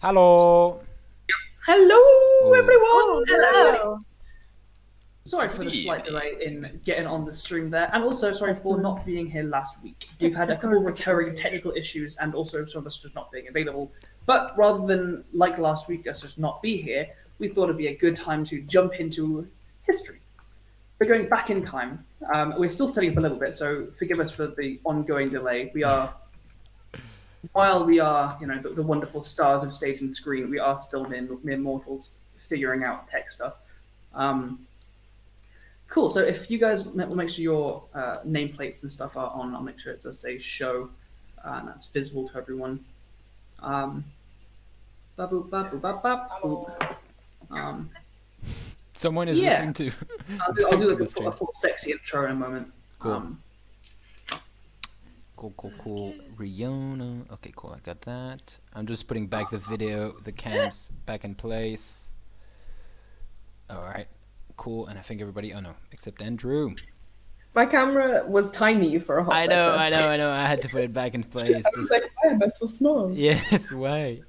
Hello. Hello, everyone. Oh, hello. Sorry for the slight delay in getting on the stream there, and also sorry for not being here last week. We've had a couple of recurring technical issues, and also some of us just not being available. But rather than like last week, us just not be here, we thought it'd be a good time to jump into history. We're going back in time. We're still setting up a little bit, so forgive us for the ongoing delay. While we are, the wonderful stars of stage and screen, we are still mere mortals figuring out tech stuff. Cool. So if you guys will make sure your nameplates and stuff are on, I'll make sure it does say show, and that's visible to everyone. Someone is listening to. I'll do like a full sexy intro in a moment. Cool. Cool. Riona. Okay, cool. I got that. I'm just putting back the video, the cams back in place. All right. Cool. And I think everybody. Oh no, except Andrew. My camera was tiny for a hot second. I know. I had to put it back in place. I was like, why am I so small? Yes, why?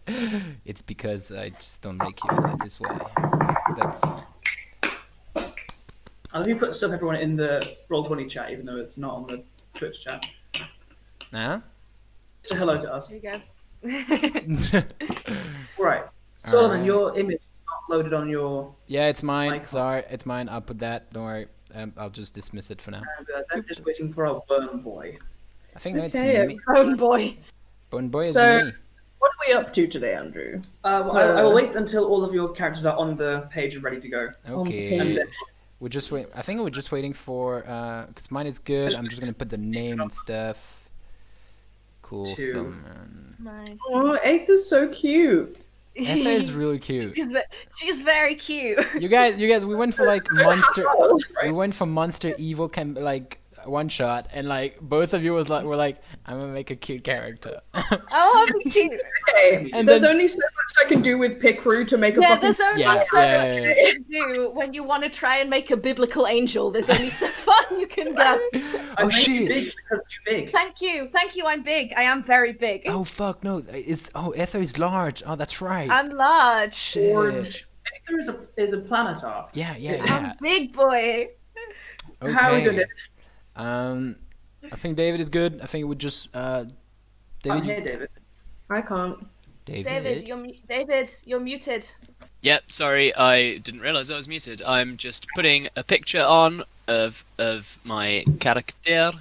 It's because I just don't like you with it this way. That's. Let me put stuff everyone in the Roll20 chat, even though it's not on the Twitch chat. Nah? Say hello to us. There you go. Right. Solomon, Alright. your image is not loaded on your... Yeah, it's mine. Icon. Sorry, it's mine. I'll put that. Don't worry. I'll just dismiss it for now. And they're just waiting for our burn boy. I think that's Okay, me. Oh boy. Bone boy is So- me. What are we up to today, Andrew? I will wait until all of your characters are on the page and ready to go. Okay. page. We're just wait. I think we're just waiting for because mine is good. I'm just gonna put the name and stuff. Cool. Two. Nice. Oh, Aether's so cute. Ether is really cute. She's very cute. You guys, we went for like monster. Right? We went for monster evil like one shot, and like both of you were like, I'm gonna make a cute character. Oh, me too. Okay, And there's then- only so much I can do with Picru to make a Yeah, fucking... there's only Yeah, so yeah, much yeah. you can do when you want to try and make a biblical angel. There's only so far you can go. I Oh made you shit! big because you're big. Thank you. I'm big. I am very big. Oh fuck no! Ether is large. Oh, that's right. I'm large. Shit. Aether is a planetar. Yeah. I'm big boy. Okay. How are we doing? I think David is good. I think it would just I'm David. here, David. I can't. David, you're muted. Yep, sorry, I didn't realise I was muted. I'm just putting a picture on of my character.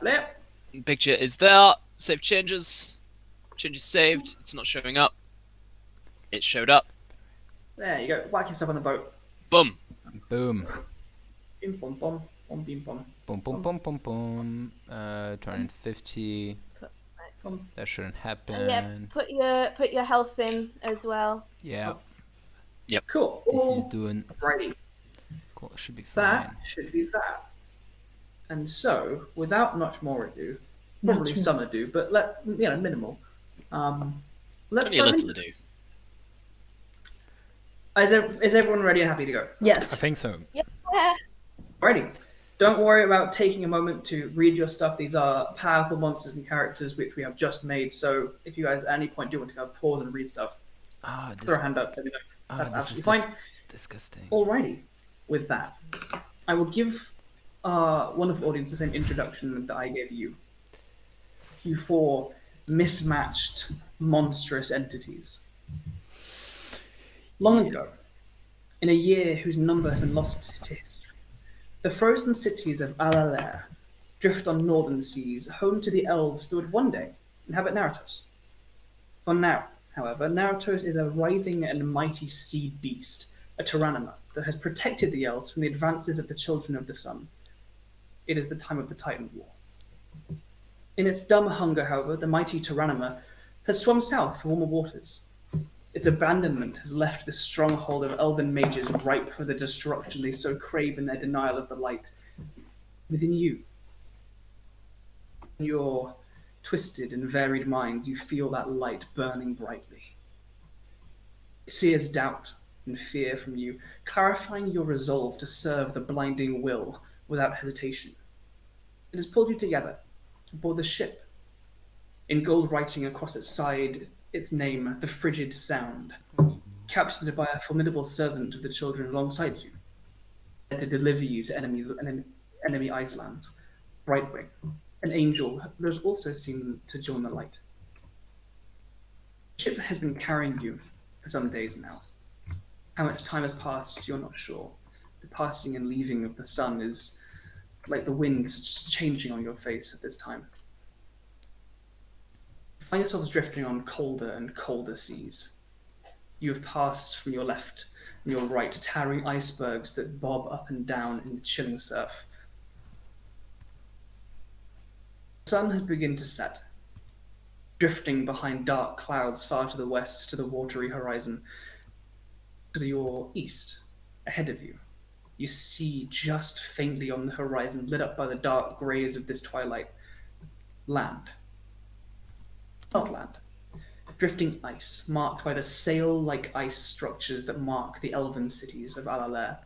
Lovely. Picture is there. Save changes. Changes saved. It's not showing up. It showed up. There you go. Whack yourself on the boat. Boom. Boom. Bim bom bom. Bom bim bom. Boom. 250. Bom. That shouldn't Yeah, happen. put your health in as well. Yeah. Cool. This is doing. Alrighty. Cool. Should be That fine. should be that. And so, without much more ado, probably some ado, but minimal. Let's Only a dive little into ado. this. Is everyone ready and happy to go? I Yes. think so. Yeah. Alrighty. Don't worry about taking a moment to read your stuff. These are powerful monsters and characters which we have just made. So if you guys at any point do want to kind of pause and read stuff, Ah, throw a this. hand up. Let me know. Ah, That's this is absolutely fine. disgusting. Alrighty. With that, I will give our wonderful audience the same introduction that I gave you. You four mismatched, monstrous entities. Long ago, in a year whose number has been lost to history, the frozen cities of Alerlaer drift on northern seas, home to the elves that would one day inhabit Narratos. For now, however, Narratos is a writhing and mighty sea beast, a tyrannoma that has protected the elves from the advances of the children of the sun. It is the time of the Titan War. In its dumb hunger, however, the mighty tyrannoma has swum south for warmer waters. Its abandonment has left the stronghold of elven mages ripe for the destruction they so crave in their denial of the light. Within you, in your twisted and varied minds, you feel that light burning brightly. It sears doubt and fear from you, clarifying your resolve to serve the blinding will without hesitation. It has pulled you together aboard the ship. In gold writing across its side its name the Frigid Sound, captained by a formidable servant of the children alongside you, to deliver you to enemy islands. Brightwing, an angel who has also seemed to join the light. The ship has been carrying you for some days now. How much time has passed, you're not sure. The passing and leaving of the sun is like the wind just changing on your face at this time. You find yourselves drifting on colder and colder seas. You have passed from your left and your right towering icebergs that bob up and down in the chilling surf. The sun has begun to set, drifting behind dark clouds far to the west to the watery horizon. To your east, ahead of you, you see just faintly on the horizon, lit up by the dark greys of this twilight, land. Not land. Drifting ice, marked by the sail-like ice structures that mark the elven cities of Alerlaer.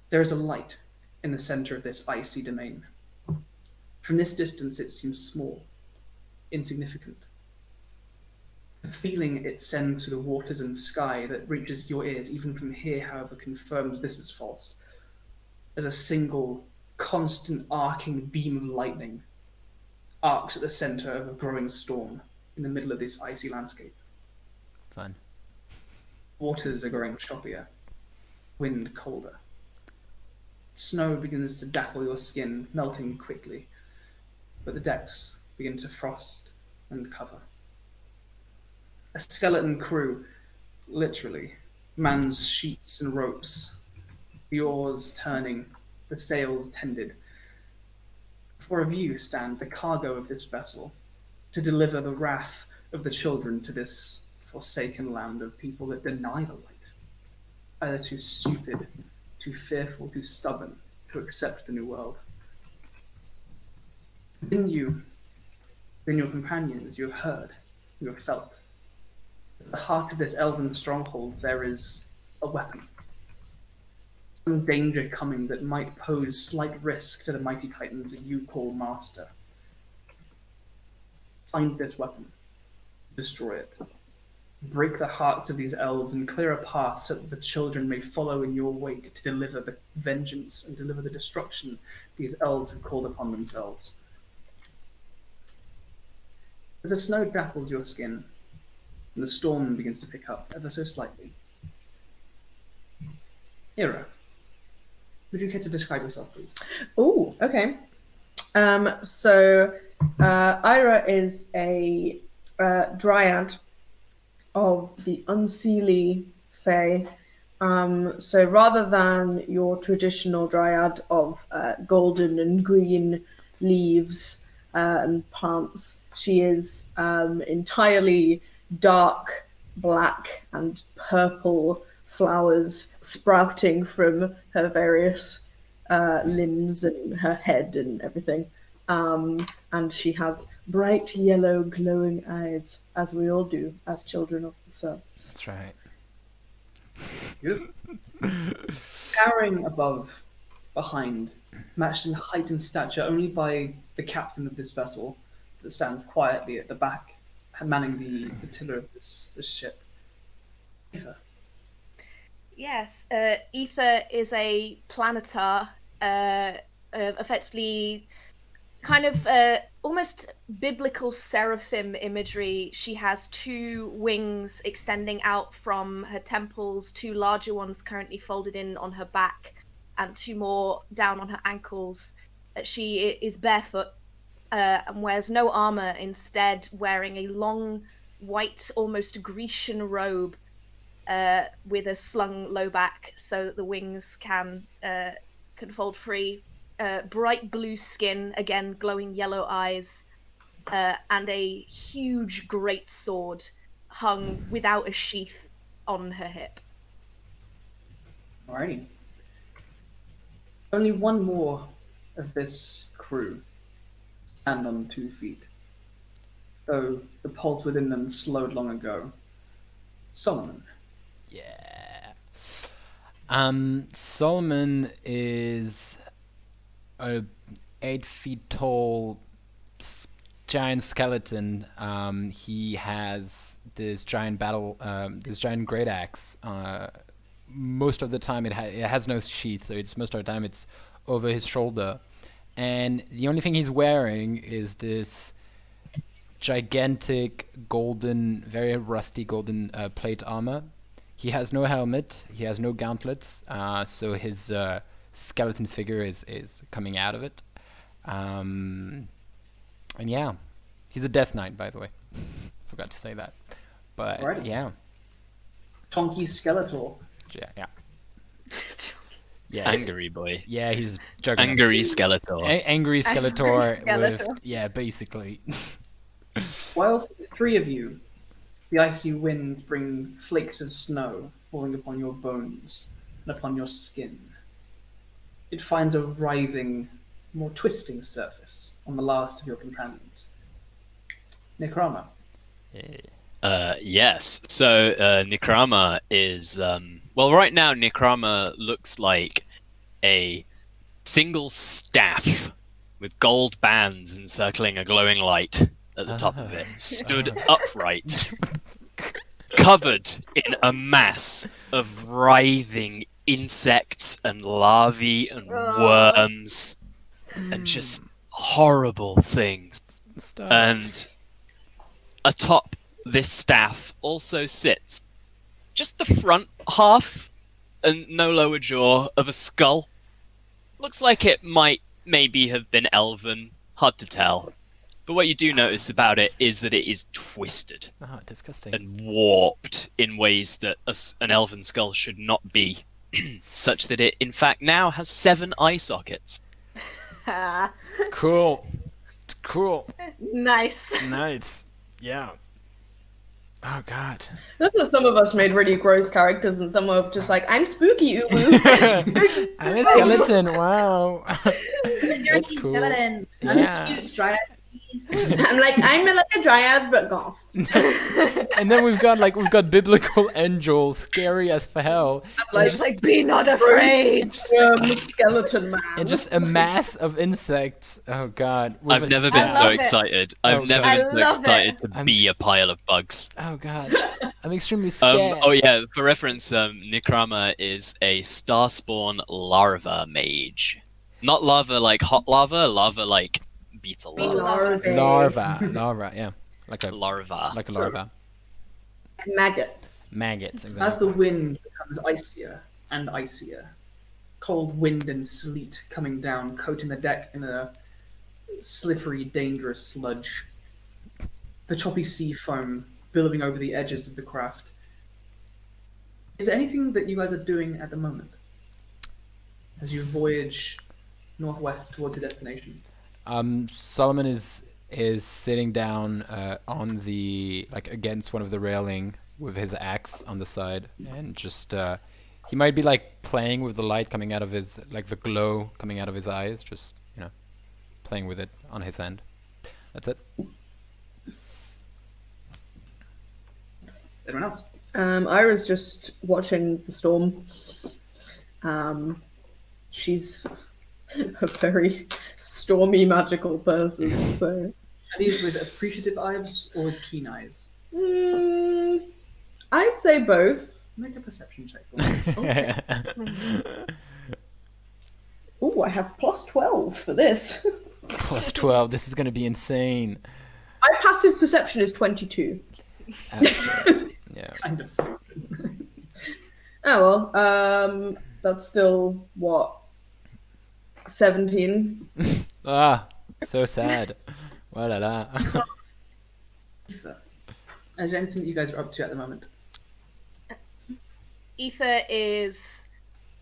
There is a light in the center of this icy domain. From this distance, it seems small, insignificant. The feeling it sends to the waters and sky that reaches your ears, even from here, however, confirms this is false. As a single, constant arcing beam of lightning arcs at the center of a growing storm in the middle of this icy landscape. Fun. Waters are growing choppier, wind colder. Snow begins to dapple your skin, melting quickly, but the decks begin to frost and cover. A skeleton crew, literally, mans sheets and ropes, the oars turning, the sails tended. Before you stand the cargo of this vessel, to deliver the wrath of the children to this forsaken land of people that deny the light, either too stupid, too fearful, too stubborn to accept the new world. Within you, within your companions, you have heard, you have felt. At the heart of this elven stronghold there is a weapon. Some danger coming that might pose slight risk to the mighty titans that you call master. Find this weapon, destroy it. Break the hearts of these elves and clear a path so that the children may follow in your wake to deliver the vengeance and deliver the destruction these elves have called upon themselves. As the snow dapples your skin, and the storm begins to pick up ever so slightly. Ira, would you care to describe yourself, please? Oh, okay. So Ira is a dryad of the Unseelie Fae. So rather than your traditional dryad of golden and green leaves and plants, she is entirely dark black and purple flowers sprouting from her various limbs and her head and everything. And she has bright yellow glowing eyes, as we all do as children of the sun. That's right. Towering above, behind, matched in height and stature only by the captain of this vessel that stands quietly at the back, manning the tiller of this ship. Aether. Yes, Aether is a planetar, effectively kind of almost biblical seraphim imagery. She has two wings extending out from her temples, two larger ones currently folded in on her back, and two more down on her ankles. She is barefoot and wears no armor, instead wearing a long white, almost Grecian robe with a slung low back so that the wings can fold free. Bright blue skin, again glowing yellow eyes, and a huge great sword hung without a sheath on her hip. Alrighty. Only one more of this crew stand on 2 feet, though the pulse within them slowed long ago. Solomon. Yeah. Solomon is a 8 feet tall giant skeleton. He has this giant this giant great axe. Most of the time, it has no sheath. So most of the time, it's over his shoulder, and the only thing he's wearing is this gigantic golden, very rusty golden plate armor. He has no helmet. He has no gauntlets. So his skeleton figure is coming out of it. And yeah, he's a Death Knight, by the way. Forgot to say that. But Alrighty. yeah, Tonky Skeletor. yeah. Yeah, Angry boy. yeah, he's juggling. Angry Skeletor. Angry Skeletor with Skeletor. basically. While for the three of you, the icy winds bring flakes of snow falling upon your bones and upon your skin. It finds a writhing, more twisting surface on the last of your companions. Nycrama. Yes. So Nycrama is well, right now Nycrama looks like a single staff with gold bands encircling a glowing light at the top of it, stood upright, covered in a mass of writhing insects and larvae and worms and just horrible things. Stop. And atop this staff also sits just the front half and no lower jaw of a skull. Looks like it might maybe have been elven, hard to tell. But what you do notice about it is that it is twisted Ah, disgusting. and warped in ways that an elven skull should not be, such that it in fact now has 7 eye sockets. Cool. It's cool. Nice. Nice. Yeah. Oh God. Look that some of us made really gross characters, and some of just like, I'm spooky, uwu. I'm a skeleton. Wow. That's cool. Skeleton. Yeah. Cute dryad. I'm like a dryad, but goth. And then we've got biblical angels, scary as for hell, Like, It's like, be not afraid. skeleton man. and just a mass of insects. Oh God. with I've a never staff. been so love it. excited. Oh, I've never God. been I so love excited it. to be a pile of bugs. Oh God. I'm extremely scared. Oh yeah, for reference, Nycrama is a starspawn larva mage. Not lava like hot lava, lava like beetle lava. Larva. Yeah. Like a Larva. larva. Maggots. Maggots. As Exactly. the wind becomes icier and icier, cold wind and sleet coming down, coating the deck in a slippery, dangerous sludge. The choppy sea foam billowing over the edges of the craft. Is there anything that you guys are doing at the moment as you voyage northwest towards your destination? Solomon is sitting down on the against one of the railing with his axe on the side, and just he might be playing with the light coming out of his the glow coming out of his eyes, just playing with it on his end. That's it. Anyone else? Ira's just watching the storm. She's a very stormy, magical person. So, Are these with appreciative eyes or with keen eyes? I'd say both. Make a perception check for me. Oh, I have plus 12 for this. Plus 12. This is gonna be insane. My passive perception is 22. Yeah. Kind of stupid. Oh well, that's still what 17. Ah, so sad. Wa la la. Aether. Is there anything that you guys are up to at the moment? Aether is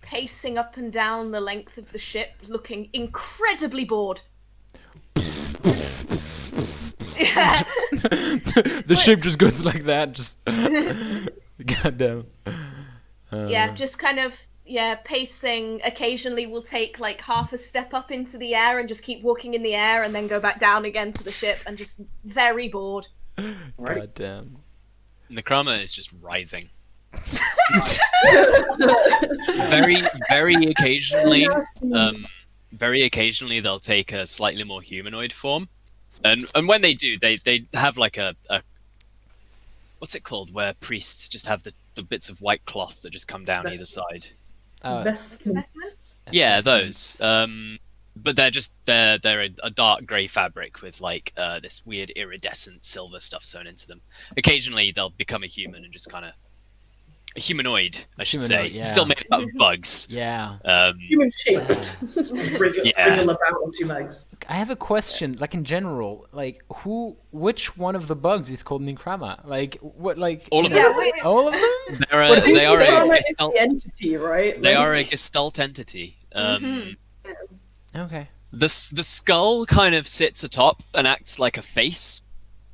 pacing up and down the length of the ship, looking incredibly bored. Yeah. The ship just goes like that. Just goddamn. Yeah, just kind of pacing. Occasionally we'll take half a step up into the air and just keep walking in the air and then go back down again to the ship and just very bored. Alrighty. Goddamn. Nycrama is just writhing. Very occasionally, very occasionally they'll take a slightly more humanoid form. And when they do, they have like a what's it called, where priests just have the bits of white cloth that just come down either side. Vestments. Yeah, those. But they're a dark grey fabric with like this weird iridescent silver stuff sewn into them. Occasionally they'll become a human and just kind of a humanoid, I should say. Yeah. Still made out of bugs. Yeah. Human shaped. Wriggle about on two legs. I have a question, like in general, like which one of the bugs is called Nycrama? Like what, like All of you know, them. all of them? They are a Is the entity, right? They are a gestalt entity. Okay. The skull kind of sits atop and acts like a face.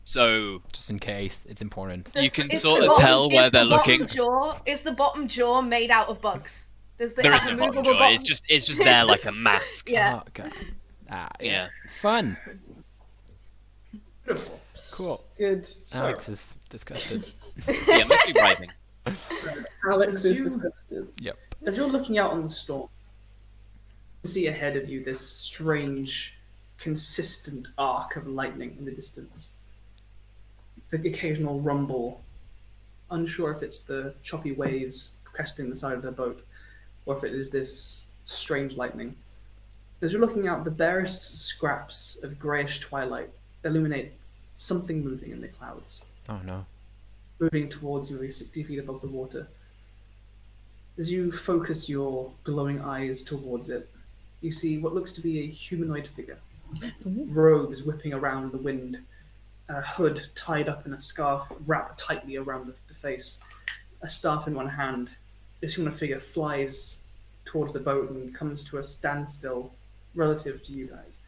So Just in case, it's important. you can Is sort the of bottom- tell where is they're the bottom looking. Is the bottom jaw made out of bugs? Does There is have no a bottom movable jaw. It's just there like a mask. Yeah. Oh, okay. Yeah. Fun. Beautiful. Cool. Good. Alex is disgusted. Yeah, mostly writhing. Alex is You- disgusted. Yep. As you're looking out on the storm, you see ahead of you this strange, consistent arc of lightning in the distance. The occasional rumble, unsure if it's the choppy waves cresting the side of the boat, or if it is this strange lightning. As you're looking out, the barest scraps of greyish twilight illuminate something moving in the clouds, Oh no. moving towards you, maybe 60 feet above the water. As you focus your glowing eyes towards it, you see what looks to be a humanoid figure. Robes whipping around in the wind, a hood tied up in a scarf wrapped tightly around the face, a staff in one hand. This humanoid figure flies towards the boat and comes to a standstill relative to you guys.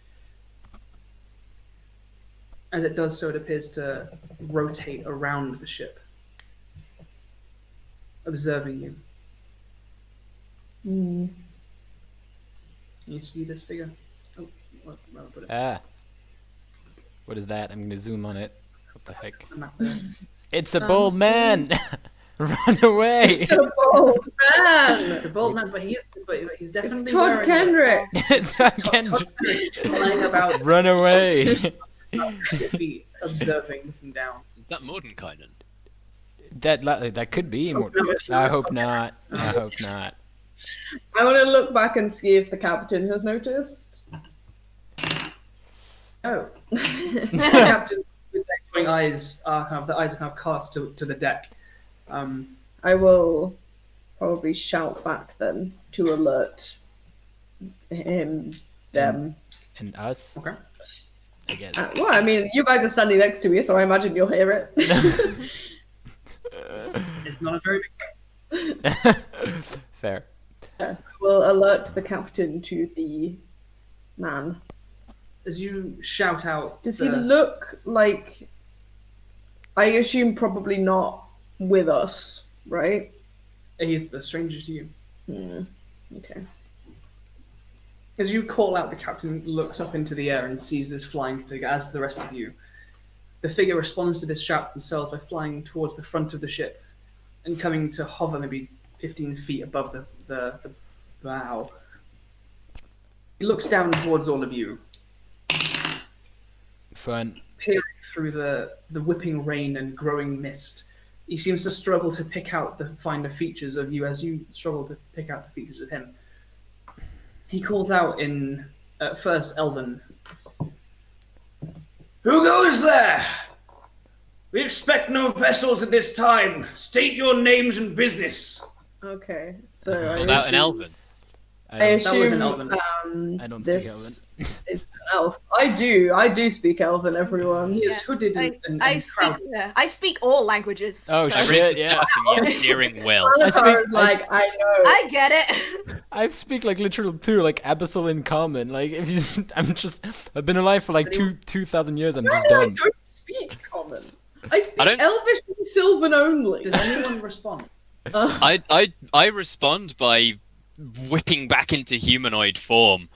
As it does so, it appears to rotate around the ship, observing you. Can you see this figure? Oh, where I'll put it. What is that? I'm gonna zoom on it. What the heck? The map there. It's a bold man! Run away! It's a bold man. It's a bold man, but he's definitely It's Todd wearing Kendrick. It's not Todd Kendrick. Kendrick flying about Run away! 50 feet, observing, looking down. Is that Mordenkainen? That could be more. I hope not. I hope not. I want to look back and see if the captain has noticed. Oh, the captain with their glowing eyes are kind of cast to the deck. I will probably shout back then to alert him, them. And us, Okay. I guess. Well, I mean, you guys are standing next to me, so I imagine you'll hear it. It's not a very big. Fair. We'll alert the captain to the man. As you shout out, Does he look like? I assume probably not with us, right? he's a stranger to you. Okay. As you call out, the captain looks up into the air and sees this flying figure, as do the rest of you. The figure responds to this shout themselves by flying towards the front of the ship and coming to hover maybe 15 feet above the bow. He looks down towards all of you, Fun. peering through the whipping rain and growing mist. He seems to struggle to pick out the finer features of you as you struggle to pick out the features of him. He calls out in, at first, Elven. Who goes there? We expect no vessels at this time. State your names and business. Okay. So I Called out an assume- elven. I I That was an assume Elven. don't speak this is an elf. I do speak Elven, everyone. He is Yeah, hooded and I speak. shrouded. I speak all languages. Oh, so I shit. raised the yeah. staff and you hearing will. Alatar is like, I know. I get it. I speak like literal too, like abyssal in common. Like if you, I've been alive for like 2,000 years. I'm just No, I dumb. don't speak common. I speak I don't- Elvish and Sylvan only. Does anyone respond? I respond by whipping back into humanoid form,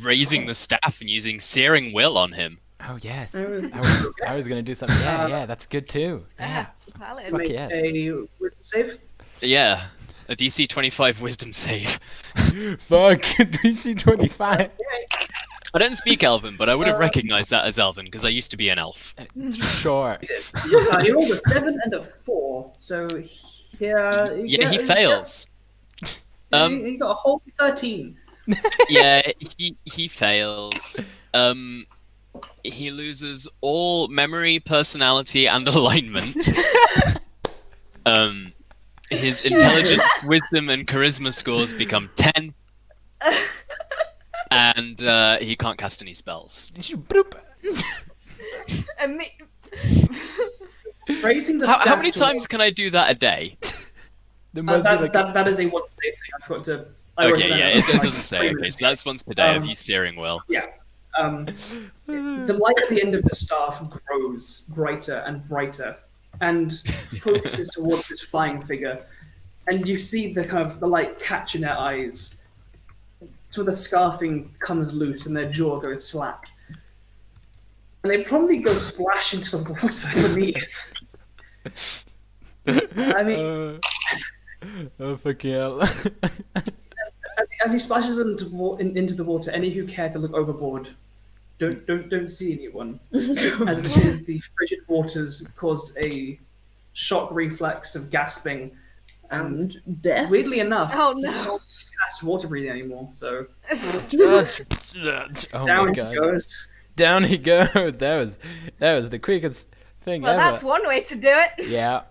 raising the staff and using searing will on him. Oh yes. I was- I was gonna do something. Yeah, that's good too. Yeah. Valid. Fuck Make yes. a wisdom save. Yeah, a DC 25 wisdom save. Fuck. DC 25. I don't speak Elven, but I would have recognized that as Elven because I used to be an elf. Sure. You rolled a 7 and a 4, so Yeah, he fails. He got a whole 13. Yeah, he fails. He loses all memory, personality, and alignment. His intelligence, wisdom, and charisma scores become 10. And he can't cast any spells. Raising the How staff many times can I do that a day? There must be like that is a once a day thing. I forgot to. I wrote Okay, down yeah, that it like doesn't say. 3 Okay, minutes so that's once per day of you steering well. Yeah. The light at the end of the staff grows brighter and brighter, and focuses towards this flying figure, and you see the light catch in their eyes. So the scarfing comes loose and their jaw goes slack, and they probably go splash into the water beneath. I mean, oh fucking hell. as he splashes into the water, any who care to look overboard don't see anyone. As it is, the frigid waters caused a shock reflex of gasping, and death. weirdly enough, Oh, he no. can't cast water breathing anymore. So Oh down my he god. goes. Down he goes. That was the quickest thing Well, ever. that's one way to do it. Yeah.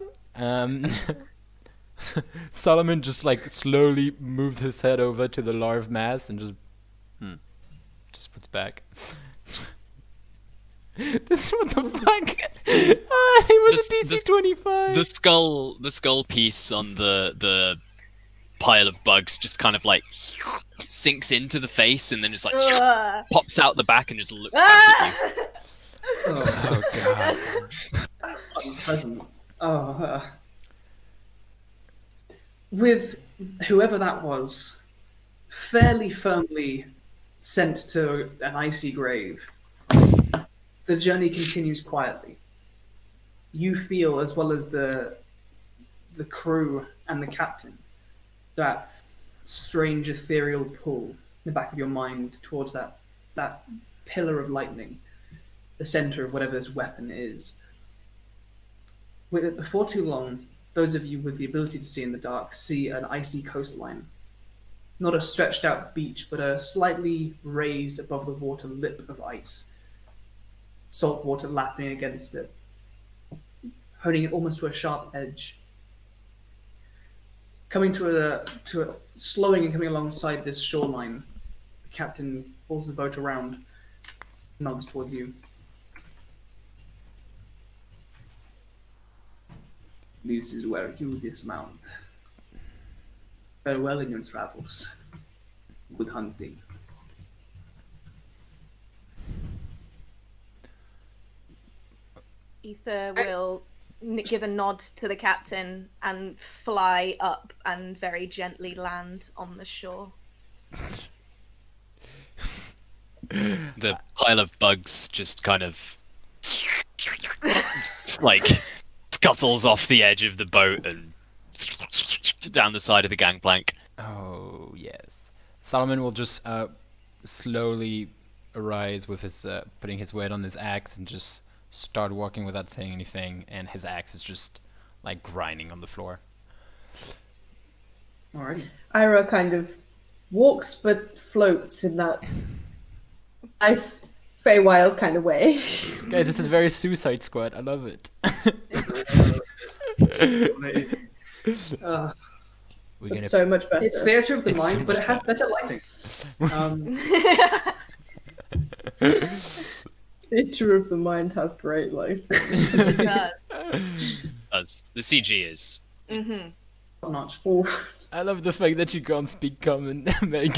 Solomon just like slowly moves his head over to the larva mass and just puts back. This what the fuck? He was a DC 25. The skull piece on the pile of bugs just kind of like sinks into the face and then just like Ugh. pops out the back and just looks back at you. Oh, Oh god. that's unpleasant. With whoever that was, fairly firmly sent to an icy grave, the journey continues quietly. You feel, as well as the crew and the captain, that strange ethereal pull in the back of your mind towards that pillar of lightning, the center of whatever this weapon is. Before too long, those of you with the ability to see in the dark see an icy coastline. Not a stretched out beach, but a slightly raised above the water lip of ice. Salt water lapping against it, honing it almost to a sharp edge. Coming slowing and coming alongside this shoreline, the captain pulls the boat around, nods towards you. This is where you dismount. Farewell in your travels. Good hunting. Aether will give a nod to the captain and fly up and very gently land on the shore. The pile of bugs just kind of just like scuttles off the edge of the boat and down the side of the gangplank. Oh yes. Solomon will just slowly arise with his putting his weight on his axe and just start walking without saying anything, and his axe is just like grinding on the floor. Alrighty. Ira kind of walks but floats in that nice Feywild kind of way. Guys, this is very Suicide Squad. I love it. We're gonna It's so much better. It's theatre of the It's so mind, but it much had better lighting. Picture of the Mind has great lighting. As the CG is. Mm-hmm. Top notch. I love the fact that you can't speak common, Meg.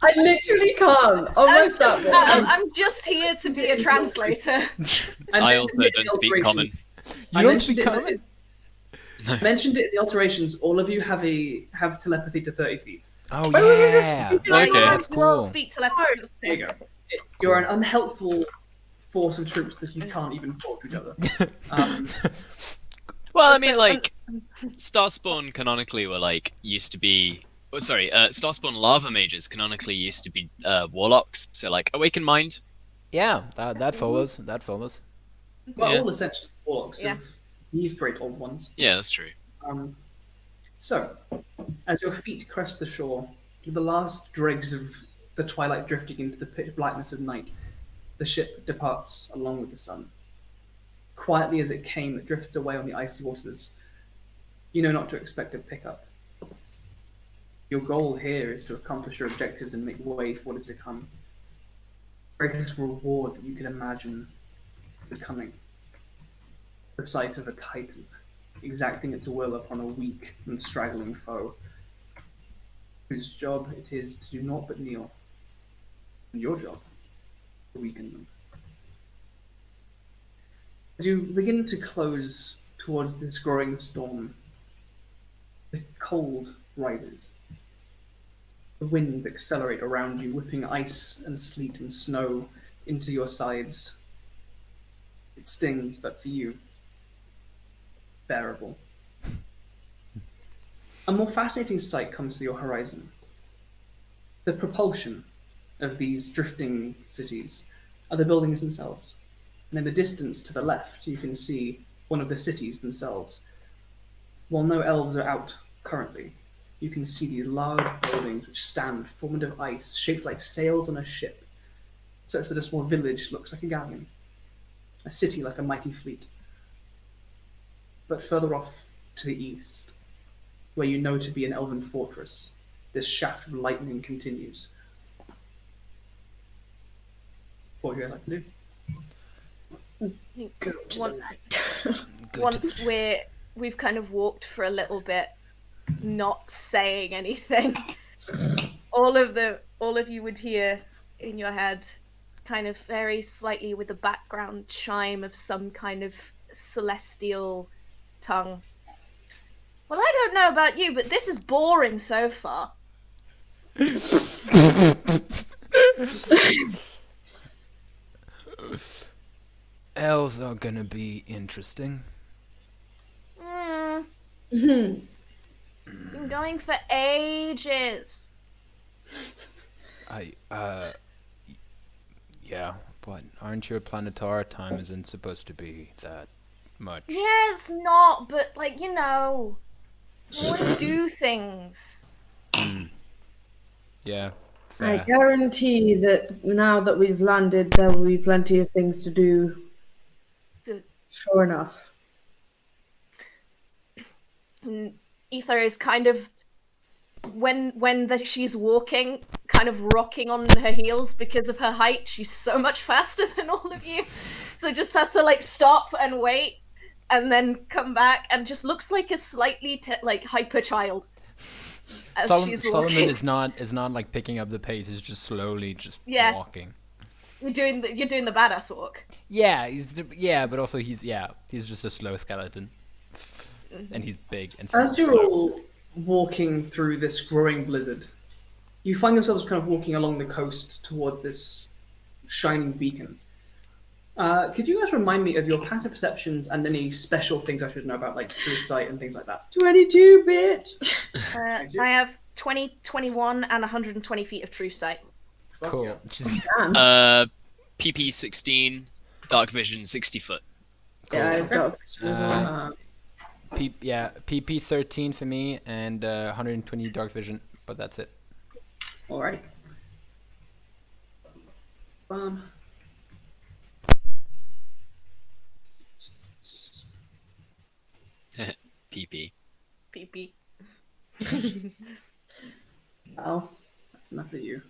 I literally can't. Oh my god. I'm just here to be a translator. I also don't speak common. You don't speak common? I mentioned it in the alterations. All of you have telepathy to 30 feet. Oh Why would we just yeah. speak Okay. That's cool. Speak telepathy. There you go. You're an unhelpful force of troops that you can't even talk to each other. Well, I Also, mean, like, Starspawn canonically were like used to be Oh, sorry, Starspawn lava mages canonically used to be warlocks, so like Awakened Mind. Yeah, that follows. That follows. Well, Yeah. all essentially warlocks Yeah. of these great old ones. Yeah, that's true. So, as your feet crest the shore, with the last dregs of the twilight drifting into the pitch blackness of night, the ship departs along with the sun. Quietly as it came, it drifts away on the icy waters. You know not to expect a pickup. Your goal here is to accomplish your objectives and make way for what is to come. The greatest reward that you can imagine becoming. The sight of a titan, exacting its will upon a weak and straggling foe, whose job it is to do naught but kneel, and your job, to weaken them. As you begin to close towards this growing storm, the cold rises. The winds accelerate around you, whipping ice and sleet and snow into your sides. It stings, but for you, bearable. A more fascinating sight comes to your horizon. The propulsion of these drifting cities are the buildings themselves. And in the distance to the left, you can see one of the cities themselves. While no elves are out currently, you can see these large buildings which stand formed of ice, shaped like sails on a ship, such that a small village looks like a galleon, a city like a mighty fleet. But further off to the east, where you know to be an elven fortress, this shaft of lightning continues. What would you guys like to do? Go to One- the light. Good. Once we've kind of walked for a little bit, not saying anything, all of you would hear in your head, kind of very slightly with the background chime of some kind of celestial tongue. Well, I don't know about you, but this is boring so far. Elves are gonna be interesting. Been going for ages. Yeah, but aren't you a planetar? Time isn't supposed to be that much. Yeah, it's not, but like, you know, I want to do things. Yeah, I fair. guarantee that now that we've landed, there will be plenty of things to do. Good. Sure enough. And Aether is kind of she's walking, kind of rocking on her heels because of her height. She's so much faster than all of you, so just has to like stop and wait, and then come back, and just looks like a slightly like hyper child. As she's Solomon walking. is not like picking up the pace. He's just slowly just Yeah. walking. You're doing the badass walk. Yeah, but also he's just a slow skeleton, and he's big and As slow. you're all walking through this growing blizzard, you find yourselves kind of walking along the coast towards this shining beacon. Could you guys remind me of your passive perceptions and any special things I should know about, like true sight and things like that? 22 bit. I have 20, 21, and 120 feet of true sight. Fuck Cool. yeah. Just, PP 16, dark vision 60 foot. Yeah, I've got PP 13 for me and 120 dark vision, but that's it. Alright. PP. PP. Oh. That's enough for you.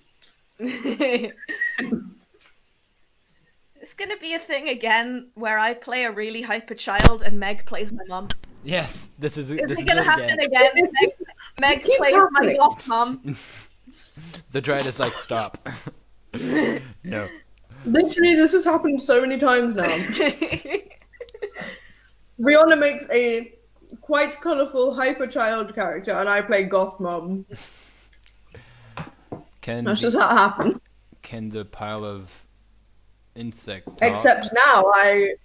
It's gonna be a thing again where I play a really hyper child and Meg plays my mum. Yes, this is Is this it is gonna it happen again. again? Meg keeps plays my happening. goth mum. The dread is like stop. No. Literally, this has happened so many times now. Riona makes a quite colourful hyper child character, and I play goth mom. That's just how it happens. Can the pile of insect talk? Except now,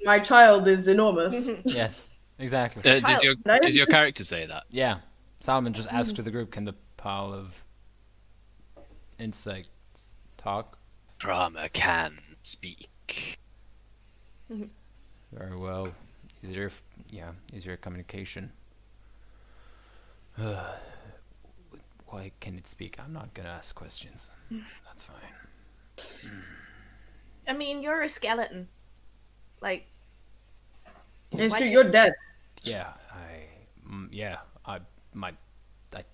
my child is enormous. Yes, exactly. Does Child. your character say that? Yeah. Salmon just asked to the group, can the pile of insects talk? Nycrama can speak. Very well. Easier communication. Why can it speak? I'm not gonna ask questions. That's fine. I mean, you're a skeleton. Like, It's why true, can't- you're dead. Yeah, I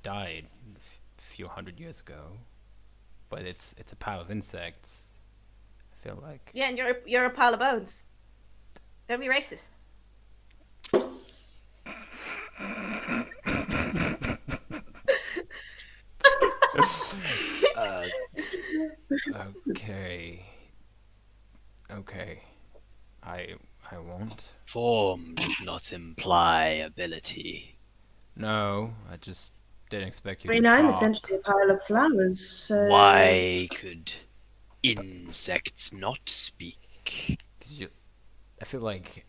died a few hundred years ago, but it's a pile of insects. I feel like Yeah, and you're a pile of bones. Don't be racist. okay, I won't. Form does not imply ability. No, I just didn't expect you I mean, to I'm talk. essentially a pile of flowers, so... Why could insects not speak? 'Cause I feel like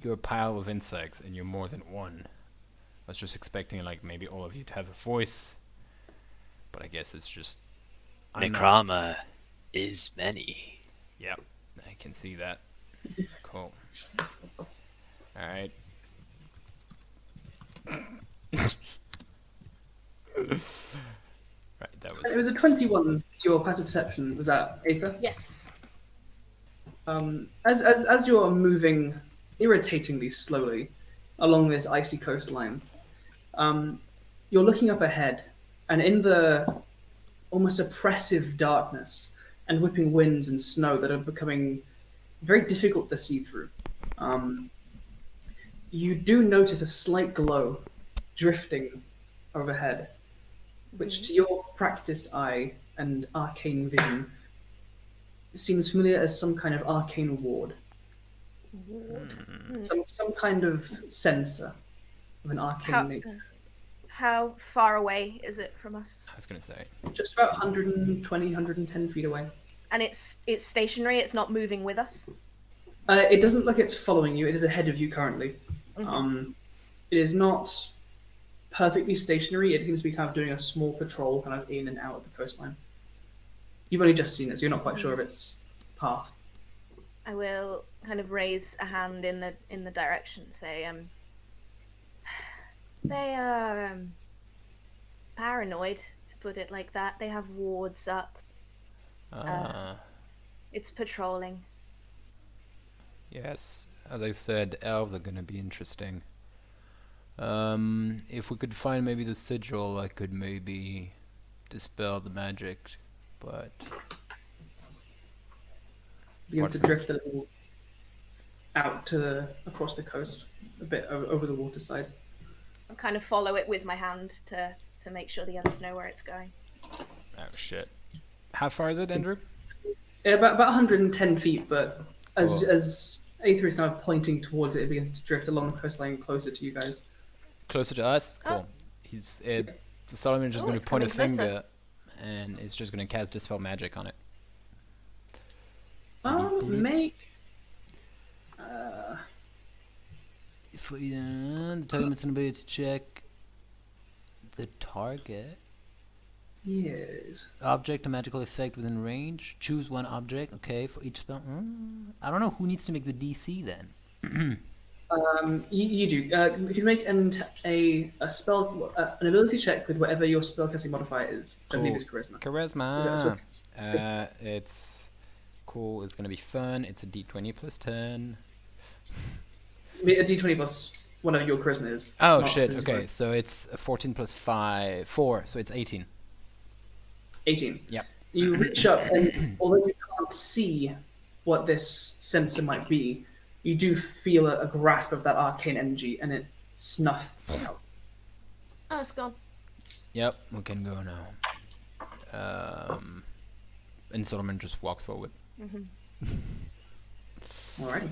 you're a pile of insects and you're more than one. I was just expecting like maybe all of you to have a voice, but I guess it's just I'm not- Nycrama is many. Yep, I can see that. Cool. All right. Right, that It was was a 21. Your passive perception was that Aether. Yes. As you're moving irritatingly slowly along this icy coastline, you're looking up ahead, and in the almost oppressive darkness and whipping winds and snow that are becoming very difficult to see through, you do notice a slight glow drifting overhead, which to your practiced eye and arcane vision seems familiar as some kind of arcane ward. Some kind of sensor of an arcane nature. How far away is it from us? I was gonna say. Just about 120, 110 feet away. And it's stationary. It's not moving with us. It doesn't look like it's following you. It is ahead of you currently. It is not perfectly stationary. It seems to be kind of doing a small patrol kind of in and out of the coastline. You've only just seen it, so you're not quite sure of its path. I will kind of raise a hand in the direction. Say, they are paranoid, to put it like that. They have wards up. It's patrolling. Yes, as I said, elves are gonna be interesting. If we could find maybe the sigil, I could maybe dispel the magic, but Begin to drift a little out to across the coast, a bit over the water side. I'll kind of follow it with my hand to make sure the others know where it's going. oh shit. How far is it, Andrew? Yeah, about 110 feet, but as Cool. as Aether is kind of pointing towards it, it begins to drift along the coastline closer to you guys. Closer to us? Cool. Solomon is just Oh, gonna it's point a coming closer. finger and it's just gonna cast dispel magic on it. Make For the target's ability to check the target. yes. Object, a magical effect within range. Choose one object. Okay, for each spell. I don't know who needs to make the DC then. You do. You can make a spell an ability check with whatever your spellcasting modifier is. Which I believe is charisma. Charisma. Yeah, It's cool. It's gonna be fun. It's a D20 plus 10. A d20 plus whatever your charisma is. Oh not shit. charisma. Okay, so it's a 14 plus 4, so it's 18. 18. Yep. You reach up, and although you can't see what this sensor might be, you do feel a grasp of that arcane energy, and it snuffs out. Oh, it's gone. Yep, we can go now. And Solomon just walks forward. All right.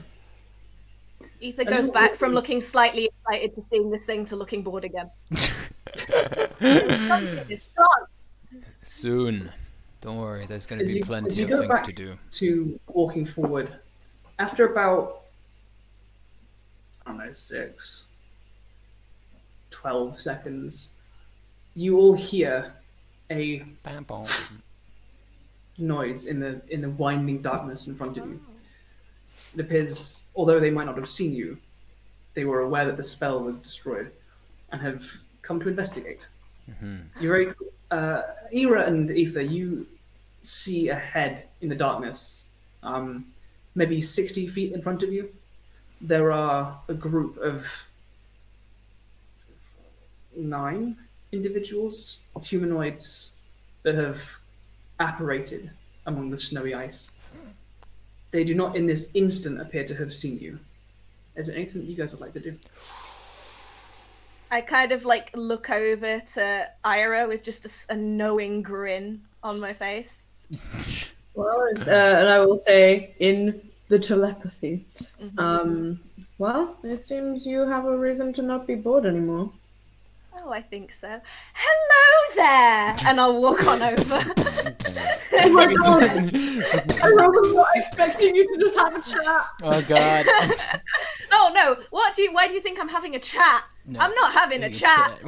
Ether goes back from looking slightly excited to seeing this thing to looking bored again. It's gone. Soon. Don't worry, there's gonna As be you- plenty as you of go things back to do. To walking forward, after about, I don't know, 6, 12 seconds, you all hear a Bam, bam. noise in the winding darkness in front of you. It appears, although they might not have seen you, they were aware that the spell was destroyed and have come to investigate. You're Ira and Aether, you see ahead in the darkness, maybe 60 feet in front of you, there are a group of 9 individuals, humanoids, that have apparated among the snowy ice. They do not in this instant appear to have seen you. Is there anything that you guys would like to do? I kind of like look over to Ira with just a knowing grin on my face. Well, and I will say in the telepathy. Well, it seems you have a reason to not be bored anymore. Oh, I think so. Hello there! And I'll walk on over. Oh my god! I was not expecting you to just have a chat. Oh god. Oh no! Why do you think I'm having a chat? No, I'm not having a chat.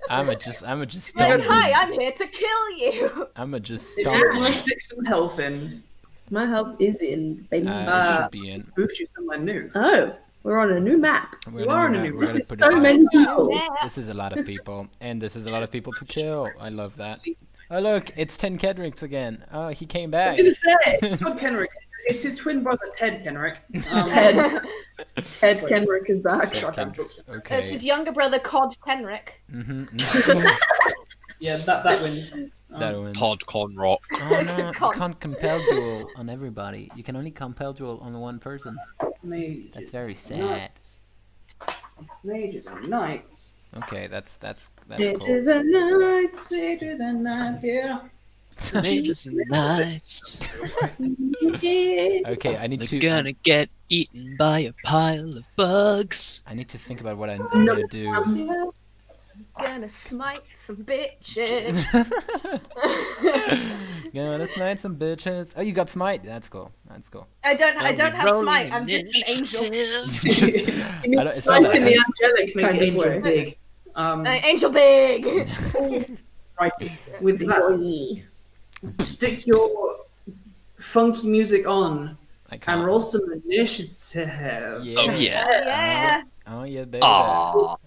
I'ma just Like, stomp hi, you. I'm here to kill you. I'ma just I'm stomp going you. to stick some health in, My health is in, baby. It should be in. boost you somewhere new. Oh, we're on a new map. We're You are gonna in a do new- that. We're This gonna is put so it in. many people. Yeah. This is a lot of people, and this is a lot of people to kill. I love that. Oh look, it's 10 Kedricks again. Oh, he came I was back. gonna say Todd Kenrick. It's his twin brother, Ted Kenrick. Ted Kenrick is back. Shut up. It's Okay. his younger brother, Cod Tenrick. Yeah, that wins. That wins. Todd Conrock. Oh no, you Con- can't compel duel on everybody. You can only compel duel on one person. Mages That's very and sad. knights. Mages and knights. Okay, that's cool. Bitches and nights. Mages and knights, yeah. Mages and knights. Okay, I need They're to. gonna get eaten by a pile of bugs. I need to think about what I'm gonna do. Gonna smite some bitches. Gonna smite some bitches. Oh, you got smite. That's cool. That's cool. I don't have Rolling smite. I'm just an angel. initiative. Just, You I mean don't- it's not smite in the like angelic Make kind the of angel way. big. Angel big. Righty. With that, stick your funky music on I and can't. roll some initiative. Yeah. Oh yeah. Yeah. Oh yeah, baby. Aww.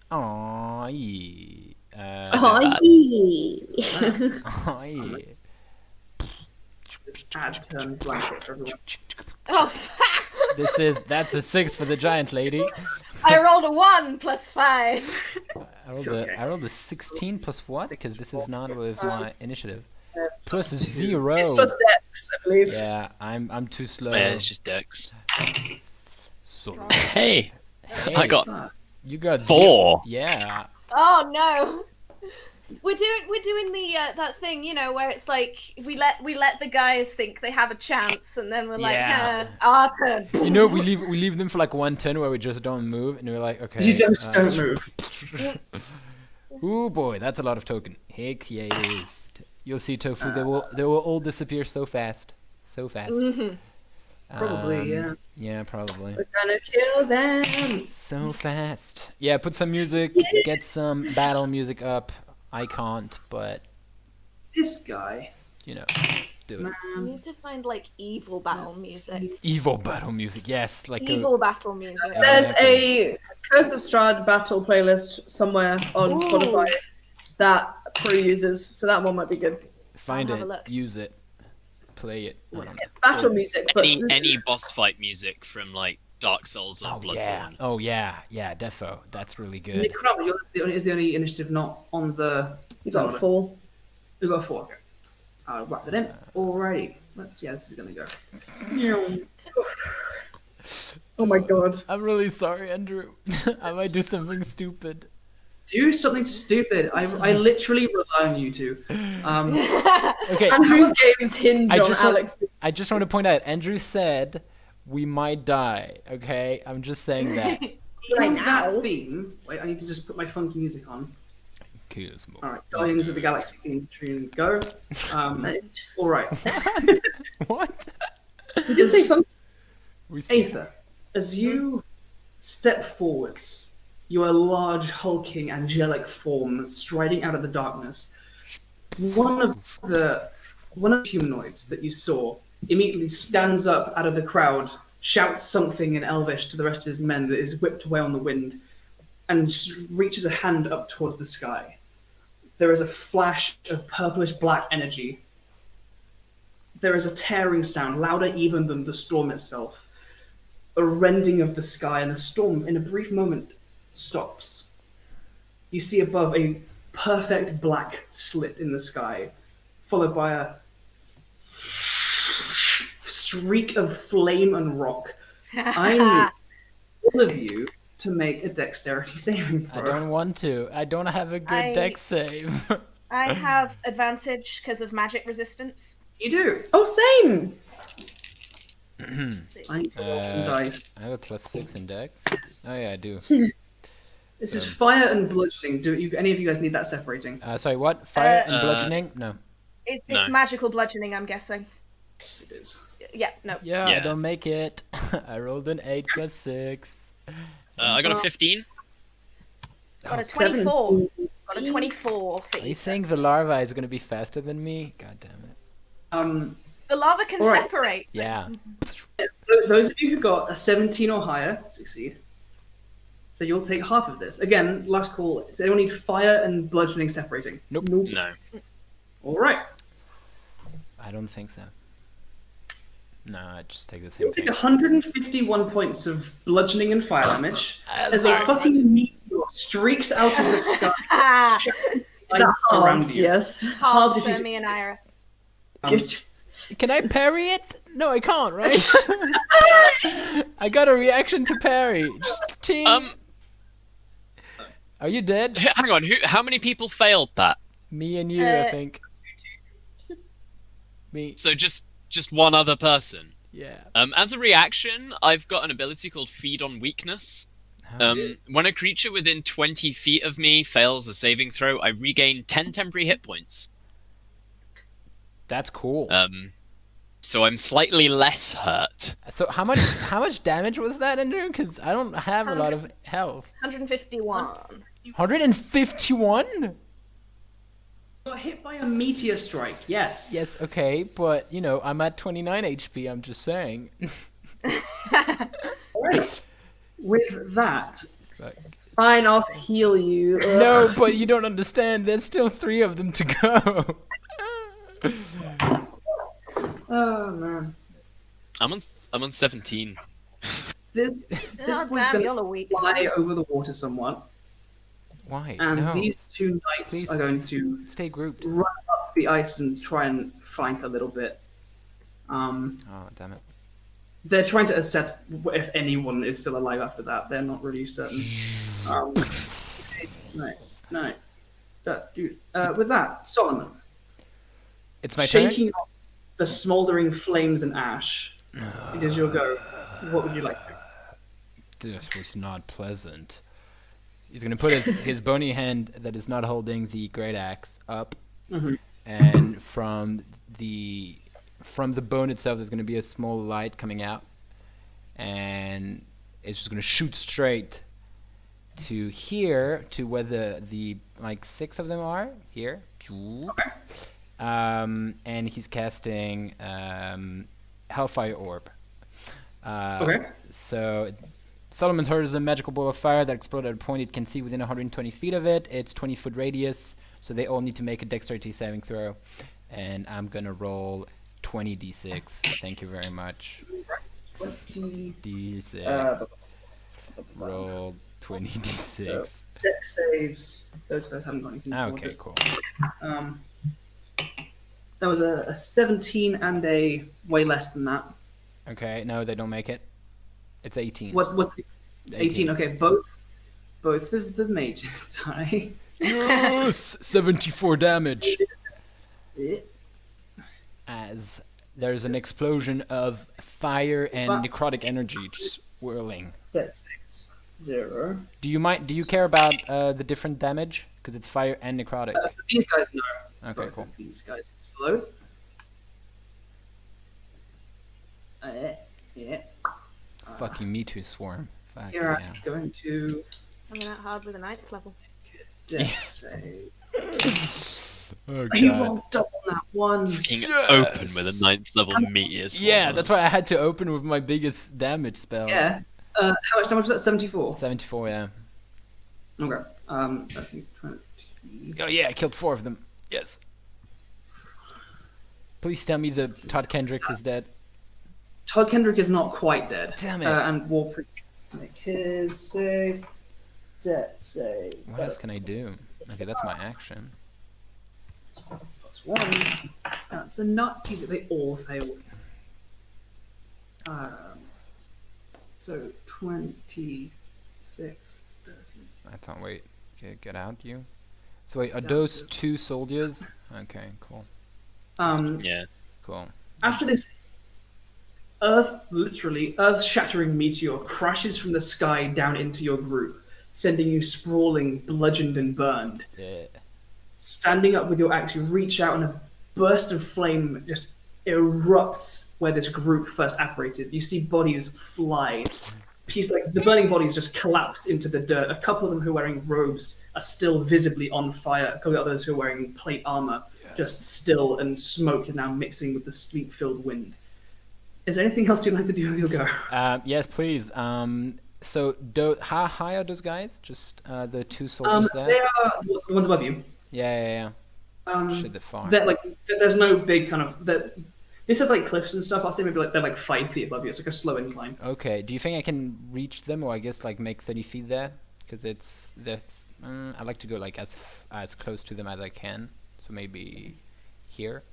Aw, yeah. Oh, yeah. Aw, yeah. Add turn blanket for everyone. Oh, That's a 6 for the giant lady. I rolled a 1 plus 5. I rolled a 16 plus what? Because this is not with my initiative. Plus 0. Plus Dex, I believe. Yeah, I'm too slow. Yeah, it's just Dex. So, Hey, hey, I got you got 4. Yeah. Oh no. We're doing the that thing, you know, where it's like we let the guys think they have a chance, and then we're like, Yeah. our turn. You know, we leave them for like 1 turn where we just don't move, and we're like, okay. You just don't move. Ooh boy, that's a lot of token. Heck yeah, it is. You'll see, Tofu. They will all disappear so fast, so fast. Probably, yeah. Yeah, probably. We're gonna kill them. So fast. Yeah, put some music. Get some battle music up. I can't, but This guy. you know, do it. We need to find like evil battle music. Evil battle music. Yes, like Evil battle music. There's a Curse of Strahd battle playlist somewhere on Ooh. Spotify that Prue uses, so that one might be good. find I'll have it, a look. use it, play it. I don't know. It's battle music, but Any boss fight music from like Dark Souls or Oh Bloodborne. yeah. Oh yeah. Yeah. Defo. That's really good. Nycrama, is the only initiative not on the. you got 4. We got 4. Okay. I'll wrap that in. Alrighty. Let's see how this is gonna go. Oh my god. I'm really sorry, Andrew. I might do something stupid. Do something stupid. I literally rely on you two. Okay. Andrew's games hinge I on just want- Alex. I just want to point out, Andrew said we might die. Okay, I'm just saying that. On now. that theme, wait, I need to just put my funky music on. Cosmo. Alright, Guardians of the Galaxy theme tune, go. Nice. Alright. What? We did say fun. We see. Aether, as you step forwards You are a large, hulking, angelic form striding out of the darkness. One of the humanoids that you saw immediately stands up out of the crowd, shouts something in Elvish to the rest of his men that is whipped away on the wind, and reaches a hand up towards the sky. There is a flash of purplish black energy. There is a tearing sound, louder even than the storm itself. A rending of the sky, and the storm, in a brief moment, stops. You see above a perfect black slit in the sky, followed by a streak of flame and rock. I need all of you to make a dexterity saving throw. I don't want to. I don't have a good dex save. I have advantage because of magic resistance. You do. Oh, same. I need to roll some dice. I have a +6 in dex. Oh yeah, I do. This is fire and bludgeoning. Any of you guys need that separating? Sorry, what? Fire and bludgeoning? No. It's No. magical bludgeoning, I'm guessing. Yes, it is. Yeah, no. Yeah, I Yeah. don't make it. I rolled an 8 + 6. I got a 15. Got a 24. 17. Got a 24. Are you saying the larva is gonna be faster than me? God damn it. The lava can All right. separate. Yeah. Those of you who got a 17 or higher succeed. So you'll take half of this. Again, last call. Does anyone need fire and bludgeoning separating? Nope. No. All right. I don't think so. No, I just take the same You'll take thing. 151 points of bludgeoning and fire damage as a fucking meteor streaks out of the sky. Ah, Lights around Halved, you. yes. half if you for me and Ira. Good. Can I parry it? No, I can't, right? I got a reaction to parry. Just ting. Are you dead? Hang on. How many people failed that? Me and you, I think. Me. So just one other person. Yeah. As a reaction, I've got an ability called Feed on Weakness. When a creature within 20 feet of me fails a saving throw, I regain 10 temporary hit points. That's cool. So I'm slightly less hurt. So how much damage was that, Andrew? Because I don't have a lot of health. 151. 151? Got hit by a meteor strike. Yes. Yes, okay, but you know, I'm at 29 HP, I'm just saying. All right. With that, Fuck. Fine, I'll heal you. Ugh. No, but you don't understand. There's still 3 of them to go. oh man, I'm on 17. this Oh, boy's damn, gonna you're a weak. fly over the water somewhat, Why? and No. these two knights Please. are going to Stay grouped. run up the ice and try and flank a little bit. Oh, damn it. They're trying to assess if anyone is still alive after that. They're not really certain. No. With that, Solomon, It's my turn? shaking off the smouldering flames and ash, it is your go. What would you like to do? This was not pleasant. He's gonna put his bony hand that is not holding the great axe up, and from the bone itself, there's gonna be a small light coming out, and it's just gonna shoot straight to here, to where the like 6 of them are here. Okay. And he's casting Hellfire Orb. Okay. So Solomon's Horde is a magical ball of fire that exploded at a point it can see within 120 feet of it. It's 20-foot radius, so they all need to make a dexterity saving throw. And I'm gonna roll 20d6. Thank you very much. 20. D6. Roll 20d6. Dex saves. Those guys haven't got anything towards Okay, it. cool. That was a 17 and a way less than that. Okay, no, they don't make it. It's 18. What's the 18? Okay, both of the mages die. Yes! 74 damage. Eh, As there's an explosion of fire and necrotic energy just swirling. Dex saves 0. Do you care about the different damage? Because it's fire and necrotic. For these guys, no. Okay, Both cool. of these guys explode. Yeah. Fucking Me Too Swarm. Fuck You're yeah. going to Coming out hard with a 9th level. Dex save. Oh You god. rolled double that once. Being Yes! open with a 9th level meteor swarm. Yeah, that's why I had to open with my biggest damage spell. Yeah. How much damage was that? 74. 74, yeah. Okay. So I think 20. Oh yeah, I killed 4 of them. Yes. Please tell me the Todd Kendricks is dead. Todd Kendrick is not quite dead. Damn it. And War Priest make his save. Dex save. What else can I do? Okay, that's my action. +1. That's a nut. Jesus, they all failed. So 26, 30. I can't wait. Okay, get out, you. So wait, are those 2 soldiers? Okay, cool. Yeah. Cool. After this earth-shattering meteor crashes from the sky down into your group, sending you sprawling, bludgeoned and burned. Yeah. Standing up with your axe, you reach out and a burst of flame just erupts where this group first apparated. You see bodies fly. The burning bodies just collapse into the dirt. A couple of them who are wearing robes are still visibly on fire. A couple of others who are wearing plate armor just still, and smoke is now mixing with the sleet-filled wind. Is there anything else you'd like to do with your go? Yes, please. So, how high are those guys? Just the 2 soldiers there? They are the ones above you. Yeah. Shit, they're far. There's no big kind of... This has like cliffs and stuff. I'll say maybe they're like 5 feet above you. It's like a slow incline. Okay, do you think I can reach them, or I guess like make 30 feet there? Because I like to go like as close to them as I can. So maybe here.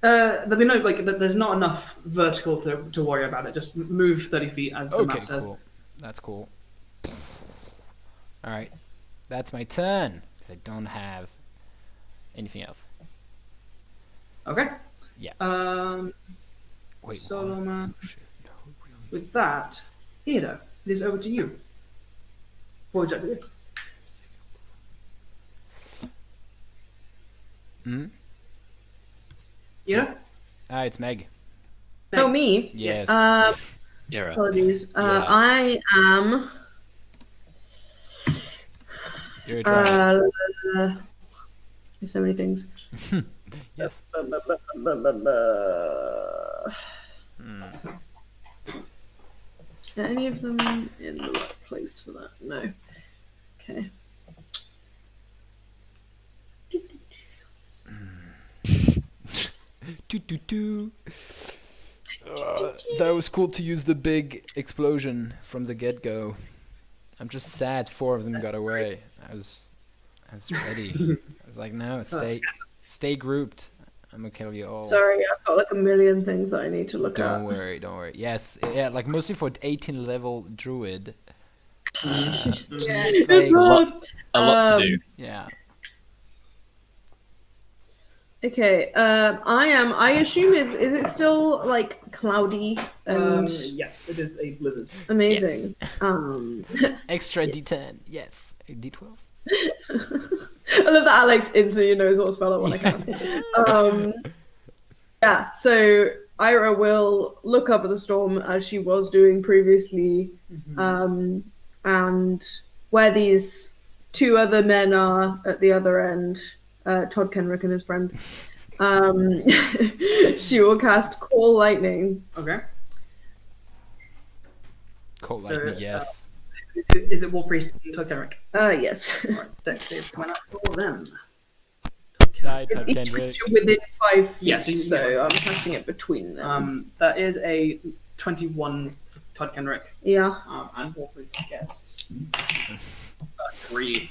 There'll be no there's not enough vertical to worry about it. Just move 30 feet as the map says. Cool. That's cool. All right, that's my turn because I don't have anything else. Okay. Yeah. Wait. Solomon. Shit, no, really. With that, Ida, it is over to you. What would you like to do? Ida? It's Meg. Oh, me? Yes. You're right. Apologies. Yeah. I am. You're a dragon. There's so many things. Yes. Are any of them in the right place for that? No. Okay. That was cool to use the big explosion from the get-go. I'm just sad 4 of them got away. I was ready. I was like, no, stay grouped. I'm gonna kill you all. Sorry, I've got like a million things that I need to look at. Don't worry. Yes, yeah, like mostly for 18 level druid. It's hard. A lot to do. Yeah. Okay, I assume is it still like cloudy and Yes, it is a blizzard. amazing. Extra D10. Yes. D12. I love that Alex instantly knows what spell I want to cast. Yeah, so Ira will look up at the storm as she was doing previously, and where these 2 other men are at the other end, Todd Kenrick and his friend, she will cast Call Lightning. Okay. Cold So, lightning. Yes. Is it War Priest and Todd Kendrick? Yes. Alright, Dex save coming up for them. Die, It's Todd each Kendrick. creature within 5 feet, Yeah, so I'm casting it between them. That is a 21 for Todd Kendrick. Yeah. And War Priest gets 3.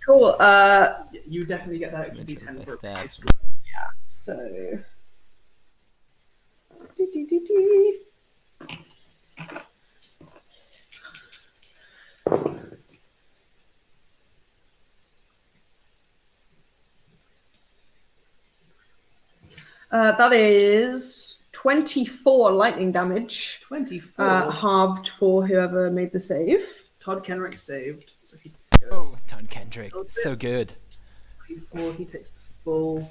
Cool. You definitely get that extra Which is D10 the for stat. So. That is 24 lightning damage, 24. halved for whoever made the save. Todd Kendrick saved. So he Oh, goes Todd Kendrick. So good. 24. He takes the full.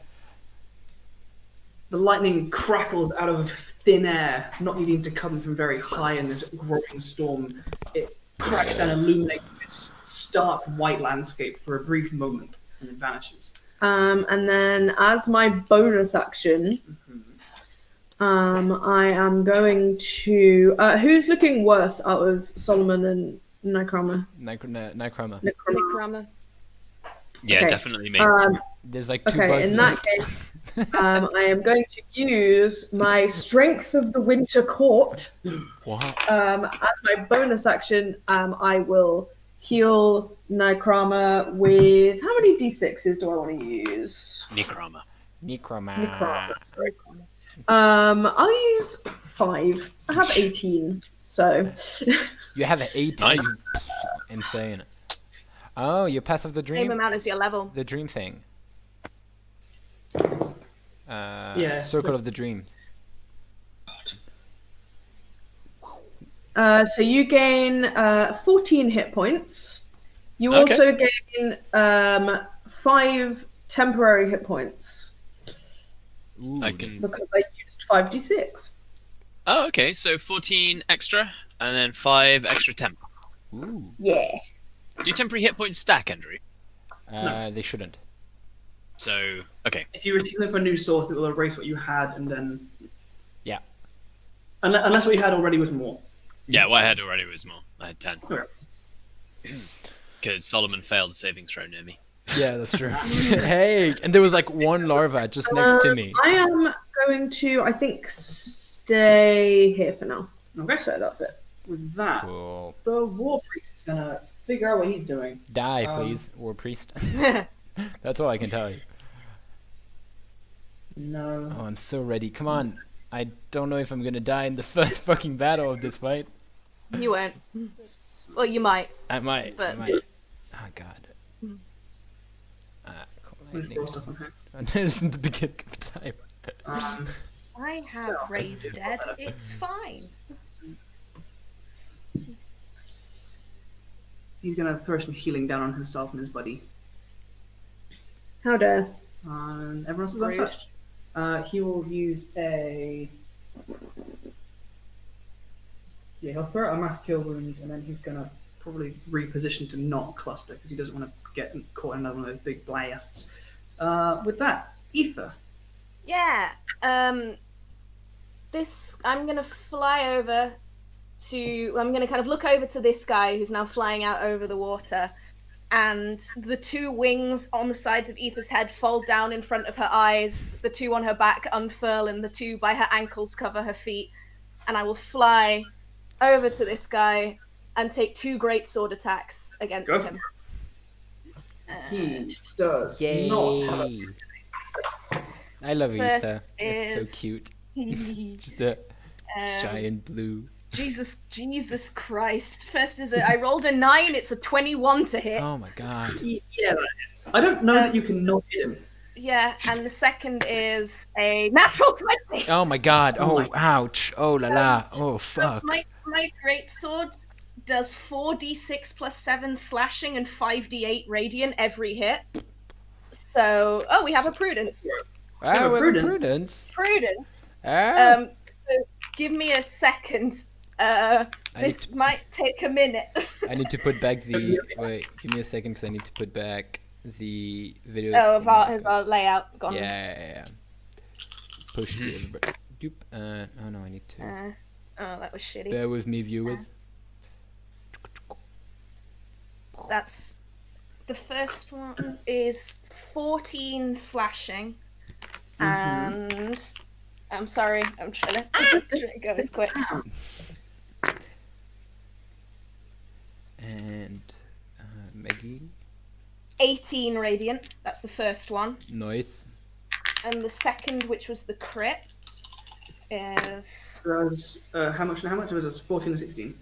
The lightning crackles out of thin air, not needing to come from very high in this growing storm. It cracks down, illuminates, it's stark white landscape for a brief moment and it vanishes. And then as my bonus action, I am going to. Who's looking worse out of Solomon and Nycrama? Nycrama. Nycrama. Yeah, Okay. definitely me. There's like 2 Okay, bugs in left. that case, I am going to use my Strength of the Winter Court. What? As my bonus action, I will heal Nycrama with how many d6s do I want to use? Nycrama. Nycrama. Sorry. I'll use 5. I have 18, so You have an 18. Nice. Insane. Oh, you pass off the Same dream. amount as your level. The dream thing. Yeah, Circle so- of the dreams. so you gain 14 hit points. You Okay. also gain 5 temporary hit points Ooh. I can. because I used 5d6. Oh, okay. So 14 extra, and then 5 extra temp. Ooh. Yeah. Do temporary hit points stack, Andrew? They shouldn't. So okay. If you receive them from a new source, it will erase what you had, and then Yeah. unless what you had already was more. Yeah, what I had already was more. I had 10. Okay. Because Solomon failed a saving throw near me. Yeah, that's true. Hey, and there was like 1 larva just next to me. I am going to, I think, stay here for now. Okay. So that's it. With that, Cool. the war priest is gonna figure out what he's doing. Die, please, War Priest. That's all I can tell you. No. Oh, I'm so ready. Come on. I don't know if I'm gonna die in the first fucking battle of this fight. You won't. Well, you might. I might. I But- might. Oh god. Cool. We'll just roll stuff on here. There's the beginning of time. I have So- raised dead. It's fine. He's gonna throw some healing down on himself and his buddy. How dare. And everyone else is Rude. untouched. He will use a. Yeah, he'll throw out a mass kill wounds, and then he's gonna probably reposition to not cluster because he doesn't want to get caught in another one of those big blasts. With that, Aether. Yeah. This I'm gonna fly over to. I'm gonna kind of look over to this guy who's now flying out over the water, and the 2 wings on the sides of Aether's head fold down in front of her eyes. The 2 on her back unfurl, and the 2 by her ankles cover her feet. And I will fly over to this guy and take 2 great sword attacks against Go for him. He does Yay! not have a. I love First Ether. It's so is- cute. Just a giant blue. Jesus Christ. First is I rolled a 9, it's a 21 to hit. Oh my god. Yeah, that hits. I don't know that you can not hit him. Yeah, and the second is a natural 20. Oh my god. Oh Oh, my- ouch. Oh la la. Oh fuck. My greatsword does 4d6 plus 7 slashing and 5d8 radiant every hit. So, we have a prudence. Ah, we have a prudence. prudence. Prudence. Ah. So give me a second. I need This to- might take a minute. I need to put back the. Wait, give me a second because I need to put back the videos. Of from our Marcus. layout gone. Yeah. Push to everybody. Doop. Oh no, I need to. Oh, that was shitty. Bear with me, viewers. That's the first one is 14 slashing, and I'm sorry, I'm trying to go as quick. And Maggie. 18 radiant. That's the first one, Noise. and the second, which was the crit, is That was how much? How much was this? 14 or 16?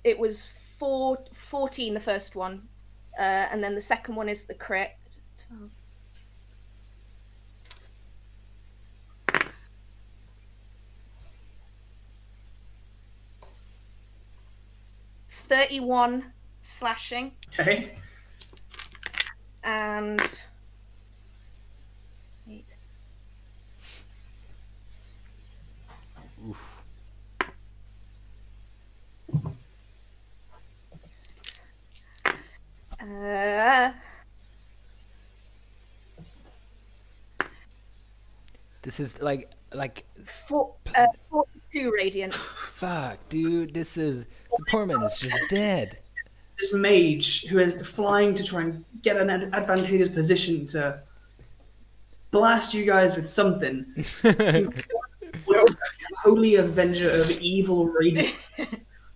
it was 14 the first one, and then the second one is the crit. 12. 31 slashing Okay. and 8. Oof. This is like 42 radiant. fuck, dude. This is the poor man is just dead. This mage who is flying to try and get an advantageous position to blast you guys with something. Holy Avenger of Evil Radiance.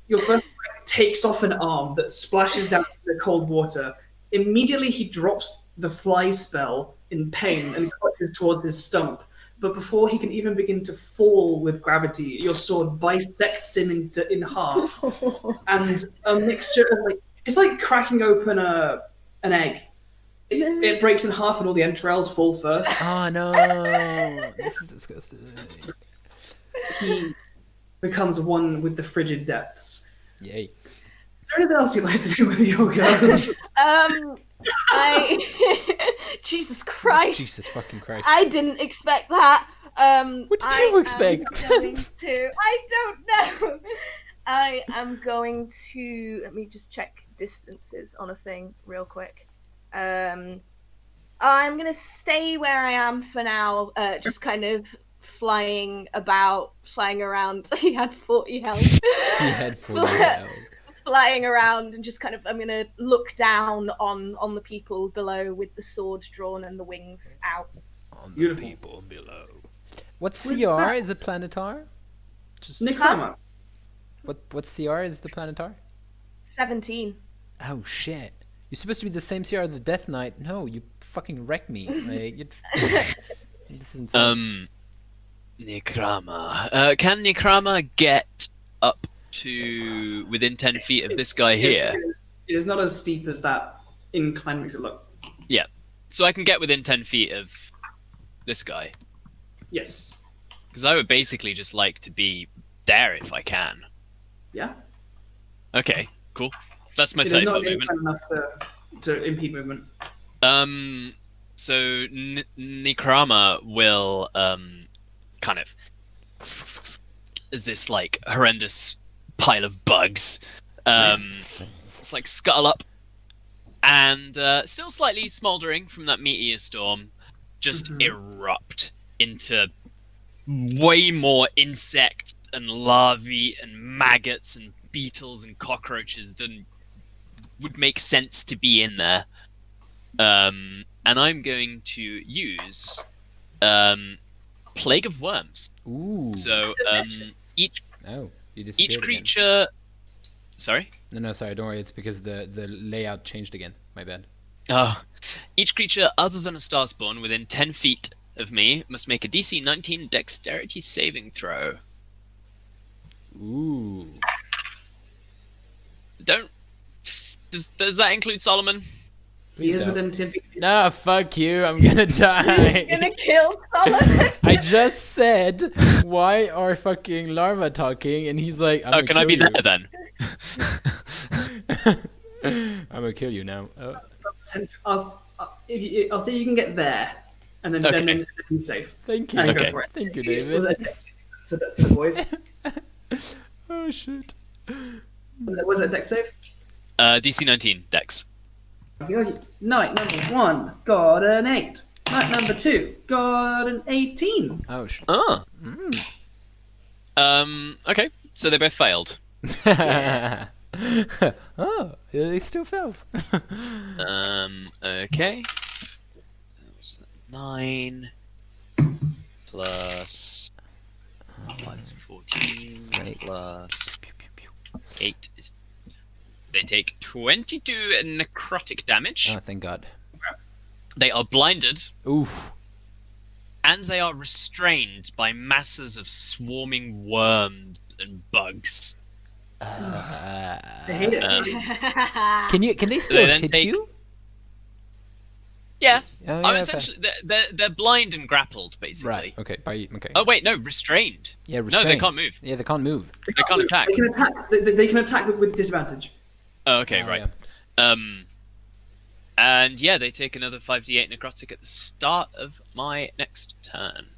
Your first strike takes off an arm that splashes down into the cold water. Immediately he drops the fly spell in pain and clutches towards his stump. But before he can even begin to fall with gravity, your sword bisects him in half. And a mixture of it's like cracking open an egg. It breaks in half and all the entrails fall first. Oh no, this is disgusting. He becomes one with the frigid depths. Yay. Is there anything else you'd like to do with your gun? Jesus Christ. Jesus fucking Christ. I didn't expect that. What did you expect? I don't know. I am going to let me just check distances on a thing real quick. I'm gonna stay where I am for now. Just kind of flying around. He had 40 health. He had 40 health. Flying around and just kind of, I'm gonna look down on the people below with the sword drawn and the wings out. On the Beautiful. people below. What's CR? Is it planetar? Just Nycrama. What's CR is the planetar? 17. Oh shit. You're supposed to be the same CR as the Death Knight. No, you fucking wrecked me. Like, this is insane. Nycrama. Can Nycrama get up to within 10 feet of this guy here? It is not as steep as that incline makes it look. Yeah. So I can get within 10 feet of this guy. Yes. Because I would basically just like to be there if I can. Yeah. Okay, cool. That's my It is 30 not foot movement. incline enough to impede movement. So Nycrama will kind of is this like horrendous pile of bugs. It's like scuttle up and still slightly smouldering from that meteor storm, just erupt into way more insects and larvae and maggots and beetles and cockroaches than would make sense to be in there. And I'm going to use Plague of Worms. Ooh. So each Oh, you disappeared again. creature. Sorry. No, sorry. Don't worry. It's because the layout changed again. My bad. Each creature other than a Starspawn within 10 feet of me must make a DC 19 Dexterity saving throw. Ooh. Does that include Solomon? He Please is don't. within 10 feet. No, fuck you. I'm gonna die. You're gonna kill Solomon. I just said, why are fucking larva talking? And he's like, Can I be there then? I'm gonna kill you now. Oh. I'll see if you can get there, and then Okay. then be safe. Thank you. And Okay. go for it. Thank you, Was David. it a dex save for the boys? Oh shit. Was it a dex save? DC 19 Dex. Night number 1 got an 8. Night number 2 got an 18. Oh shit. Ah. Okay, so they both failed. Oh, it still fails. Okay. That's 9 plus 5 is 14 Snake. plus 8 is. They take 22 necrotic damage. Oh, thank God. They are blinded, Oof. and they are restrained by masses of swarming worms and bugs. I hate it. Can they still then hit take- you? Yeah, Oh, I'm yeah, essentially they're blind and grappled, basically. Right. Okay. Okay. Oh wait, no, restrained. Yeah. No, they Restrained. can't move. Yeah, they can't move. They can't attack. They can attack. They can attack with disadvantage. Oh, okay, Oh, right. yeah. And yeah, they take another 5d8 necrotic at the start of my next turn.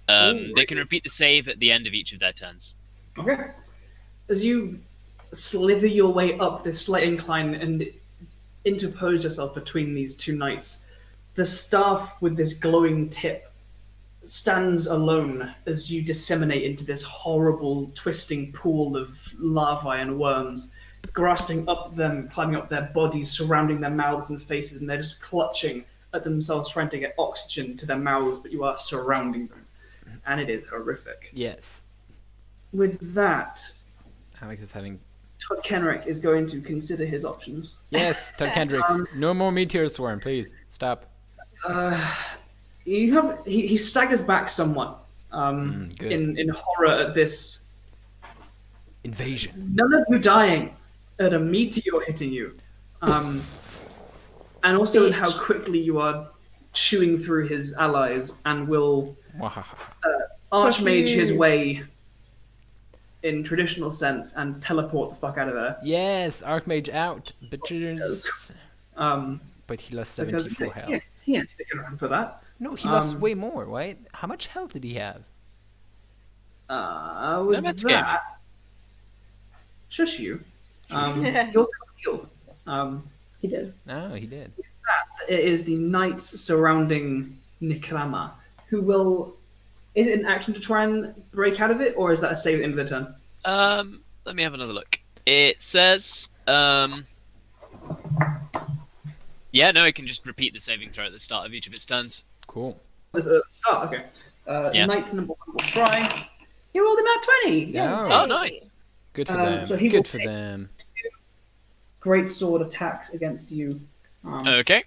They can repeat the save at the end of each of their turns. Okay. As you slither your way up this slight incline and interposed yourself between these two knights. The staff with this glowing tip stands alone as you disseminate into this horrible, twisting pool of larvae and worms, grasping up them, climbing up their bodies, surrounding their mouths and faces, and they're just clutching at themselves, trying to get oxygen to their mouths, but you are surrounding them. And it is horrific. Yes. With that, Alex is having... Todd Kenrick is going to consider his options. Yes, Todd Kendricks. No more meteor swarm, please. Stop. He staggers back somewhat Good. in horror at this. Invasion. None of you dying at a meteor hitting you. And also how quickly you are chewing through his allies and will archmage his way in traditional sense and teleport the fuck out of there. Yes, Archmage out, bitches. But he lost 74 health. Yes, he ain't sticking around for that. No, he lost way more, right? How much health did he have? With that's that, shush you. He also got healed. He did. No, he did. It is the knights surrounding Nycrama who will. Is it an action to try and break out of it, or is that a save at the end of the turn? Let me have another look. It says, yeah, no, it can just repeat the saving throw at the start of each of its turns. Cool. There's a start, okay. Yeah. Knight number 1 will try. He rolled him at 20! Yeah. Oh, nice. Good for them. so he will Good for take- them. Great sword attacks against you. Okay.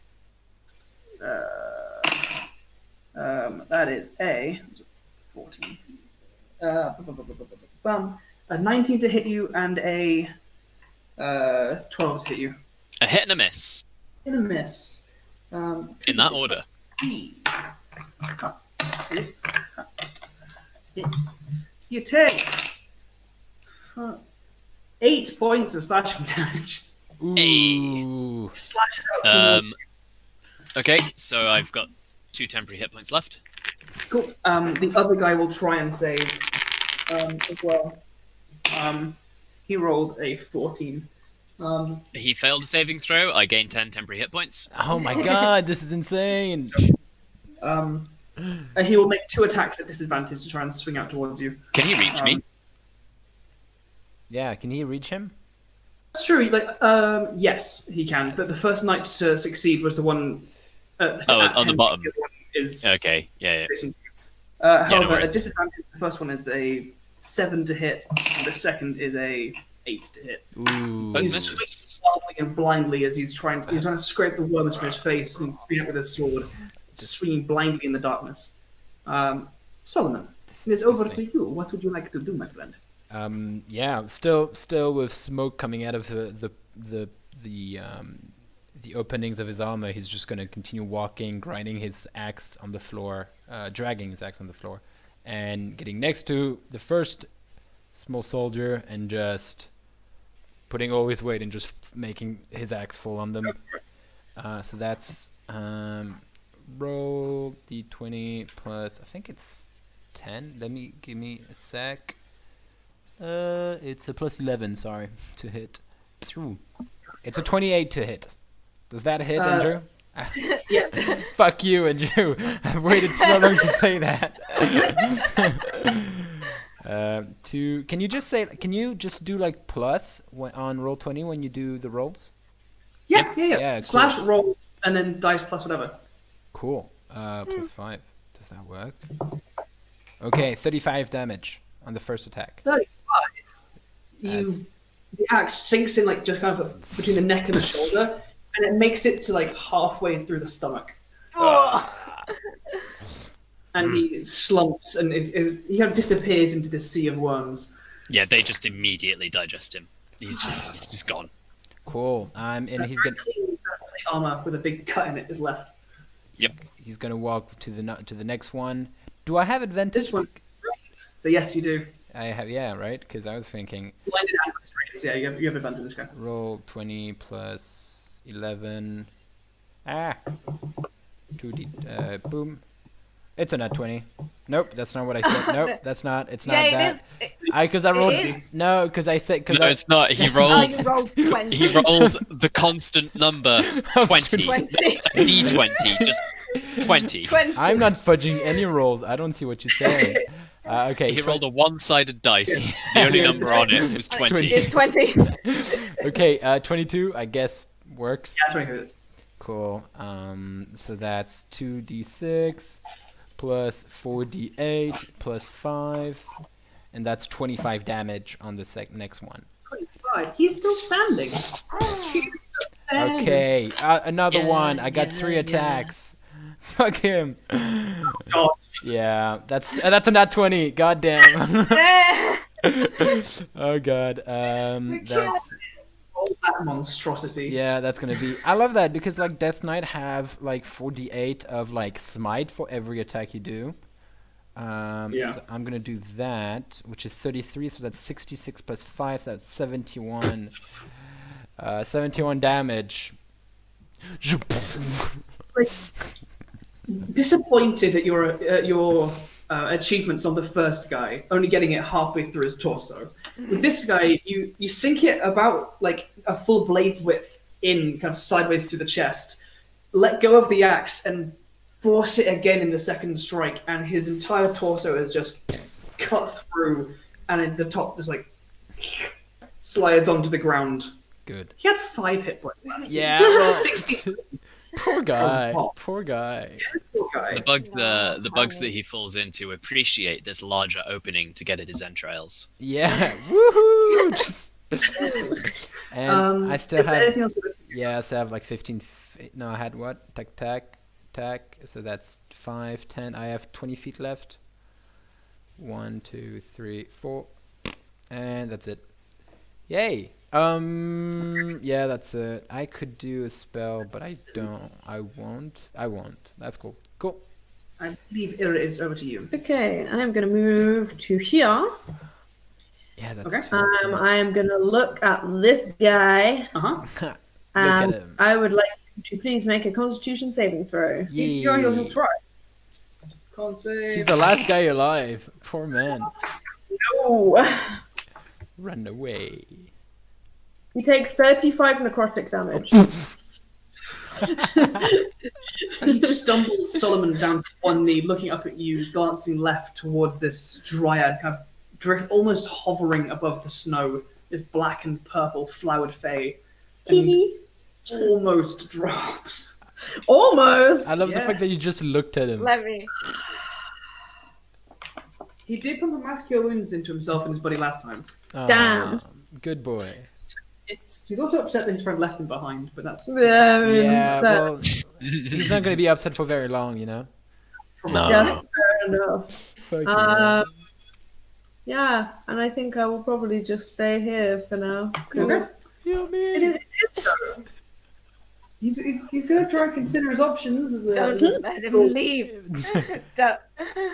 That is a 14. A 19 to hit you and a 12 to hit you. A hit and a miss. In a miss. In that order. You take 8 points of slashing damage. Ooh. Slashes out towards Okay, so I've got 2 temporary hit points left. Cool. The other guy will try and save as well. He rolled a 14. He failed a saving throw. I gained 10 temporary hit points. Oh my god, this is insane. And he will make 2 attacks at disadvantage to try and swing out towards you. Can he reach me? Yeah, can he reach him? That's true. Yes, he can. But the first knight to succeed was the one at the, On the bottom. The other one is Okay, yeah. facing you. no However, worries. at disadvantage, the first one is a 7 to hit, and the second is a 8 to hit. Ooh. Both He's misses. swinging wildly and blindly as he's trying to scrape the worms from his face and swing it with his sword, swinging blindly in the darkness. Solomon, it is over to you. What would you like to do, my friend? Yeah, still with smoke coming out of the openings of his armor, he's just gonna continue walking, grinding his axe on the floor, dragging his axe on the floor, and getting next to the first small soldier and just putting all his weight and just making his axe fall on them. So that's roll d20 plus, I think it's 10. Give me a sec. It's a plus 11, sorry, to hit. Phew. It's a 28 to hit. Does that hit, Andrew? Yeah. Fuck you, Andrew. I've waited so long to say that. Can you just do like plus on roll 20 when you do the rolls? Yeah. Yeah, cool. Slash roll and then dice plus whatever. Cool. Plus 5. Does that work? Okay, 35 damage on the first attack. 35. The axe sinks in like just kind of between the neck and the shoulder, and it makes it to like halfway through the stomach. And he slumps and he kind of disappears into this sea of worms. Yeah, they just immediately digest him. He's just gone. Cool. And he's Very gonna clean plate armor with a big cut in it is left. Yep. he's gonna walk to the next one. Do I have advantage? This one's straight. So yes, you do. I have, yeah, right? Because I was thinking Blinded and straight. Yeah, you have advantage this guy. roll 20 plus 11. 2d. Boom. It's a nat 20. Nope, that's not what I said. Nope, that's not. It's not Yeah, that. it is. Because I rolled. is. No, because I said. Cause No, I, it's not. He Oh, rolled. you rolled 20. He rolled the constant number 20. 20. A D20, just 20. 20. I'm not fudging any rolls. I don't see what you're saying. Okay. He rolled a one-sided dice. The only number on it was 20. It's 20. Okay, 22, I guess, works. Yeah, 20 hits. Cool. So that's 2d6 plus 4d8 plus 5, and that's 25 damage on the next one. 25. He's still standing. He's still standing. Okay, another one. I got 3 attacks. Fuck him. God. Yeah, that's a nat 20. God damn. Oh god. That's All that monstrosity. yeah, that's gonna be. I love that because like Death Knight have like 4d8 of like smite for every attack you do. Yeah. So I'm gonna do that, which is 33. So that's 66 plus 5. So that's 71. 71 damage. Like, disappointed at your achievements on the first guy, only getting it halfway through his torso. With this guy, you sink it about like a full blade's width in, kind of sideways through the chest, let go of the axe, and force it again in the second strike, and his entire torso is just cut through, and at the top just like slides onto the ground. Good. He had 5 hit points. Yeah. Well, 60. poor guy. Oh, Poor guy. Poor guy. The bugs that he falls into appreciate this larger opening to get at his entrails. Yeah. Woohoo! And I still is there have. anything else we got to do? Yeah, so I have like 15. No, I had what? Tack. So that's 5, 10. I have 20 feet left. 1, 2, 3, 4. And that's it. Yay! Yeah, that's it. I could do a spell, but I don't. I won't. That's cool. Cool. I believe Ira is over to you. Okay, I'm going to move to here. Yeah, that's Okay. true. I am going to look at this guy. Uh-huh. Look at And him. I would like you to please make a Constitution saving throw. He's going, he'll Yay. try. Can't say. He's the last guy alive. Poor man. No. Run away. He takes 35 necrotic damage. He stumbles Solomon down to one knee, looking up at you, glancing left towards this dryad, kind of almost hovering above the snow, this black and purple flowered fae, and he almost drops. Almost. I love the Yeah. fact that you just looked at him. Let me. He did pump a mass cure wounds into himself and his body last time. Damn. Good boy. He's also upset that his friend left him behind, but that's Yeah, fair. well, he's not going to be upset for very long, you know? No. Just fair enough. Fuck you. Yeah, and I think I will probably just stay here for now. 'cause- Okay. It's his turn. He's going to try and consider his options as a. Don't let him leave. Don't.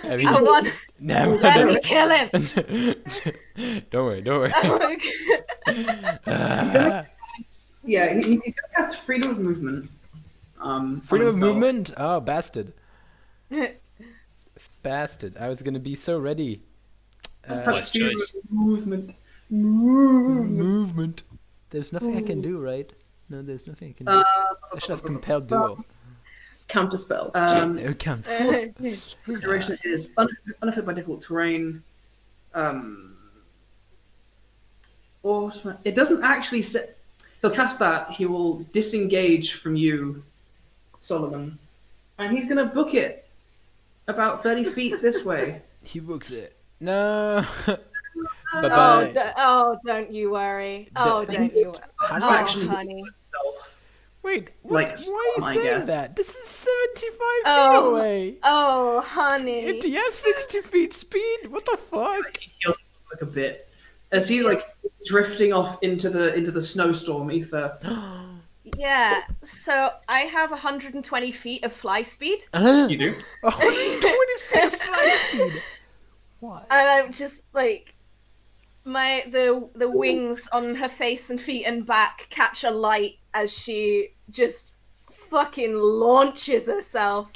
Have you- I want. No, Let no. me kill him. Don't worry. Yeah, he's going to cast freedom of movement. On Freedom of himself. movement? Oh, bastard. Bastard. I was going to be so ready. Just type Wise freedom choice. of movement. Movement. There's nothing I can do, right? No, there's nothing I can do. I should have compelled duel. Counterspell. No, can't. Duration is unaffected by difficult terrain. Or it doesn't actually say. He'll cast that. He will disengage from you, Solomon, and he's going to book it about 30 feet this way. He books it. No. Oh, Bye-bye. don't you worry. Oh, D- don't you worry. That's Oh, actually honey. himself. Wait, what, Like, why are I you saying guess. that? This is 75 Oh. feet away. Oh, honey. Do you have 60 feet speed? What the fuck? He heals himself like a bit as he's like drifting off into the snowstorm ether. Yeah, so I have 120 feet of fly speed. You do. 120 feet of flight speed. What? And I'm just like the wings on her face and feet and back catch a light as she just fucking launches herself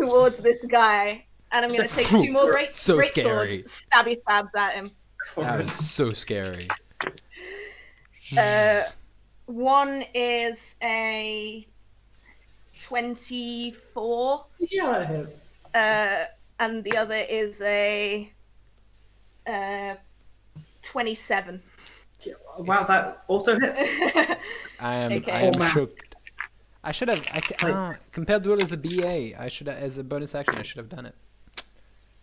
towards this guy, and I'm going to take 2 more great So great scary. sword stabby stabs at him. That was so scary. One is a 24, Yeah, that hits. and the other is a 27. Yeah, wow, that also hits. I am Okay. I am Oh, man. shocked. I should have compared to it as a BA. I should have, as a bonus action. I should have done it.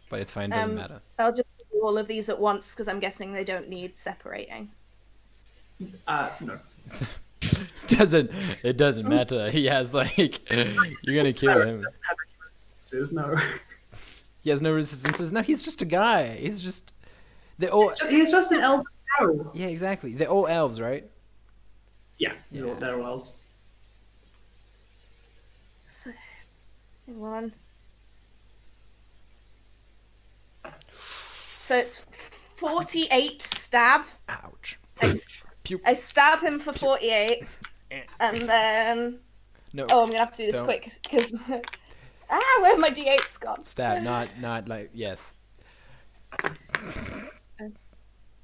But it's fine. Doesn't matter. I'll just do all of these at once because I'm guessing they don't need separating. No. It doesn't matter. He has like you're gonna kill him. Doesn't have any resistances, no. He has no resistances. No, he's just a guy. He's just they're all He's just an elf arrow. yeah, exactly. They're all elves, right? Yeah, they're all elves. So, hang on. So it's 48 stab. Ouch. I, Pew. I stab him for 48, and then No. I'm gonna have to do this Don't. quick because where have my d8s gone? Stab, not like yes.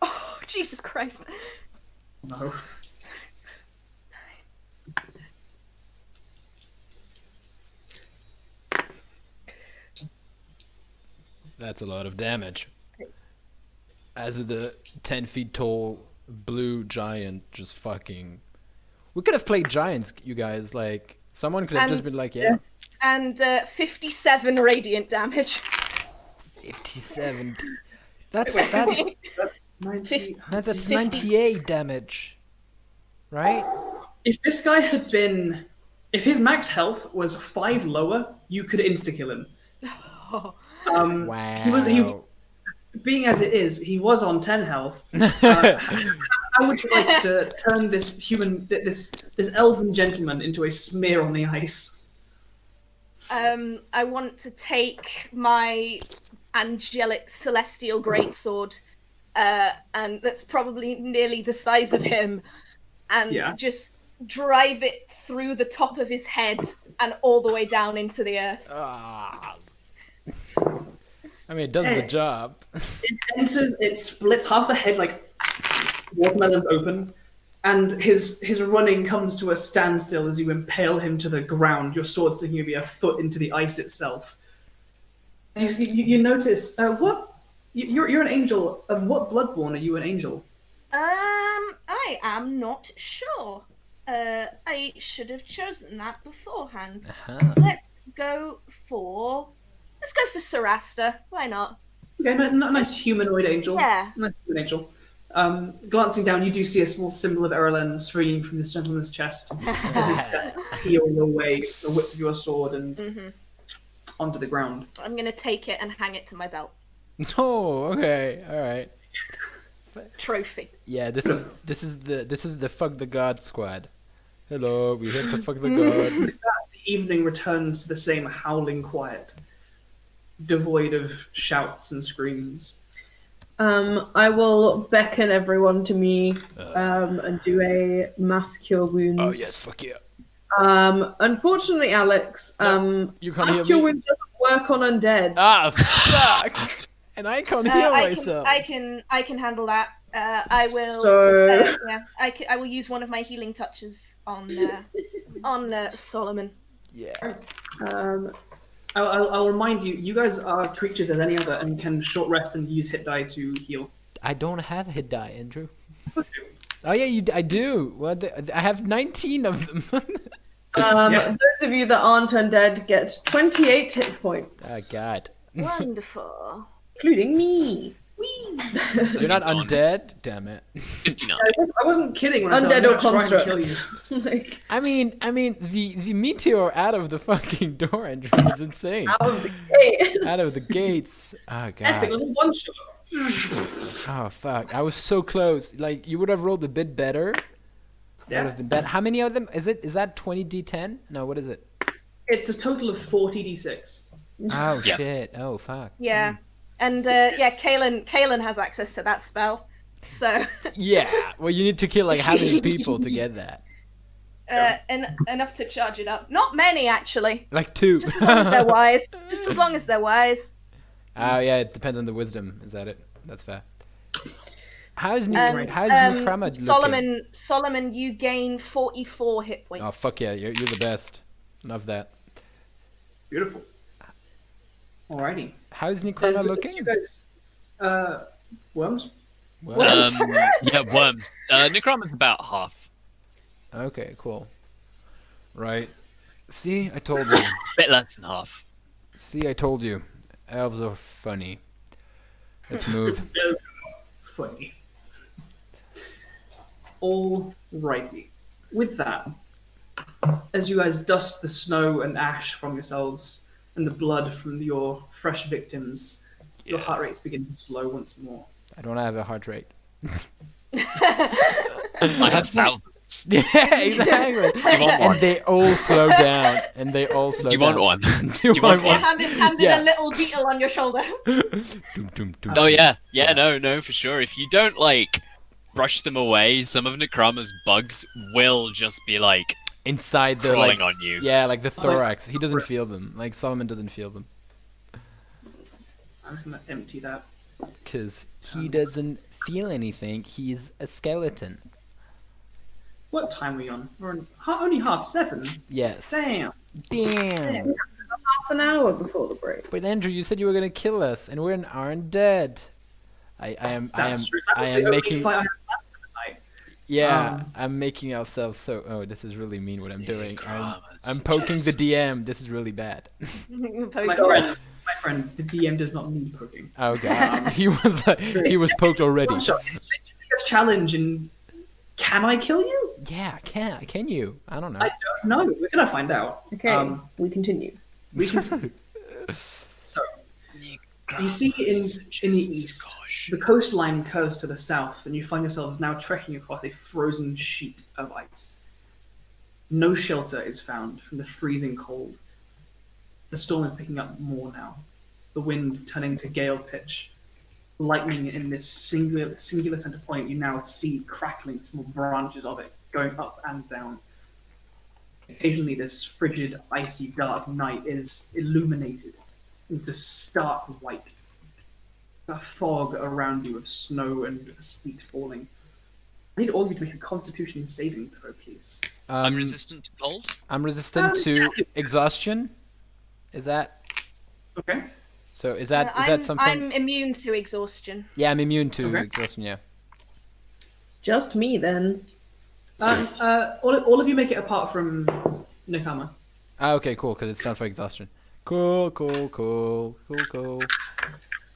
Oh, Jesus Christ! No. That's a lot of damage. As the 10 feet tall blue giant just fucking. We could have played giants, you guys. Like someone could have just been like, yeah. And 57 radiant damage. 57. That's Wait, that's 90. that's 98 damage, right? If this guy had been, if his max health was 5 lower, you could insta kill him. Wow. He being as it is, he was on 10 health. How would you like to turn this this elven gentleman into a smear on the ice? I want to take my angelic celestial greatsword, and that's probably nearly the size of him, and just drive it through the top of his head and all the way down into the earth. Ah. I mean, it does the job. It enters, it splits half the head like watermelons open, and his running comes to a standstill as you impale him to the ground, your sword sinking maybe a foot into the ice itself. You notice, you're an angel. Of what bloodborne are you an angel? I am not sure. I should have chosen that beforehand. Uh-huh. Let's go for Sarasta. Why not? Okay, nice humanoid angel. Yeah. Nice human angel. Glancing down, you do see a small symbol of Erlen swinging from this gentleman's chest as his death peels away the whip of your sword and onto the ground. I'm gonna take it and hang it to my belt. Oh, okay, all right. Trophy. Yeah, this is the fuck the god squad. Hello, we here to fuck the gods. With that, the evening returns to the same howling quiet, devoid of shouts and screams. I will beckon everyone to me and do a mass cure wounds. Oh yes, fuck yeah. Unfortunately, Alex, You can't mass heal cure me. wounds doesn't work on undead. Ah, fuck! And I can't heal myself. I can handle that. I will. So- I will use one of my healing touches on Solomon. Yeah. I'll remind you, you guys are creatures as any other and can short rest and use hit die to heal. I don't have hit die, Andrew. Oh yeah, I do. What? I have 19 of them. Yeah. Those of you that aren't undead get 28 hit points, Oh god. Wonderful. including me. You're not undead? Damn it. 59. I wasn't kidding when I said Undead I'm or gonna try and kill you. constructs. Like, I mean, the meteor out of the fucking door, Andrew, is insane. out of the gate. Out of the gates. Oh Epic god. little one shot. Oh fuck. I was so close. Like you would have rolled a bit better. Would Yeah. have been better. How many of them? Is that 20d10? No, what is it? It's a total of 40d6. Oh Yeah. shit. Oh fuck. Yeah, and Kaelin has access to that spell. So Yeah. Well, you need to kill like how many people to get that? enough to charge it up. Not many, actually. Like 2. Just as long as they're wise. Just as long as they're wise. Oh yeah, it depends on the wisdom. Is that it? That's fair. How's And, Nycrama looking? Solomon, you gain 44 hit points. Oh fuck yeah, you're the best. Love that. Beautiful. Alrighty. How's There's Nycrama the- looking? You guys, worms? Well, Yeah, worms. Nycrama's about half. okay, cool. Right. See, I told you. Bit less than half. See, I told you. Elves are funny. Let's move. Funny. Alrighty. With that, as you guys dust the snow and ash from yourselves and the blood from your fresh victims, your heart rates begin to slow once more. I don't have a heart rate. I have thousands. Yeah, exactly. Do you want one? And they all slow down. And they all slow Do you down. want one? Do you want Yeah, one? hand in Yeah. a little beetle on your shoulder. Doom, doom, doom. Oh yeah, no, for sure. If you don't like brush them away, some of Nycrama's bugs will just be like Inside the crawling like, on you. yeah, like the thorax. He doesn't feel them. Like Solomon doesn't feel them. I'm gonna empty that. Because he doesn't feel anything. He's a skeleton. What time are we on? We're on only 7:30. Yes. Damn. Damn. Half an hour before the break. But Andrew, you said you were gonna kill us, and we aren't dead. I am That's true. That was the only making. fight I had left for the night. Yeah, I'm making ourselves so. Oh, this is really mean what I'm doing. I'm poking the DM. This is really bad. My friend, the DM does not need poking. Oh god, he was poked already. One shot. It's literally a challenge, and can I kill you? Yeah, can you? I don't know. I don't know. We're gonna find out. Okay, we continue. We can. So you see in the east, the coastline curves to the south, and you find yourselves now trekking across a frozen sheet of ice. No shelter is found from the freezing cold. The storm is picking up more now, the wind turning to gale pitch. Lightning in this singular center point, you now see crackling small branches of it going up and down. Occasionally, this frigid, icy, dark night is illuminated into stark white. A fog around you of snow and sleet falling. I need all of you to make a Constitution saving throw, please. I'm resistant to cold. I'm resistant to exhaustion. Is that Okay. so? Is that something? I'm immune to exhaustion. Yeah, I'm immune to Okay. exhaustion. Yeah. Just me then. All of you make it apart from Nycrama. Ah, okay, cool. Because it's not for exhaustion. Cool.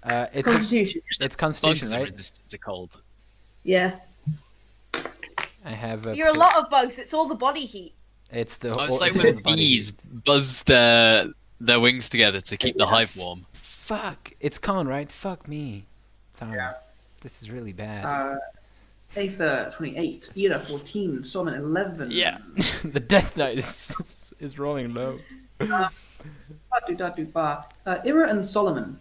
It's Constitution. it's Constitution, Bugs are right? resistant to cold. Yeah. I have a. You're a lot of bugs. It's all the body heat. It's the. Oh, it's like it's when the body bees heat. buzz their wings together to keep the hive warm. Fuck! It's con, right? Fuck me. Sorry. Yeah. This is really bad. Aether 28, Ira 14, Solomon 11. Yeah. The Death Knight is rolling low. Ira and Solomon,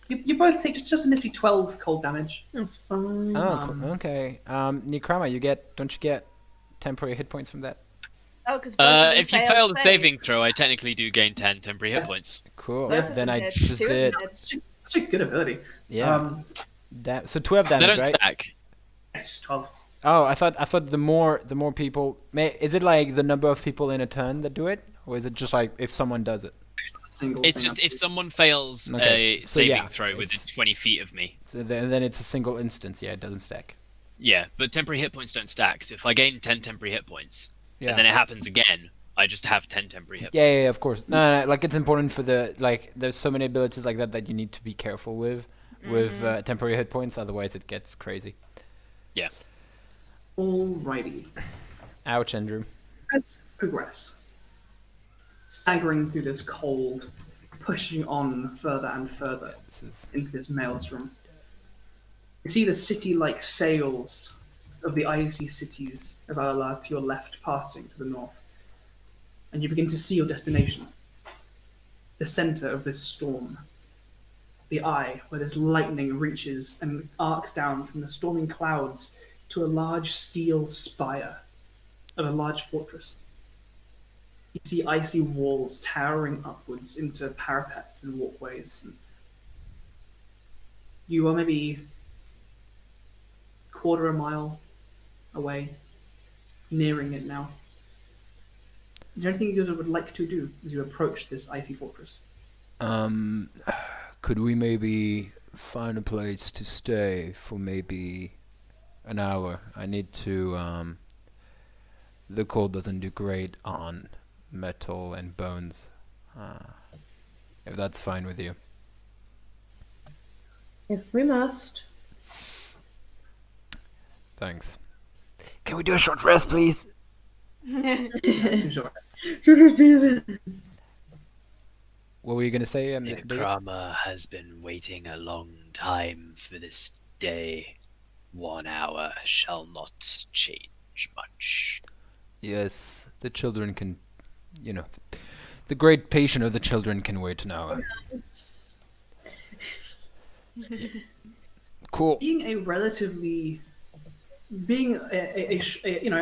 you both take just a nifty 12 cold damage. That's fine. Oh, cool. Okay. Nycrama, don't you get temporary hit points from that? Oh, because If you fail the saving throw, I technically do gain 10 temporary hit points. Cool. Both of Then them I did. just Two of did. them did. It's such a good ability. Yeah. So 12 They damage, don't right? stack. It's 12. Oh, I thought the more people. Is it like the number of people in a turn that do it, or is it just like if someone does it? Single It's thing. just if someone fails Okay. a So, yeah, saving throw within it's- 20 feet of me. So then it's a single instance. Yeah, it doesn't stack. Yeah, but temporary hit points don't stack. So if I gain 10 temporary hit points, Yeah. and then it happens again, I just have 10 temporary hit Yeah, points. of course. No, like it's important for the like. There's so many abilities like that you need to be careful with temporary hit points. Otherwise, it gets crazy. Yeah. Alrighty. Ouch, Andrew. Let's progress. Staggering through this cold, pushing on further and further This is into this maelstrom. You see the city-like sails of the icy cities of Alerlaer to your left, passing to the north. And you begin to see your destination. The center of this storm. The eye, where this lightning reaches and arcs down from the storming clouds to a large steel spire. of a large fortress. You see icy walls towering upwards into parapets and walkways. You are maybe quarter a mile away, nearing it now. Is there anything you would like to do as you approach this icy fortress? Could we maybe find a place to stay for maybe an hour? I need to, the cold doesn't do great on metal and bones. If that's fine with you. If we must. Thanks. Can we do a short rest, please? Sure. What were you gonna say? Nycrama has been waiting a long time for this day. 1 hour shall not change much. Yes, the children can, the great patient of the children can wait an hour. Cool. Being a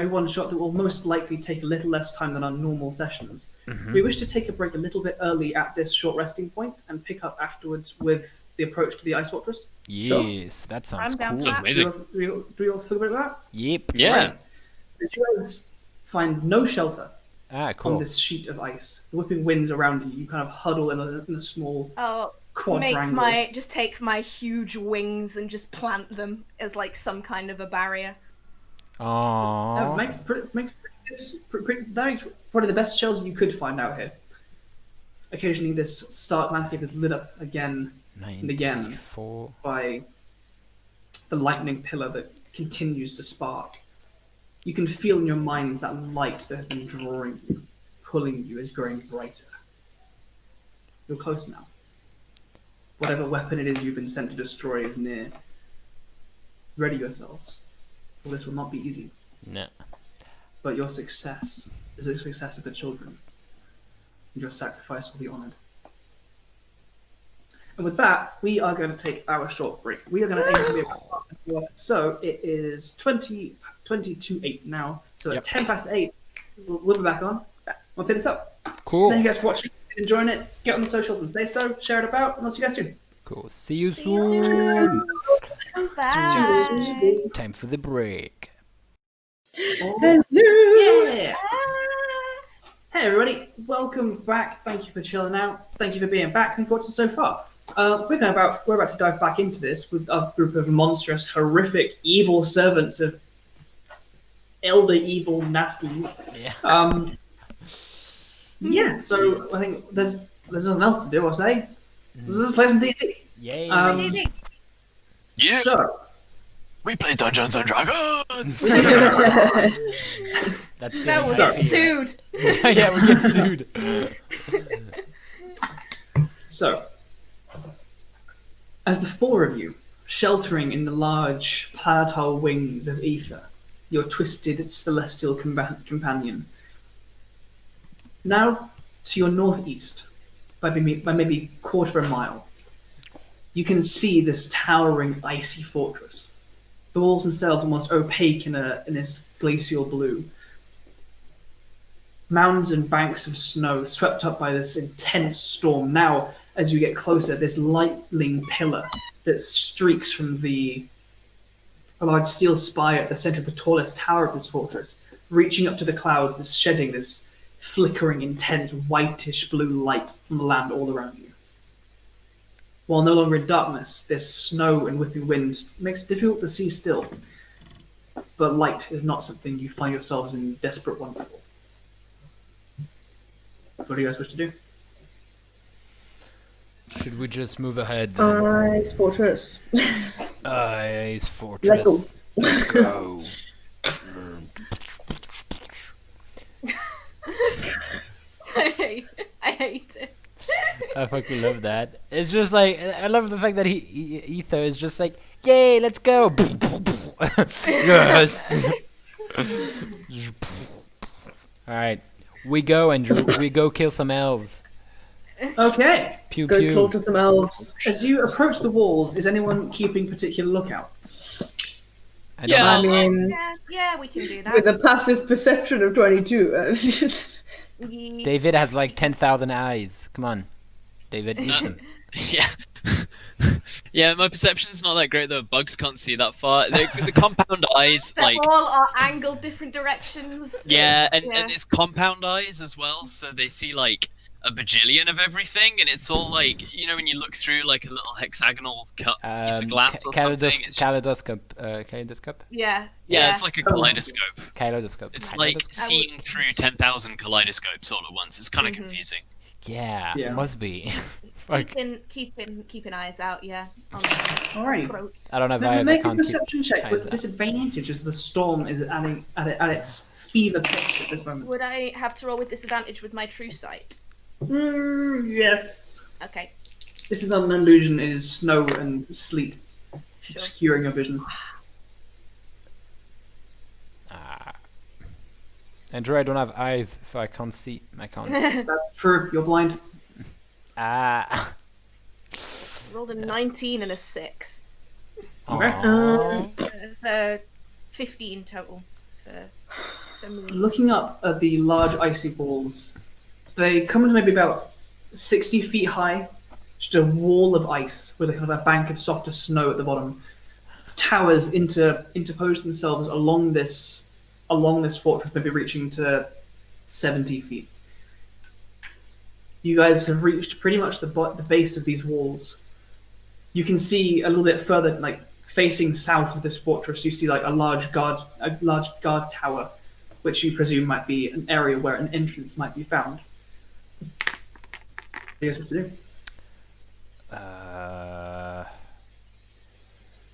one shot that will most likely take a little less time than our normal sessions, we wish to take a break a little bit early at this short resting point and pick up afterwards with the approach to the ice fortress. Yes, that sounds I'm down cool. for Sounds that. amazing. Do you all feel about that? Yep. Yeah. Right. You guys find no shelter Ah, on cool. this sheet of ice. The whipping winds around you. You kind of huddle in a small Oh, quadrangle. just take my huge wings and just plant them as like some kind of a barrier. Aww. Makes probably the best shelter you could find out here. Occasionally, this stark landscape is lit up again and again 94. by the lightning pillar that continues to spark. You can feel in your minds that light that has been drawing you, pulling you, is growing brighter. You're close now. Whatever weapon it is you've been sent to destroy is near. Ready yourselves, for this will not be easy. No. But your success is the success of the children, and your sacrifice will be honored. And with that, we are going to take our short break. We are going to aim to be about half an hour. So it is 20 to 8 now. So Yep. at 10 past 8, we'll be back on. We'll pick this up. Cool. Thank you guys for watching, enjoying it. Get on the socials and say so, share it about, and I'll see you guys soon. Cool. See you soon. Bye. Time for the break. Hello. Yeah. Hey everybody, welcome back. Thank you for chilling out. Thank you for being back and watching so far. We're about to dive back into this with a group of monstrous, horrific, evil servants of elder evil nasties. Yeah. Yeah. So I think there's nothing else to do. I say, let's just play some D&D. Yay. Yeah. So We play Dungeons and Dragons! That's No, we'll Dan. get sued. Yeah, we get sued. So, as the four of you, sheltering in the large palatine wings of Aether, your twisted celestial companion, now to your northeast, by maybe quarter of a mile, you can see this towering icy fortress. The walls themselves almost opaque in this glacial blue. Mounds and banks of snow swept up by this intense storm. Now, as you get closer, this lightning pillar that streaks from a large steel spire at the center of the tallest tower of this fortress, reaching up to the clouds, is shedding this flickering, intense, whitish blue light from the land all around you. While no longer in darkness, this snow and whipping wind makes it difficult to see still. But light is not something you find yourselves in desperate want for. What do you guys wish to do? Should we just move ahead then? Ice fortress. Ice Fortress. Let's go. I hate it. I fucking love that. It's just like, I love the fact that Aether is just like, yay, let's go. Yes. Alright. We go, Andrew. We go kill some elves. Okay. Pew Go pew. slaughter some elves. As you approach the walls, is anyone keeping particular lookout? I don't Yeah. know. I mean, Yeah, we can do that. With a passive perception of 22. David has like 10,000 eyes. Come on, David, use them. Yeah. Yeah, my perception's not that great though. Bugs can't see that far. The compound eyes, They like, all are angled different directions. yeah, It's- and it's compound eyes as well, so they see like a bajillion of everything, and it's all like, you know, when you look through like a little hexagonal cut piece of glass or something. It's just, Kaleidoscope. Kaleidoscope. Yeah. yeah, it's like a kaleidoscope. Kaleidoscope. It's like Kaleidoscope. seeing through 10,000 kaleidoscopes all at once. It's kind of confusing. Yeah, Yeah. must be. Fuck. keeping eyes out. Yeah. On Alrighty. throat. I don't have Then eyes. I make a can't keep. perception check eyes with out. disadvantage as the storm is at its fever pitch at this moment. Would I have to roll with disadvantage with my true sight? Yes. Okay. This is not an illusion, it is snow and sleet Sure. obscuring your vision. Andrew, I don't have eyes, so I can't see. I can't. That's true, you're blind. Ah. Rolled a 19 and a 6. Okay. Aw. So 15 total for me. Looking up at the large icy balls, they come to maybe about 60 feet high, just a wall of ice with a kind of a bank of softer snow at the bottom. Towers interpose themselves along this fortress, maybe reaching to 70 feet. You guys have reached pretty much the base of these walls. You can see a little bit further, like facing south of this fortress, you see like a large guard tower, which you presume might be an area where an entrance might be found. What do you guys want to do?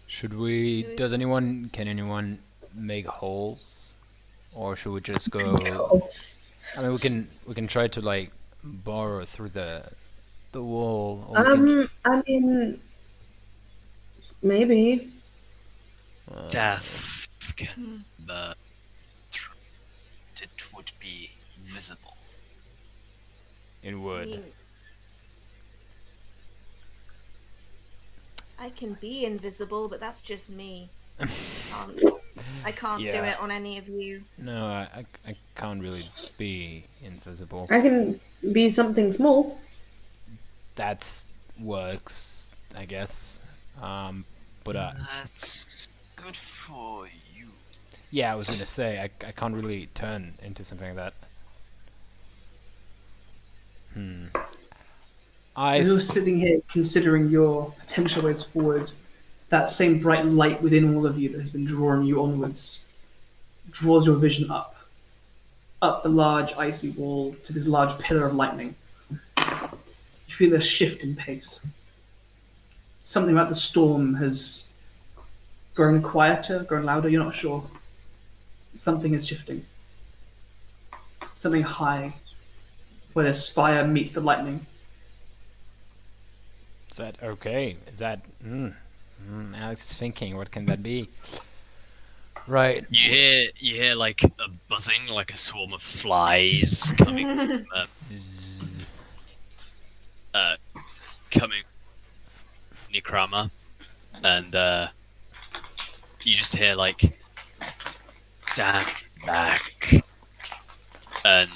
Should we? Can anyone make holes, or should we just go? I mean, we can try to like burrow through the wall. Or we can, I mean, maybe. Death can burn through. It would be visible. in wood. I can be invisible, but that's just me. I can't do Yeah. it on any of you. No, I can't really be invisible. I can be something small. That works, I guess. But That's good for you. yeah, I was gonna say I can't really turn into something like that. As you're sitting here considering your potential ways forward, that same bright light within all of you that has been drawing you onwards draws your vision up the large icy wall to this large pillar of lightning. You feel a shift in pace. Something about the storm has grown quieter, grown louder, you're not sure. Something is shifting. Something high, where the spire meets the lightning. Is that okay? Is that Alex is thinking, what can that be? Right. You hear like a buzzing, like a swarm of flies coming from coming from Nycrama, and you just hear like stand back, and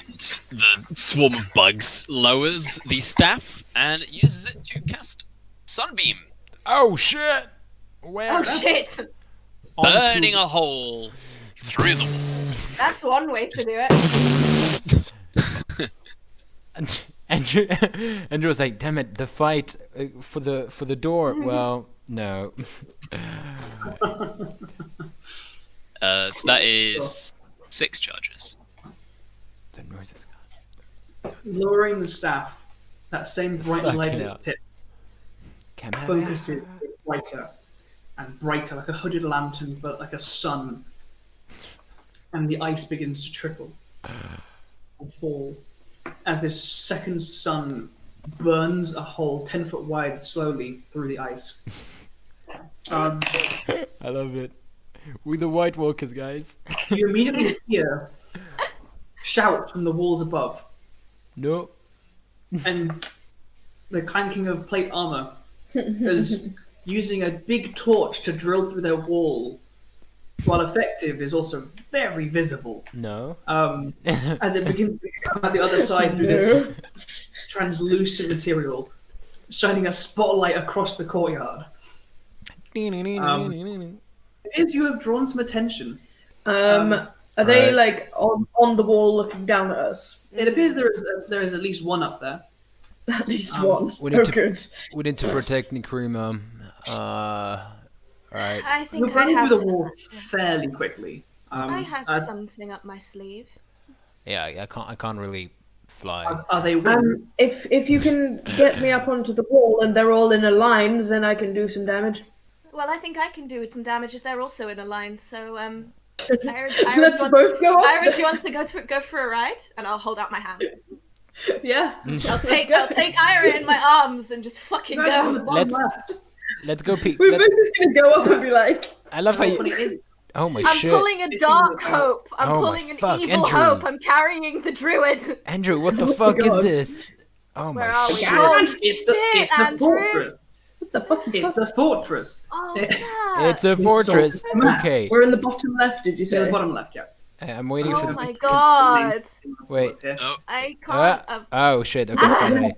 the swarm of bugs lowers the staff and uses it to cast sunbeam, Oh shit! Where? Oh shit! burning a hole through the wall. That's one way to do it. Andrew was like, "Damn it! The fight for the door." Well, no. So that is 6 charges. The noise is gone. Lowering the staff, that same bright Fucking light at its hell. tip Camera. focuses brighter and brighter, like a hooded lantern, but like a sun. And the ice begins to trickle and fall as this second sun burns a hole 10 foot wide slowly through the ice. I love it. We the White Walkers, guys. You immediately hear shouts from the walls above No. and the clanking of plate armor as using a big torch to drill through their wall. while effective, is also very visible. No. As it begins to come out the other side through this translucent material, shining a spotlight across the courtyard. It is you have drawn some attention. Are they Right. like on the wall looking down at us? It appears there is at least one up there. At least one. we need Oh, to- good. We need to protect Nycrama. Alright. I You're think I running have. through the wall fairly quickly. I have are, something up my sleeve. Yeah, I can't really fly. are they wings? If you can get me up onto the wall and they're all in a line, then I can do some damage. Well, I think I can do some damage if they're also in a line. So Let's both go up. Ira, do you want to go for a ride? And I'll hold out my hand. Yeah. I'll take Ira in my arms and just fucking You guys are on the go. bottom Let's- left. Let's go peek. We're both just gonna go up and be like, I love how Roll you. 20 is Oh my I'm shit. pulling a If you dark look out. hope. I'm Oh my pulling an fuck, evil Andrew. hope. I'm carrying the druid. Andrew, what the Oh my fuck is God. this? Oh Where my are we? shit. Oh, it's shit, a Andrew. fortress. what the fuck? It's a fortress. Oh, It- yeah. It's a fortress. Come on. Okay. We're in the bottom left, did you It's in say? the bottom left, yeah. I'm waiting for Oh the. my god. Wait. Yeah. Oh, I can't. Oh shit. Okay, finally.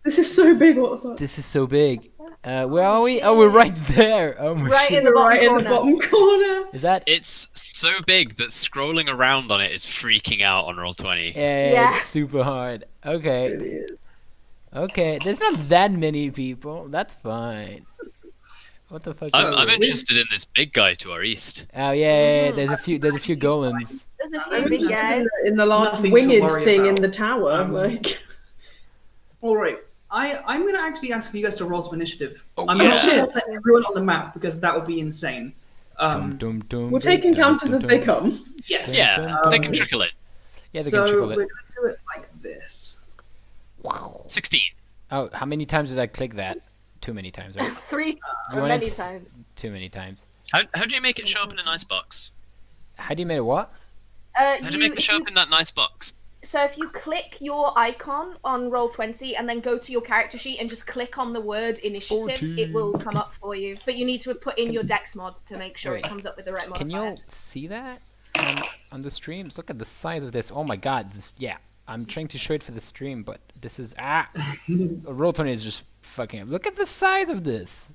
This is so big, what the fuck? This is so big. Where are we? Oh, we're right there. Oh my Right shit. in the We're bottom right in corner. the bottom corner. Is that? it's so big that scrolling around on it is freaking out on Roll20. Yeah, Yeah. it's super hard. Okay. It is. Okay. There's not that many people. That's fine. What the fuck? I'm is it? interested in this big guy to our east. Oh yeah. There's a few golems. There's a I'm few big interested guys. In the large Nothing to winged worry thing in about. the tower, Um, like. All right. I'm going to actually ask for you guys to roll some initiative. Oh, I'm yeah. not sure for everyone on the map because that would be insane. Dum, dum, dum, We're dum, taking dum, counters dum, as they dum. come. Yes. Yeah, they can trickle in. Yeah, they so can trickle we're it. going to do it like this. 16. Oh, how many times did I click that? Too many times, right? Three You or want many it- times. Too many times. How do you make it show up in a nice box? How do you make it what? How do you make it show up in that nice box? So if you click your icon on Roll20 and then go to your character sheet and just click on the word initiative, 14. it will come up for you. But you need to put in your dex mod to make sure Wait. it comes up with the right Can modifier. you see that on the streams? Look at the size of this. Oh my god. This, yeah. I'm trying to show it for the stream, but this is Roll20 is just fucking up. Look at the size of this.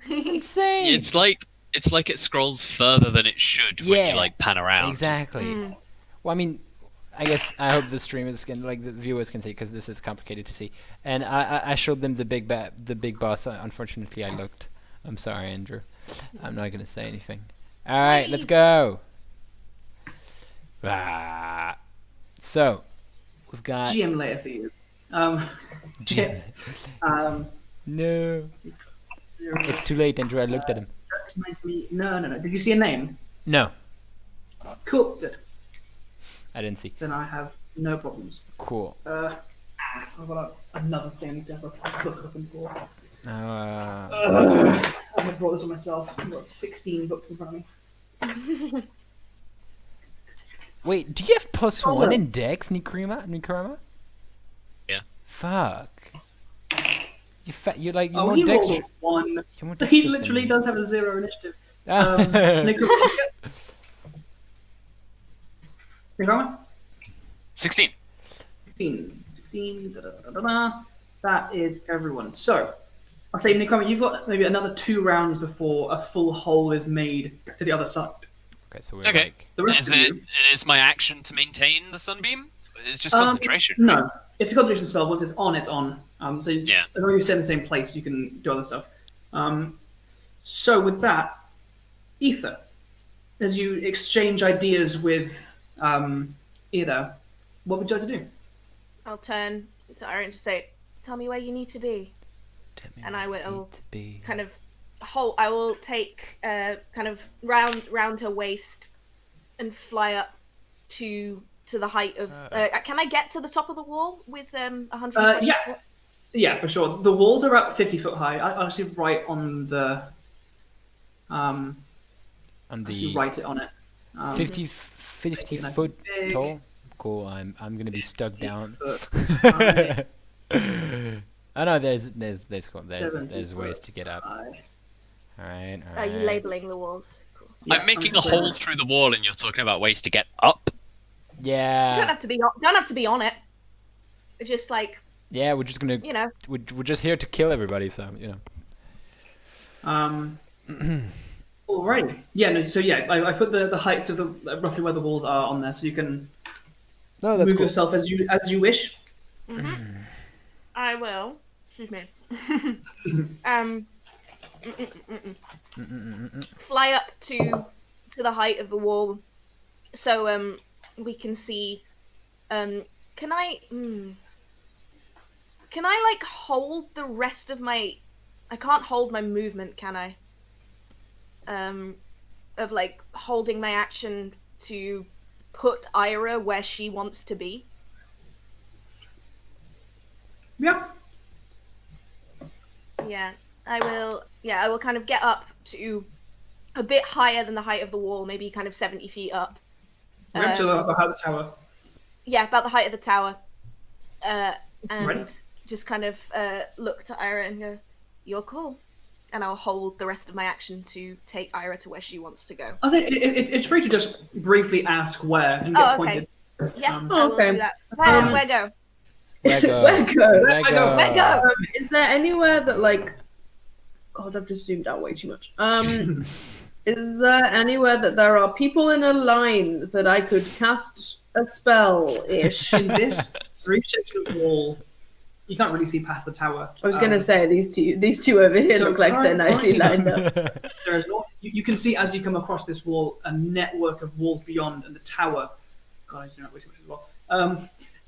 This is insane. It's like it scrolls further than it should when Yeah, you like pan around. Exactly. Well, I mean, I guess I hope the streamers can, like, the viewers can see, because this is complicated to see. And I showed them the big boss. Unfortunately, I looked. I'm sorry, Andrew. I'm not gonna say anything. All right, let's Please. go. So we've got GM layer for you. GM. No, Zero, it's too late, Andrew. I looked at him. No. Did you see a name? No, Cool. Good. I didn't see. Then I have no problems. Cool. So I've got another thing to have a book looking for. Uh, I have brought this on myself. I've got 16 books in front of me. wait, do you have plus Oh, one no. in Dex, Nycrama? Yeah. Fuck. You're like you're Oh, more he Dex. rolled a 1. You're more So he dexterous than literally me. does have a 0 initiative. Ah. Nycrama? 16. 16. That is everyone. So, I'll say, Nycrama, you've got maybe another 2 rounds before a full hole is made to the other side. Okay, so we're Okay. like The rest Is of it you, is my action to maintain the sunbeam? It's just concentration. No, it's a concentration spell. Once it's on, it's on. So Yeah. as long as you stay in the same place, you can do other stuff. So with that, Aether, as you exchange ideas with Ida, what would you like to do? I'll turn to Ira and just say, "Tell me where you need to be." "Tell me And I where you will need to be." kind of I will take kind of round her waist and fly up to the height of. Can I get to the top of the wall with 120? Yeah. Yeah, for sure. The walls are about 50 foot high. I actually write on the. On Actually the write it on it. 50 nice and foot big. tall. Cool. I'm gonna be stuck down. Foot Oh no, there's cool. 70 There's ways foot to get up. high. All right. Are you labeling the walls? Cool. Yeah, I'm making a hole through the wall, and you're talking about ways to get up. Yeah. Don't have to be on it. It's just like, Yeah, we're just gonna. you know. We're just here to kill everybody, so Alrighty. Yeah. No. So yeah, I put the heights of the roughly where the walls are on there, so you can No, that's move cool. yourself as you wish. I will. Excuse me. Fly up to the height of the wall, so we can see. Can I like hold the rest of my? I can't hold my movement, can I? Of like holding my action to put Ira where she wants to be. Yeah. Yeah, I will. Yeah, I will kind of get up to a bit higher than the height of the wall, maybe kind of 70 feet up. We're up to the tower. Yeah, about the height of the tower. And Right. just kind of look to Ira and go, "You're cool." And I'll hold the rest of my action to take Ira to where she wants to go. I'll say it's free to just briefly ask where and get Oh, okay. pointed. Yeah, Um, I will Okay. do that. Where go? Where go? Where go? Where go? Where go? Is there anywhere that like? God, I've just zoomed out way too much. Is there anywhere that there are people in a line that I could cast a spell ish? In this brief section of wall, you can't really see past the tower. I was gonna say these two over here so look like they're nicely lined currently- up. There is not. You can see as you come across this wall a network of walls beyond, and the tower. God, I'm doing that way too much as well.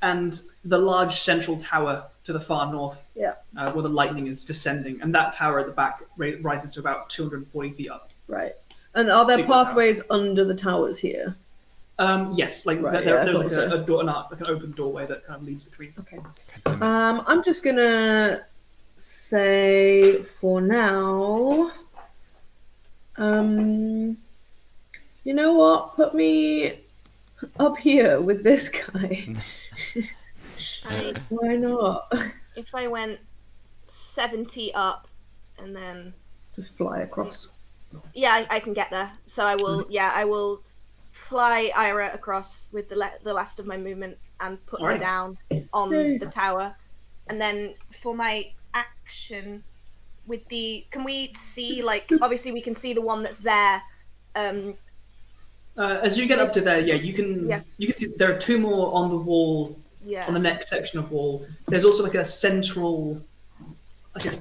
And the large central tower to the far north, Yeah. where the lightning is descending, and that tower at the back rises to about 240 feet up. Right. And are there Big tower. pathways under the towers here? Yes, like Right, there's yeah, I like thought a door, like an open doorway that kind of leads between. Okay. I'm just gonna say for now. You know what? Put me up here with this guy. Why not? If I went 70 up, and then Just fly across. yeah, I can get there. So I will. Yeah, I will fly Ira across with the last of my movement and put her Alright. down on Yay. the tower. And then for my action, with the can we see like obviously we can see the one that's there. As you get up to there, you can see there are two more on the wall Yeah. on the next section of wall. There's also like a central, like a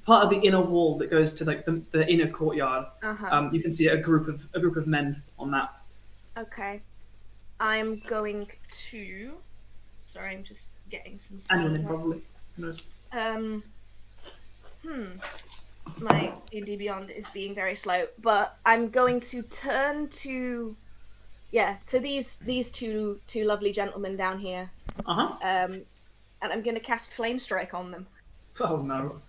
part of the inner wall that goes to like the inner courtyard. Uh-huh. You can see a group of men on that. Okay. I'm going to. Sorry, I'm just getting some. And women stuff up. probably. Who knows? My D&D Beyond is being very slow, but I'm going to turn to these two lovely gentlemen down here. And I'm going to cast Flame Strike on them. Oh no.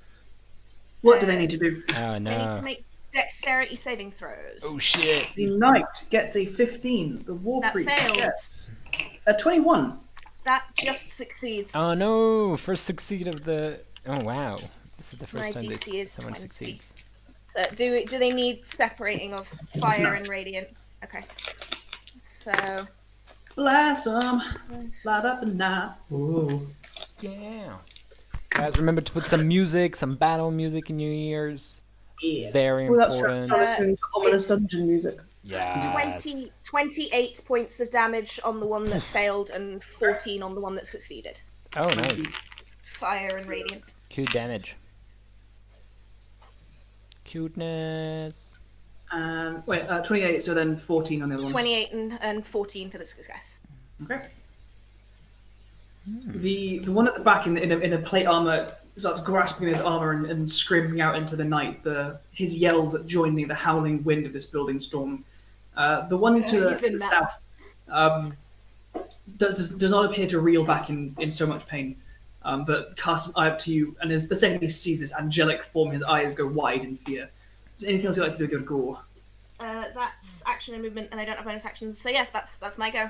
What do they need to do? Oh They need to no. make dexterity saving throws. Oh shit. The knight gets a 15. The war That priest fails. gets a 21. That just succeeds. Oh no. First succeed of the. Oh wow. This is the first My time DC is someone 20. succeeds. So do they need separating of fire No. and radiant? Okay. So Blast them. Light up the night. Ooh. Yeah. Guys, remember to put some music, some battle music in your ears. Yeah. Very Well, that's important. right. Listen to ominous dungeon music. Yeah. 28 points of damage on the one that failed and 14 on the one that succeeded. Oh nice. Fire and radiant. Cute damage. Cuteness. Wait, 28, so then 14 on the other one. 28 and 14 for the success. Okay. The one at the back in a plate armor starts grasping his armor and screaming out into the night. His yells joining the howling wind of this building storm. The one to He's in the that. south does not appear to reel back in so much pain, but casts an eye up to you, and as the second he sees this angelic form, his eyes go wide in fear. Is there anything else you'd like to do, Gore? That's action and movement, and I don't have bonus actions. So yeah, that's my go.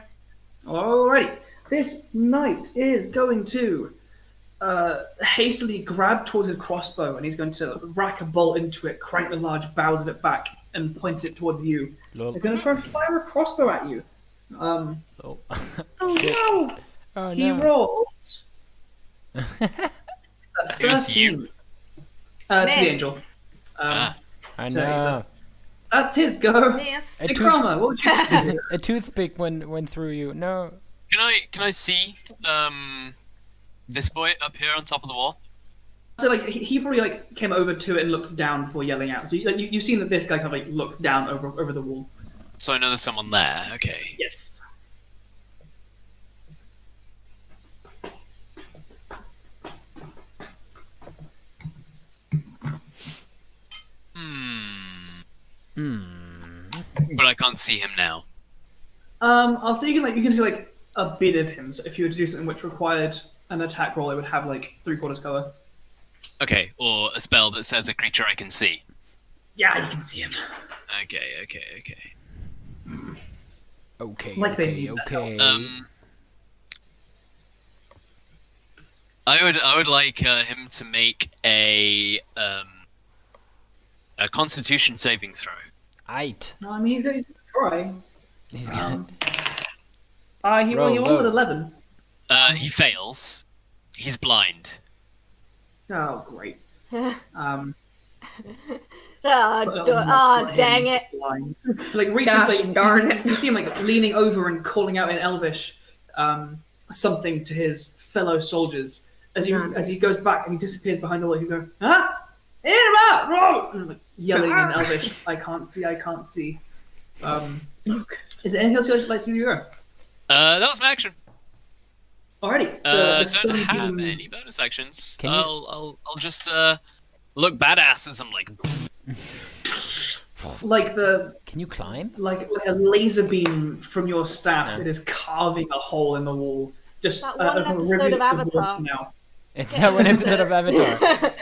Alrighty. This knight is going to hastily grab towards his crossbow, and he's going to rack a bolt into it, crank the large barrels of it back, and point it towards you. Lol. He's going to try and fire a crossbow at you. Lol. Oh Shit. no! Oh He no. rolled a It was you. 13 to the Miss. angel. I So, know. That's his go. Miss. A, tooth- Nycrama, what would you do? a toothpick went through you. No. Can I see this boy up here on top of the wall? So like he probably like came over to it and looked down before yelling out. So you've seen that this guy kind of like looked down over the wall. So I know there's someone there. Okay. Yes. But I can't see him now. I'll say you can see like a bit of him. So if you were to do something which required an attack roll, it would have like 3/4 cover. Okay, or a spell that says a creature I can see. Yeah, you can see him. Okay. Okay. Like they okay. need that Okay. I would like him to make a Constitution saving throw. Aight. No, I mean he's going to try. He's gonna. He Roll rolled low. an 11. He fails. He's blind. Oh great. Dang it. Blind. Like reaches Gosh, like darn it. You see him like leaning over and calling out in Elvish something to his fellow soldiers as he goes back and he disappears behind the wall. You go, huh? And like yelling in Elvish, I can't see. Is there anything else you'd like to do? That was my action. Alrighty. Don't have any bonus actions. Can you- I'll just look badass as I'm like. Can you climb? like a laser beam from your staff. It is carving a hole in the wall. Just That one a episode rivet of Avatar. water now. It's that one episode of Avatar.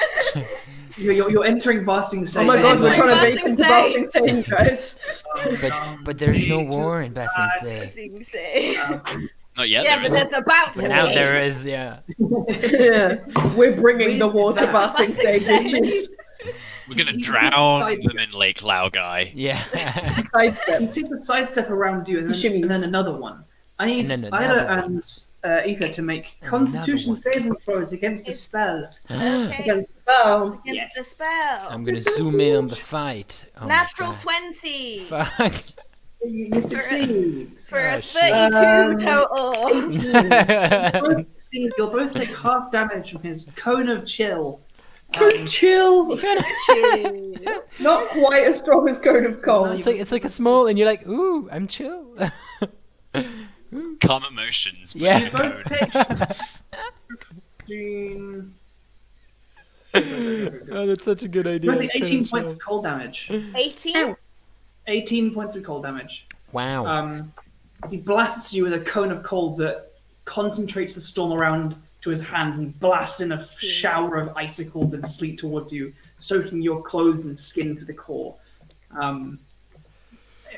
You're entering Basing State. Oh my god, we're Like, trying to Basing make into Say. Basing Say, you guys. But there's no war in Basing Say. Not yet. Yeah, there but isn't. there's about to Now be. there is, yeah. Yeah. We're bringing the war to Basing Say, bitches. We're gonna He- drown he- them in Lake Laogai. Yeah. He Sidestep. takes a sidestep around you and Shimmies. then another one. I need And then Ida another one. and Aether to make Another Constitution one. saving throws against a spell. Okay. Against the spell. Against Yes. the spell. I'm gonna zoom in on the fight. Oh Natural my 20 god. Fuck. You succeed. for a Oh, shit. 32 total. You both succeed. You'll both take half damage from his cone of chill. Chill. Jeez. Not quite as strong as Code of Cold. It's like a small, and you're like, ooh, I'm chill. Calm emotions. But Yeah. in a Both code. take Oh, that's such a good idea. both take 18 points of cold damage. 18? 18 points of cold damage. Wow. He blasts you with a cone of cold that concentrates the storm around to his hands and blasts in a shower of icicles and sleet towards you, soaking your clothes and skin to the core.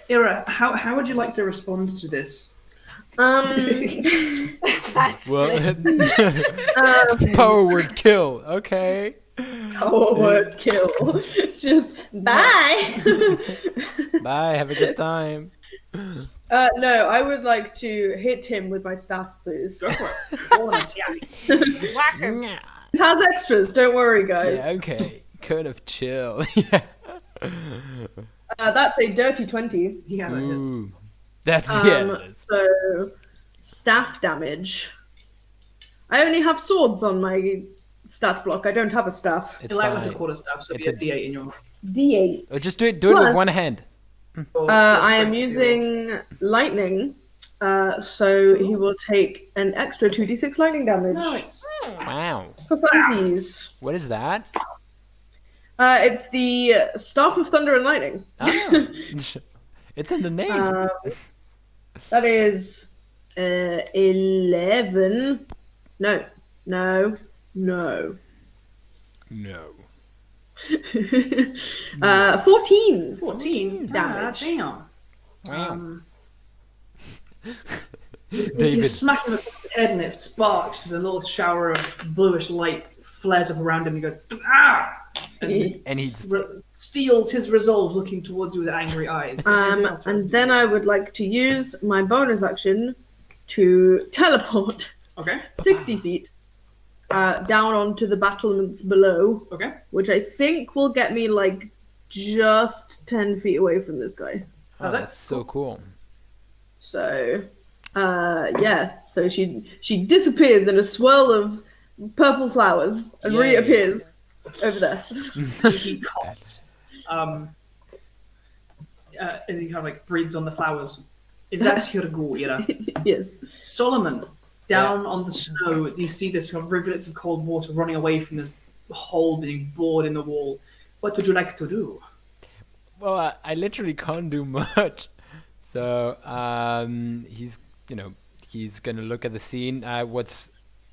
Ira, how would you like to respond to this? That's Well, good. power word kill. Okay. Our word kill. Just bye. Bye. Have a good time. No, I would like to hit him with my staff, please. Go for it. Roll an attack. Whack him. Yeah. It has extras, don't worry, guys. Okay. Kind of chill. Yeah. That's a dirty 20. Yeah, that hits. Ooh. That's yeah. So, staff damage. I only have swords on my stat block. I don't have a staff. It's You'll have like a fine. quarter staff, so It's it'll be a D8 in your. D8. Oh, just do it with Plus- one hand. I am using lightning, so he will take an extra 2d6 lightning damage. Nice. Wow. For funsies. What is that? It's the Staff of Thunder and Lightning. Oh. It's in the name. That is 11. No. No. 14. 14 damage. Damn. Wow. You David. smack him across the head and it sparks, and a little shower of bluish light flares up around him. He goes, ah! And And he just steals his resolve, looking towards you with angry eyes. And then I would like to use my bonus action to teleport Okay, 60 feet down onto the battlements below, okay. which I think will get me like just 10 feet away from this guy. oh, that's so cool. So, yeah. So she disappears in a swirl of purple flowers and Yay. reappears over there. He coughs. As he kind of like breathes on the flowers. Is that your goal, Yes. Solomon, down on the snow, you see this kind of rivulets of cold water running away from this hole being bored in the wall. What would you like to do? Well, I literally can't do much. So he's gonna look at the scene. What's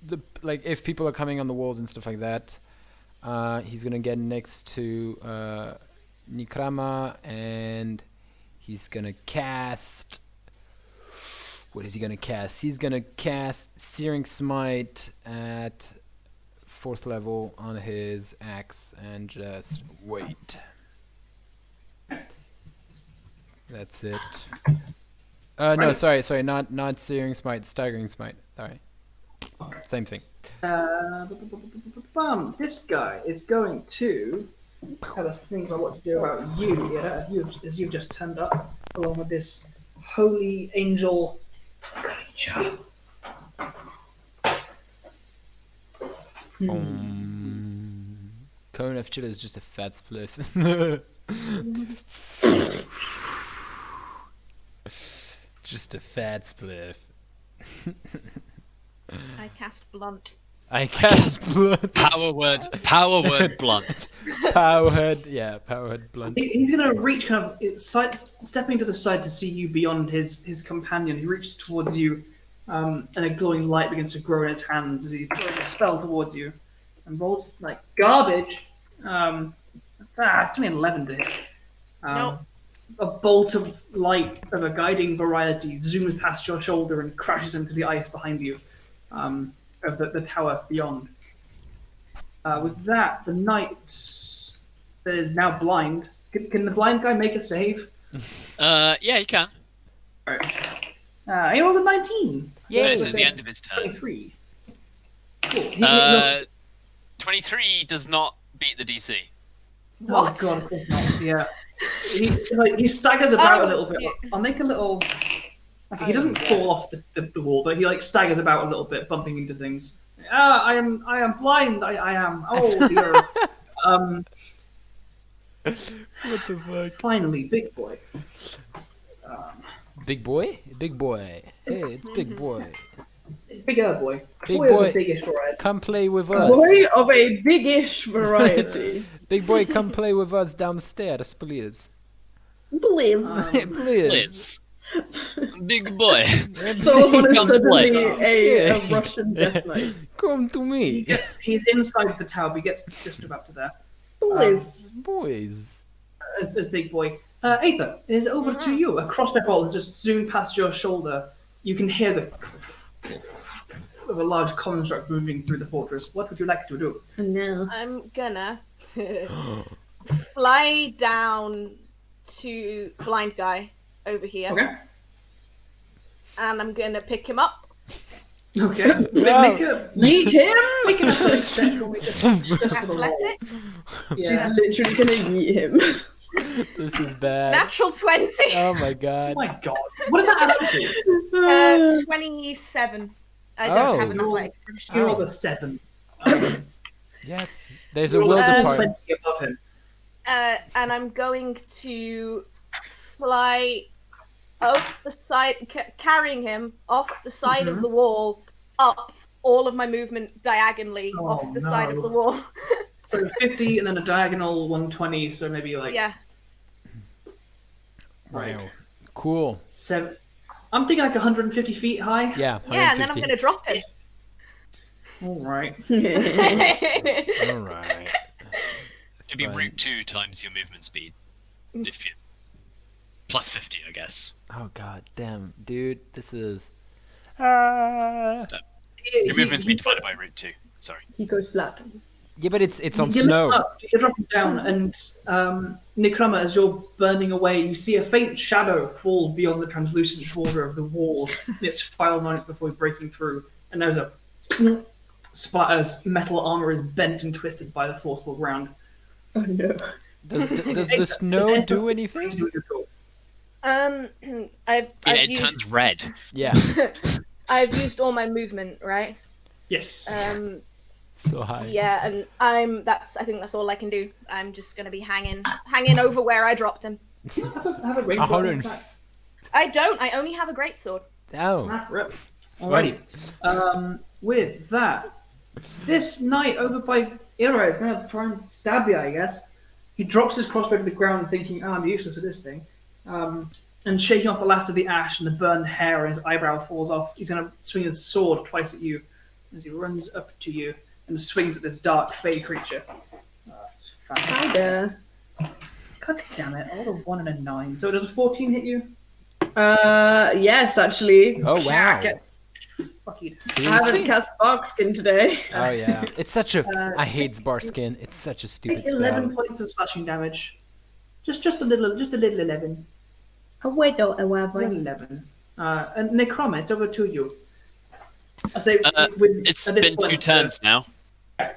the if people are coming on the walls and stuff like that. He's gonna get next to Nycrama and he's gonna cast. What is he gonna cast? He's gonna cast Searing Smite at 4th level on his axe and just wait. That's it. No, sorry, not Searing Smite, Staggering Smite. Sorry. Same thing. This guy is going to have a think about what to do about you, as you've just turned up, along with this holy angel creature. Cone of Chill is just a fat spliff. Just a fat spliff. I cast blunt. I cast blunt. Power word blunt. Powerhead blunt. He's going to reach kind of stepping to the side to see you beyond his companion. He reaches towards you, and a glowing light begins to grow in its hands as he throws a spell towards you and rolls like garbage. It's only an 11 to hit. Nope. A bolt of light of a guiding variety zooms past your shoulder and crashes into the ice behind you, of the tower beyond. With that, the knight that is now blind. Can the blind guy make a save? Yeah, you can. He rolled a 19. Yeah, it's at the end of his turn. 23. Cool. 23 does not beat the DC. Oh god, of course not. Yeah. He staggers about a little bit. I'll make a little. Okay, he doesn't fall off the wall, but he staggers about a little bit, bumping into things. I am blind. I am. Oh dear. What the fuck? Finally, big boy. Big boy? Big boy. Hey, it's big boy. Bigger boy. Big Boy boy. of a biggish variety. Come play with A us. boy of a big-ish variety. Big boy, come play with us downstairs, please. Please. Please. Big boy. Solomon is Come suddenly play. a Russian death knight. Come to me. He's inside the tower. He gets just about to there. Please. Boys. As big boy. Aether, it is over to you. A crossbow bolt has just zoomed past your shoulder. You can hear the of a large construct moving through the fortress. What would you like to do? No. I'm gonna fly down to blind guy over here, Okay. and I'm gonna pick him up. Okay. Make a Yeet him! make an athletics check for me. Just for the roll. Athletics, She's Yeah. literally gonna yeet him. This is bad. natural 20, Oh my Oh god. my god. What does that add up to? 27. I Oh. don't have an athletics. You rolled a 7. Yes. There's You a rolled will a full department. 20 above him. And I'm going to fly off the side, carrying him off the side of the wall, up all of my movement diagonally Oh, off the side of no. the wall. So 50 and then a diagonal 120, so maybe like Yeah. Right. Wow. Cool. 7. I'm thinking like 150 feet high. Yeah. Yeah, and then I'm 150. going to drop him. Alright. Alright. It'd be Fine. root 2 times your movement speed. If you plus 50, I guess. Oh god damn, dude, this is. Ah. Your movement speed divided by root 2. Sorry. He goes flat. Yeah, but it's on You lift snow. up, you're dropping down, and Nycrama, as you're burning away, you see a faint shadow fall beyond the translucent border of the wall in its final moment before breaking through. And there's a splatter as metal armor is bent and twisted by the forceful ground. Oh no. Does the snow do anything? I've It used, turns red. Yeah, I've used all my movement, right? Yes. so high. Yeah, and I think that's all I can do. I'm just gonna be hanging over where I dropped him. have a range weapon 100 attack. I don't. I only have a greatsword. Oh, Ah, rip. Alrighty. With that, this knight over by Ira is going to try and stab you, I guess. He drops his crossbow to the ground, thinking, I'm useless at this thing. And shaking off the last of the ash and the burned hair, and his eyebrow falls off. He's going to swing his sword twice at you as he runs up to you and swings at this dark fey creature. It's Hi fantastic. there. God damn it! I rolled a 1 and a 9. So does a 14 hit you? Yes, actually. oh wow. Fuck you. I haven't Seriously? cast Barkskin today. Oh yeah. It's such a. I hate bar skin. It's such a stupid Take 11 spell. points of slashing damage. Just a little 11. A widow, a Well, waver. 11. And Nycrama, it's over to you. I say It's at this been 2 point, turns now.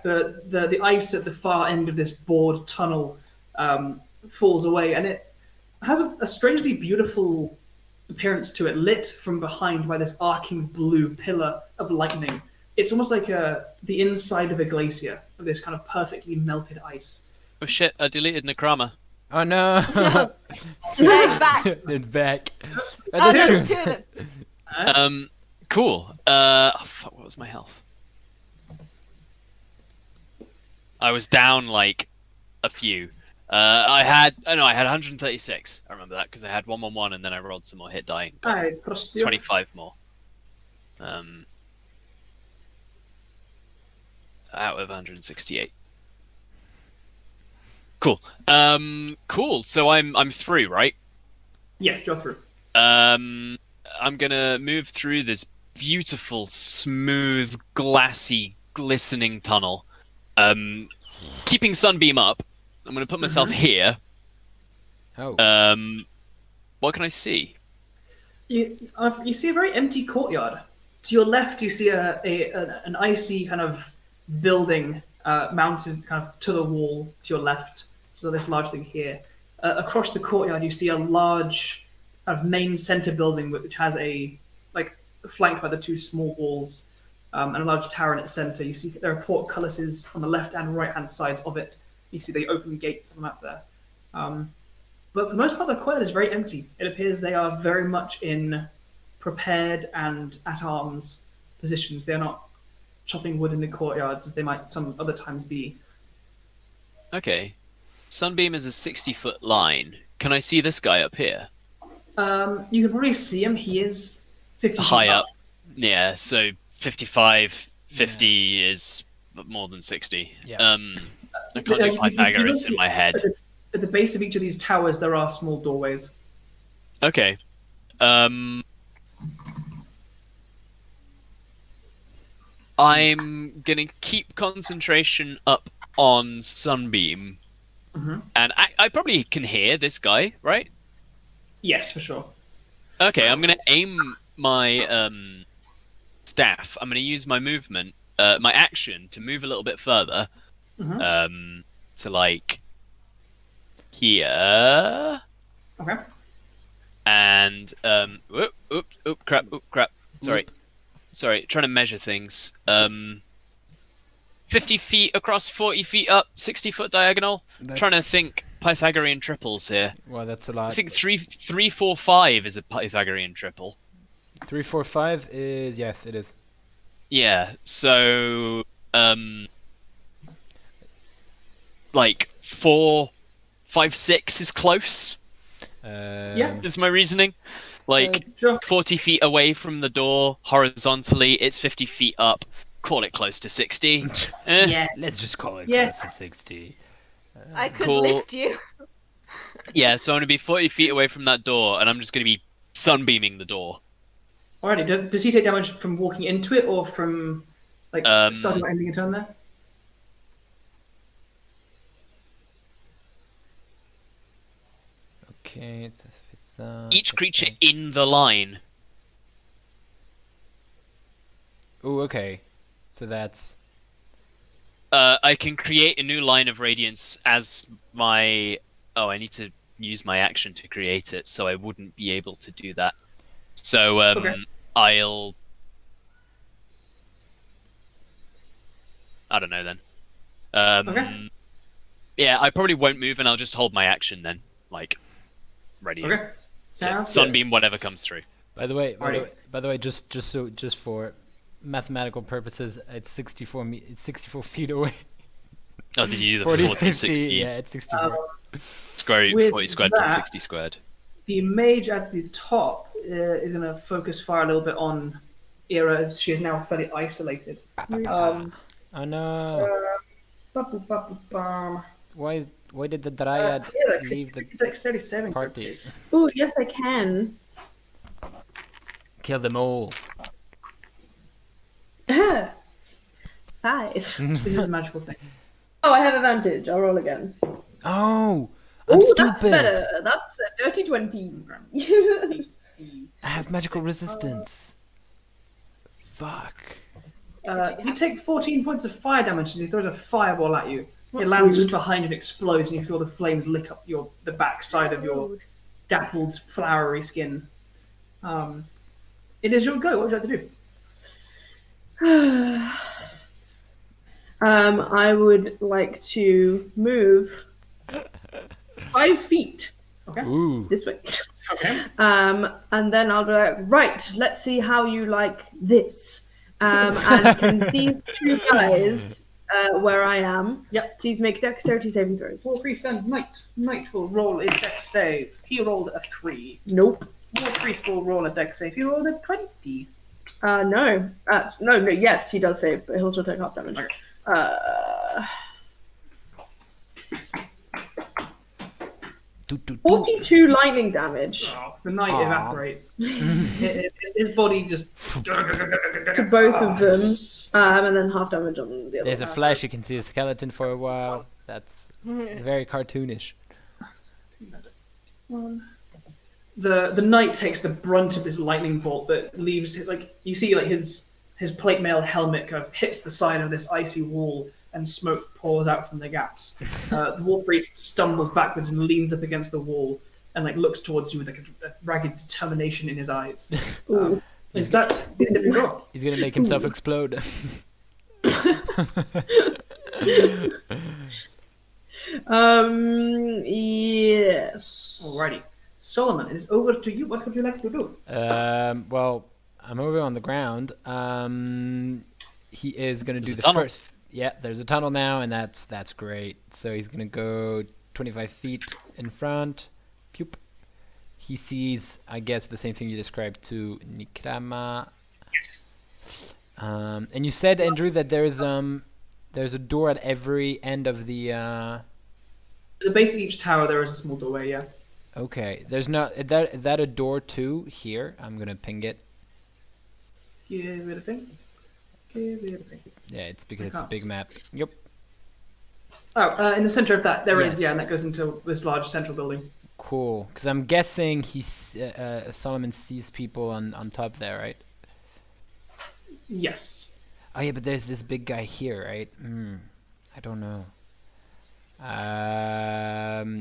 The ice at the far end of this bored tunnel falls away, and it has a strangely beautiful appearance to it, lit from behind by this arcing blue pillar of lightning. It's almost like the inside of a glacier, of this kind of perfectly melted ice. Oh shit, I deleted Nycrama. Oh no. Yeah, it's back. It's back. Oh, That's there's true. 2 of them. Cool. Oh, fuck, what was my health? I was down like a few. I had 136. I remember that because I had 111 and then I rolled some more hit die and got I trust you. 25 more. Out of 168. Cool. Cool. So I'm through, right? Yes, go through. I'm gonna move through this beautiful, smooth, glassy, glistening tunnel. Keeping Sunbeam up. I'm gonna put myself here. Oh. What can I see? You see a very empty courtyard. To your left, you see an icy kind of building mounted kind of to the wall to your left. So this large thing here. Across the courtyard, you see a large kind of main center building which has flanked by the 2 small walls and a large tower in its center. You see there are portcullises on the left and right hand sides of it. You see the open gates on the map there. But for the most part, the courtyard is very empty. It appears they are very much in prepared and at arms positions. They are not chopping wood in the courtyards as they might some other times be. Okay. Sunbeam is a 60-foot line. Can I see this guy up here? You can probably see him. He is 50 feet High up. Yeah, so 55, 50 is more than 60. Yeah. I can't do Pythagoras in my head. At the base of each of these towers, there are small doorways. Okay. I'm gonna keep concentration up on Sunbeam. Mhm. And I probably can hear this guy, right? Yes, for sure. Okay, I'm gonna aim my staff. I'm gonna use my movement, my action, to move a little bit further. To like here. Okay. And crap. Sorry, trying to measure things. 50 feet across, 40 feet up, 60-foot diagonal. Trying to think Pythagorean triples here. Well, that's a lot. I think 3, 4, 5 is a Pythagorean triple. 3, 4, 5 is yes, it is. Yeah, so like 4, 5, 6 is close. Yeah. Is my reasoning. Like Sure. 40 feet away from the door, horizontally, it's 50 feet up. Call it close to 60. Yeah. Let's just call it Yeah. close to 60. I could Cool. lift you. Yeah, so I'm gonna be 40 feet away from that door, and I'm just gonna be sunbeaming the door. Alrighty. Does he take damage from walking into it or from like starting or ending a turn there? Okay, so if it's, Each creature in the line. Oh, okay. So that's I can create a new line of radiance as my. Oh, I need to use my action to create it, so I wouldn't be able to do that. So Okay. I'll. I don't know then. Okay. Yeah, I probably won't move, and I'll just hold my action then, like ready. Okay. So, Sounds good. sunbeam, whatever comes through. by the way, Alrighty. just for mathematical purposes, it's 64 feet away. Oh, did you do the 40, 40, 50, 60 yeah, it's 64. square? With 40 squared plus that- 60 squared. The mage at the top is going to focus fire a little bit on Ira as she is now fairly isolated. Oh no! Ba-boom. Why did the Dryad Ira, could leave you the make a dexterity saving throw, party? please? Oh, yes, I can. Kill them all. 5. This is a magical thing. Oh, I have advantage. I'll roll again. Oh, I'm Oh, that's stupid. better. That's a dirty 20. I have magical resistance. Fuck. You take 14 points of fire damage as he throws a fireball at you. It lands just behind you and explodes, and you feel the flames lick up the backside of your Rude. dappled, flowery skin. It is your go. What would you like to do? I would like to move 5 feet Okay. Ooh. this way. Okay. And then I'll be like, right, let's see how you like this. And can these two guys, where I am, Yep. please make dexterity saving throws? War Priest and Knight. Knight will roll a dex save. He rolled a 3. Nope. War Priest will roll a dex save. He rolled a 20. No. No, yes, he does save, but he'll still take half damage. Okay. 42 lightning damage Oh, the knight Aw. evaporates. His body just to both of them, and then half damage on the other. There's a flash. You can see a skeleton for a while. That's very cartoonish. The knight takes the brunt of this lightning bolt that leaves you see his plate mail helmet kind of hits the side of this icy wall and smoke pours out from the gaps. The war priest stumbles backwards and leans up against the wall and looks towards you with a ragged determination in his eyes. Ooh. Is that the end of your go? He's gonna make himself explode. Yes. Alrighty. Solomon, it is over to you. What would you like to do? Well, I'm over on the ground. He is gonna do There's a the tunnel. first. Yeah, there's a tunnel now, and that's great. So he's gonna go 25 feet in front. Pew. He sees, I guess, the same thing you described to Nycrama. Yes. And you said, Andrew, that there's a door at every end of the. At the base of each tower, there is a small doorway. Yeah. Okay, there's not is that a door too here. I'm gonna ping it. Give it a thing. Give it a thing. Yeah, it's because I it's a can't big see. map. Yep. Oh, in the center of that, there is, Yes. yeah, and that goes into this large central building. Cool. Because I'm guessing Solomon sees people on top there, right? Yes. Oh yeah, but there's this big guy here, right? I don't know.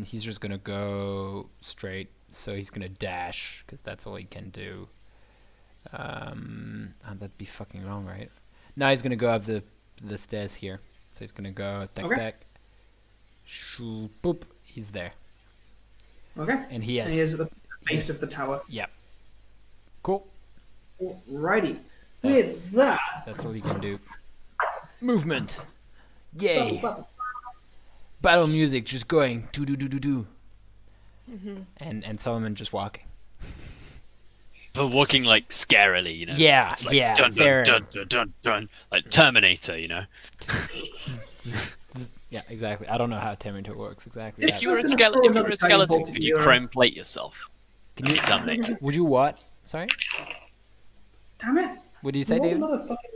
He's just gonna go straight, so he's gonna dash because that's all he can do. That'd be fucking long, right? Now he's gonna go up the stairs here, so he's gonna go Okay. tack. Shoo, boop. He's there, Okay. and he has. And he is at the base yes. of the tower. Yep. Cool. Alrighty. That's- With that, That's all he can do. Movement. Yay. Battle music just going do do do do do. And Solomon just walking. But walking like scarily, you know. Yeah, It's like yeah, dun, very. dun, dun, dun, dun, like Terminator, you know. Yeah, exactly. I don't know how Terminator works exactly. Yes, If you were a That's gonna throw skeleton, another guiding bolt could at you you. chrome plate yourself? Can you Terminator. Would you what? Sorry. Damn it. What did you say, Roll David? another fucking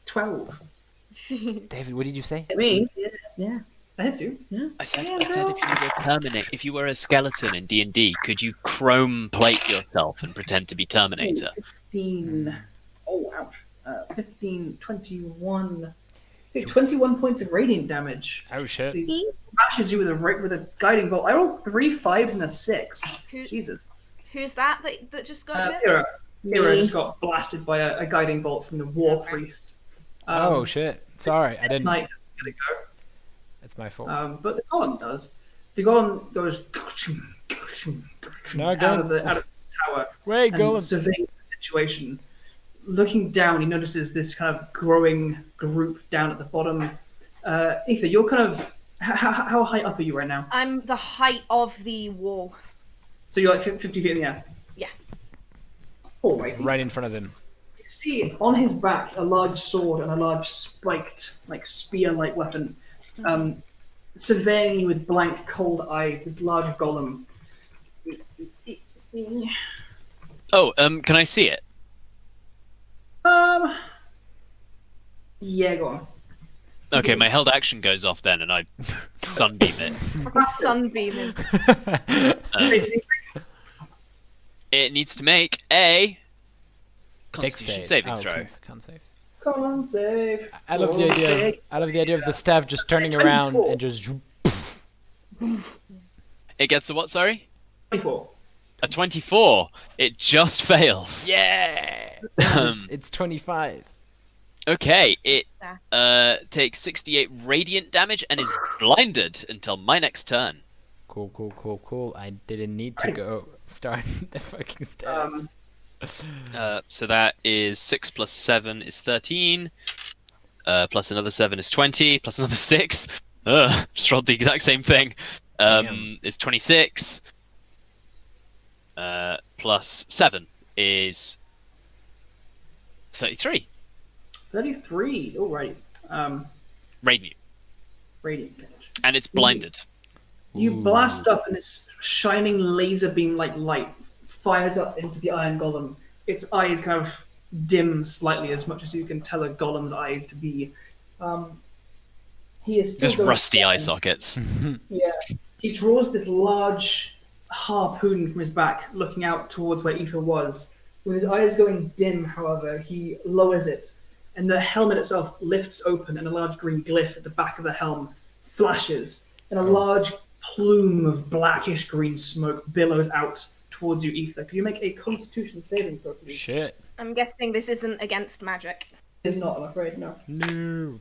12. David, what did you say? I mean, yeah. I had to. I said if you were a skeleton in D&D, could you chrome plate yourself and pretend to be Terminator? 15. Oh, ouch. 15, 21. 21 points of radiant damage. Oh shit. He bashes you with a guiding bolt. I rolled 3 5s and a 6. Jesus. Who's that just got hit? Mira just got blasted by a guiding bolt from the war priest. Oh shit. Sorry, I didn't. Knight doesn't get a go. It's my fault. But the golem does. The golem goes No, out of this tower Wait, and golem. surveys the situation. Looking down, he notices this kind of growing group down at the bottom. Aether, you're kind of... How high up are you right now? I'm the height of the wall. So you're like 50 feet in the air? Yeah. All right. Right in front of them. You see on his back a large sword and a large spiked, like spear-like weapon. Surveying you with blank, cold eyes, this large golem. Oh, can I see it? Yeah, go on. Okay, my held action goes off then, and I sunbeam it. Sunbeaming. It needs to make a Dex Constitution save. saving Oh, throw. can't save. Con save. I love the idea. I love the idea of the staff just turning around 24. and just. It gets a what? Sorry, 24. a 24. It just fails. Yeah. Um, It's 25. Okay, it takes 68 radiant damage and is blinded until my next turn. Cool. I didn't need to go start the fucking stats. So that is 6 plus 7 is 13. Plus another 7 is 20. Plus another 6. Just rolled the exact same thing. Is 26. Plus 7 is 33. 33. All right. Radiant. Radiant damage. And it's blinded. You blast up, and this shining laser beam like light fires up into the iron golem. Its eyes kind of dim slightly, as much as you can tell a golem's eyes to be. He is still Just going rusty eye down. sockets. Yeah. He draws this large harpoon from his back, looking out towards where Aether was. With his eyes going dim, however, he lowers it, and the helmet itself lifts open, and a large green glyph at the back of the helm flashes, and a large plume of blackish green smoke billows out towards you, Aether. Could you make a Constitution saving throw, please? Shit. I'm guessing this isn't against magic. It's not, I'm afraid, no. No.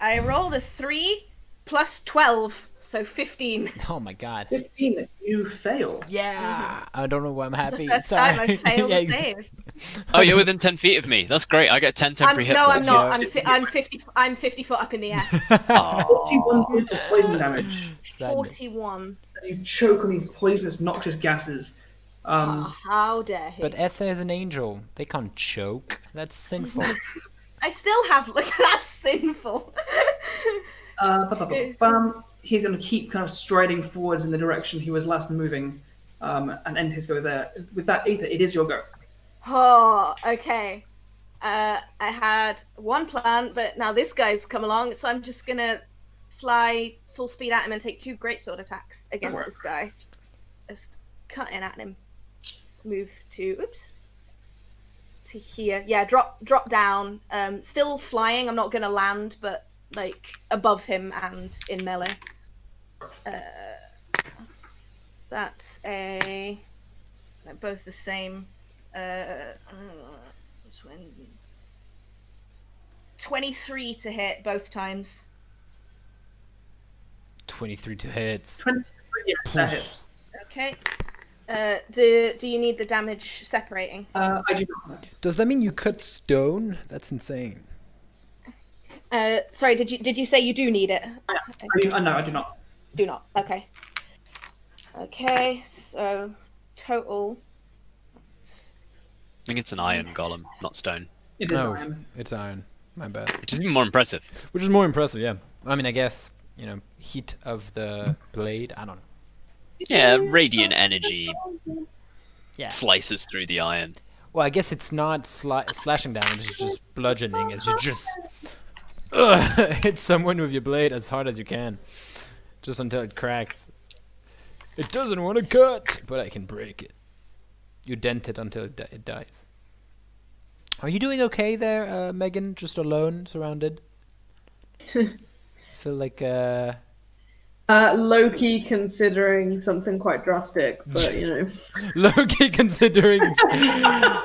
I rolled a 3 plus 12, so 15. Oh my god. 15, you fail. Yeah. I don't know why I'm happy. First Sorry. time I failed Yeah, a ex- save. Oh, you're within 10 feet of me. That's great. I get 10 temporary hit No, I'm points. not. I'm 50 foot up in the air. 41 points of poison damage. Sadness. 41. As you choke on these poisonous, noxious gases. How dare he? But Aether is an angel. They can't choke. That's sinful. I still have. Look, that's sinful. He's going to keep kind of striding forwards in the direction he was last moving, and end his go there. With that, Aether, it is your go. Oh, okay. I had one plan, but now this guy's come along, so I'm just gonna fly full speed at him and take 2 greatsword attacks against this guy. Just cutting at him. Move to to here. Yeah, drop down. Still flying. I'm not gonna land, but like above him and in melee. That's they're both the same. 23 to hit both times. 23 to hits. 23, yeah, that hits. Okay. Do you need the damage separating? I do not. Does that mean you cut stone? That's insane. Sorry, did you say you do need it? No, I do not. Do not. Okay. Okay, so total. I think it's an iron golem, not stone. It is No, iron. it's iron. My bad. Which is even more impressive. Which is more impressive, yeah. I mean, I guess, heat of the blade. I don't know. Yeah, radiant energy Yeah. slices through the iron. Well, I guess it's not slashing damage, it's just bludgeoning. It's just hit someone with your blade as hard as you can. Just until it cracks. It doesn't want to cut, but I can break it. You dent it until it dies. Are you doing okay there, Megan? Just alone, surrounded? Feel like, Low-key considering something quite drastic, but you know. Low-key considering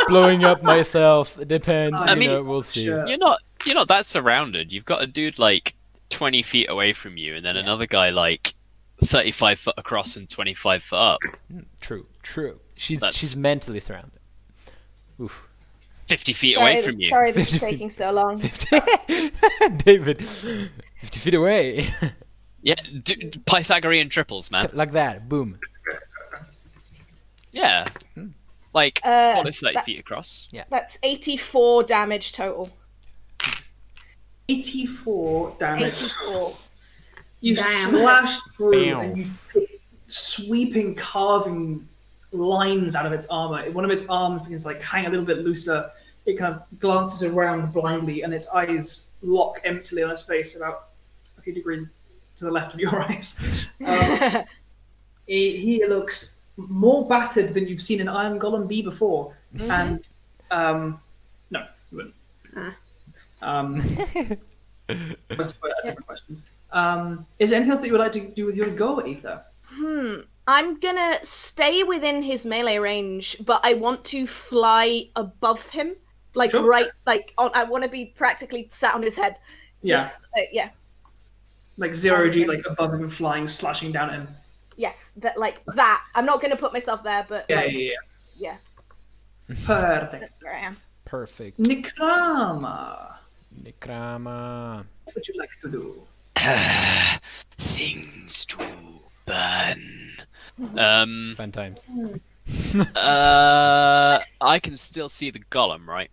blowing up myself. It depends. I mean, we'll see. sure. You're not that surrounded. You've got a dude like 20 feet away from you, and then another guy like 35 foot across and 25 foot up. True. She's mentally surrounded. Oof. 50 feet away from you. Sorry, this 50 is feet. taking so long. David, 50 feet away. Yeah, Pythagorean triples, man. Like that. Boom. Yeah. Like, call it 30 that- feet across. That's 84 damage total. 84 damage. 84. You Damn. slash through Bam. and you pick sweeping, carving lines out of its armor. One of its arms begins to like hang a little bit looser. It kind of glances around blindly, and its eyes lock emptily on its face about a few degrees to the left of your eyes. He looks more battered than you've seen an Iron Golem be before. And no, you wouldn't. That's a different question. Is there anything else that you would like to do with your go, Aether? I'm gonna stay within his melee range, but I want to fly above him. Like, Sure. right, like, I want to be practically sat on his head. Yeah. Just, yeah. Like 0G, like above him, flying, slashing down at him. Yes, that, like, that. I'm not gonna put myself there, but, Yeah, like, yeah. yeah, Perfect. there I am. Perfect. Nycrama. Nycrama. What would you like to do? Things to burn. Fun times. I can still see the golem, right?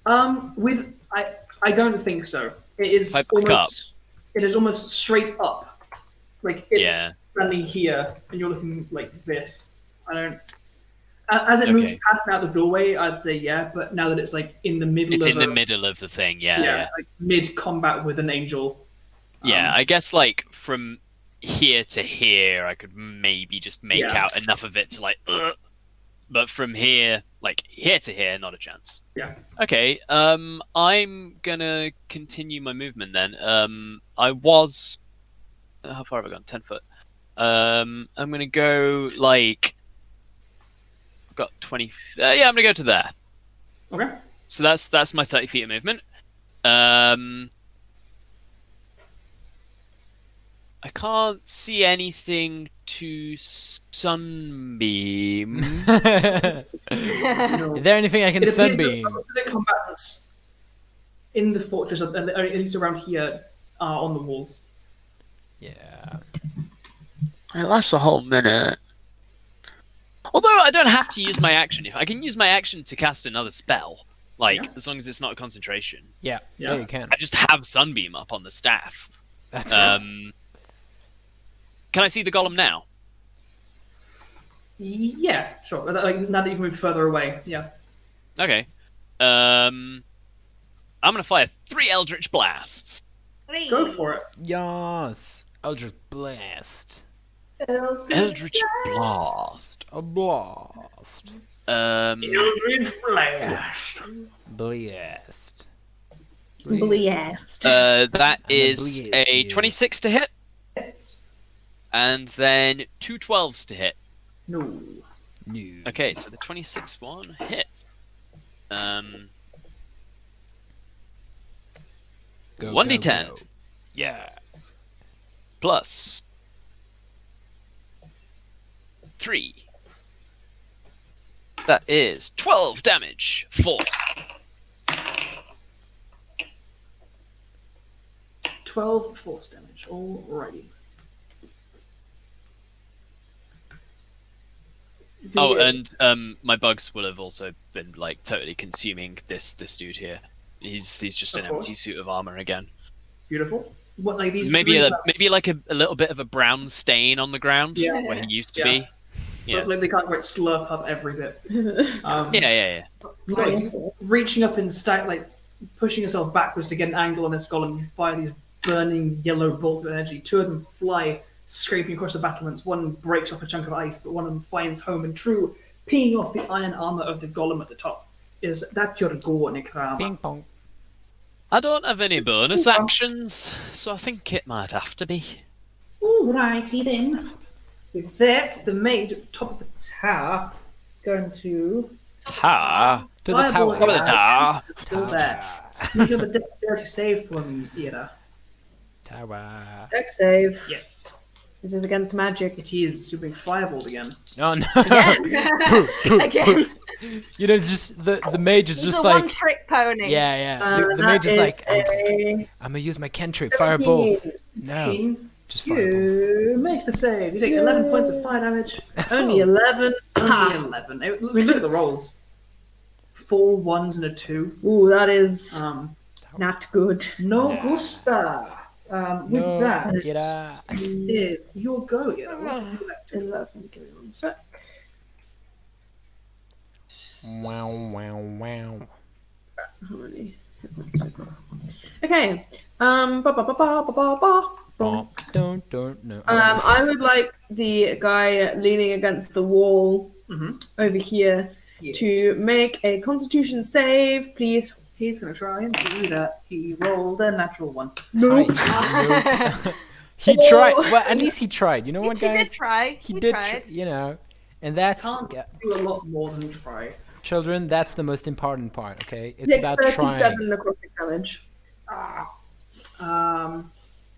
I don't think so. It is If I back almost. It is almost straight up. Like it's Yeah. standing here, and you're looking like this. I don't. As it moves Okay. past out the doorway, I'd say yeah. But now that it's like in the middle, It's of in the middle of the thing, yeah. like mid combat with an angel. Yeah, I guess like from here to here, I could maybe just make Yeah. out enough of it to like, but from here, like here to here, not a chance. Yeah. Okay, I'm gonna continue my movement then. I was, how far have I gone? 10 foot. I'm gonna go like, I've got 20. Yeah, I'm gonna go to there. Okay. So that's my 30 feet of movement. I can't see anything to sunbeam. No. Is there anything I can It appears sunbeam? that most of the combatants in the fortress, at least around here, are on the walls. Yeah. It lasts a whole minute. Although I don't have to use my action. If I can use my action to cast another spell, like as long as it's not a concentration. Yeah, Yeah. you can. I just have sunbeam up on the staff. That's cool. Can I see the golem now? Yeah, sure. Like now that you've moved further away, yeah. Okay. I'm gonna fire 3 Eldritch Blasts. Go for it. Yes. Eldritch Blast. Eldritch Blast. A blast. Eldritch Blast. Blast. Blast. That is blast a you. 26 to hit, Hits. and then 2 12s to hit. No. No. Okay, so the 26 one hits. Go, 1d10. go, go. Yeah. Plus 3. That is 12 damage. Force. 12 force damage. Alrighty. Oh, and my bugs will have also been like totally consuming this dude here. He's just an Of course. empty suit of armor again. Beautiful. What, like these Maybe three- maybe like a little bit of a brown stain on the ground Yeah. where he used to Yeah. be. Yeah. Like they can't quite slurp up every bit. Yeah. Like reaching up and like pushing yourself backwards to get an angle on this golem, you fire these burning yellow bolts of energy. Two of them fly, scraping across the battlements. One breaks off a chunk of ice, but one of them finds home and true, pinging off the iron armor of the golem at the top. Is that your go, Nycrama? Ping pong. I don't have any bonus actions, so I think it might have to be. Alrighty then. With that, the mage at the top of the tower is going to Ta. To the Fireball tower. Top of the tower. still there. Make up a dexterity save for me, Ira. Tower. Deck save. Yes. This is against magic. It is. You're being fireballed again. Oh no. Again. You know, it's just the mage is He's just a like one-trick pony. yeah. The That mage is is like a I'm gonna use my cantrip firebolt. 17. No, Team, just fireballs. you make the save. You take 11 points of fire damage. Only 11. Only 11. I mean, look at the rolls. 4 1s and a 2. Ooh, that is Not good. No Yeah. gusta. With No, that, Ira. it is your go, Ira. What would you like to do? 11. Give me 1 sec. Wow. How many? Okay. Ba ba ba ba ba ba ba. Don't know. I would like the guy leaning against the wall over here Yeah. to make a Constitution save, please. He's going to try and do that. He rolled a natural 1. Nope. Nope. He tried. Well, at least he tried. You know what, He did guys? try. He He did. tried. You know, and that's Can't do a lot more than try. children. That's the most important part. Okay, it's Takes about 37 trying. necrotic damage.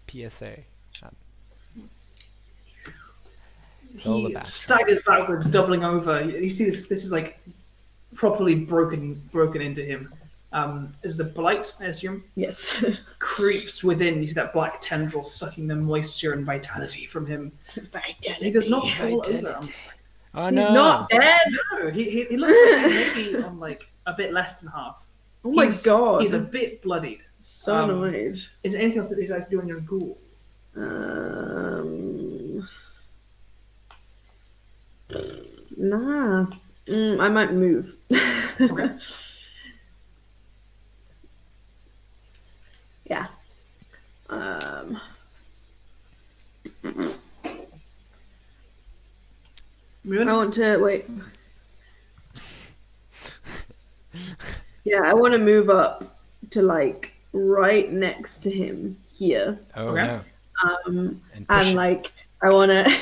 PSA. It's all He about staggers backwards, doubling over. You see this? This is like properly broken into him. As the blight, I assume, Yes. creeps within. You see that black tendril sucking the moisture and vitality from him. Vitality. He does not fall over. Vitality. Oh He's no! not dead. No, he looks like he's maybe on like a bit less than half. Oh my god. He's a bit bloodied. so annoyed. Is there anything else that you'd like to do on your ghoul? Nah. I might move. Okay. Yeah. Moving? I want to wait. Yeah, I want to move up to like right next to him here, Oh Okay. no! and push it. like I want to.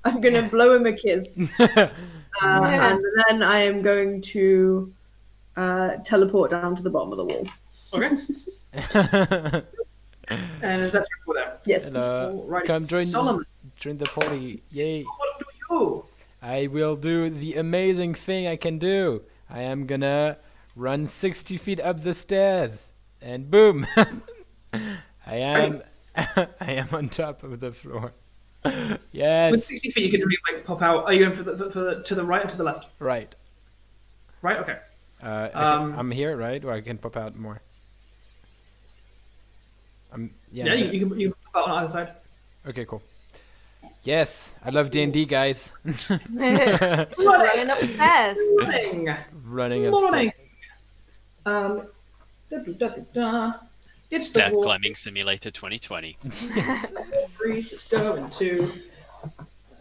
I'm gonna blow him a kiss, and then I am going to teleport down to the bottom of the wall. Okay. And is that your go there? Yes. Alrighty. Come Solomon, join the party! Yay! what do you? I will do the amazing thing I can do. I am gonna run 60 feet up the stairs, and boom! I am on top of the floor. With Yes, 60 feet, you can really like pop out. Are you going for to the right or to the left? right. Right. Okay. I'm here, right? Or I can pop out more. Yeah, you can pop out on either side. Okay, cool. Yes, I love D&D, guys. Running upstairs. Morning. Running Morning. upstairs. It's the Death war. Climbing Simulator 2020. Breeze going to.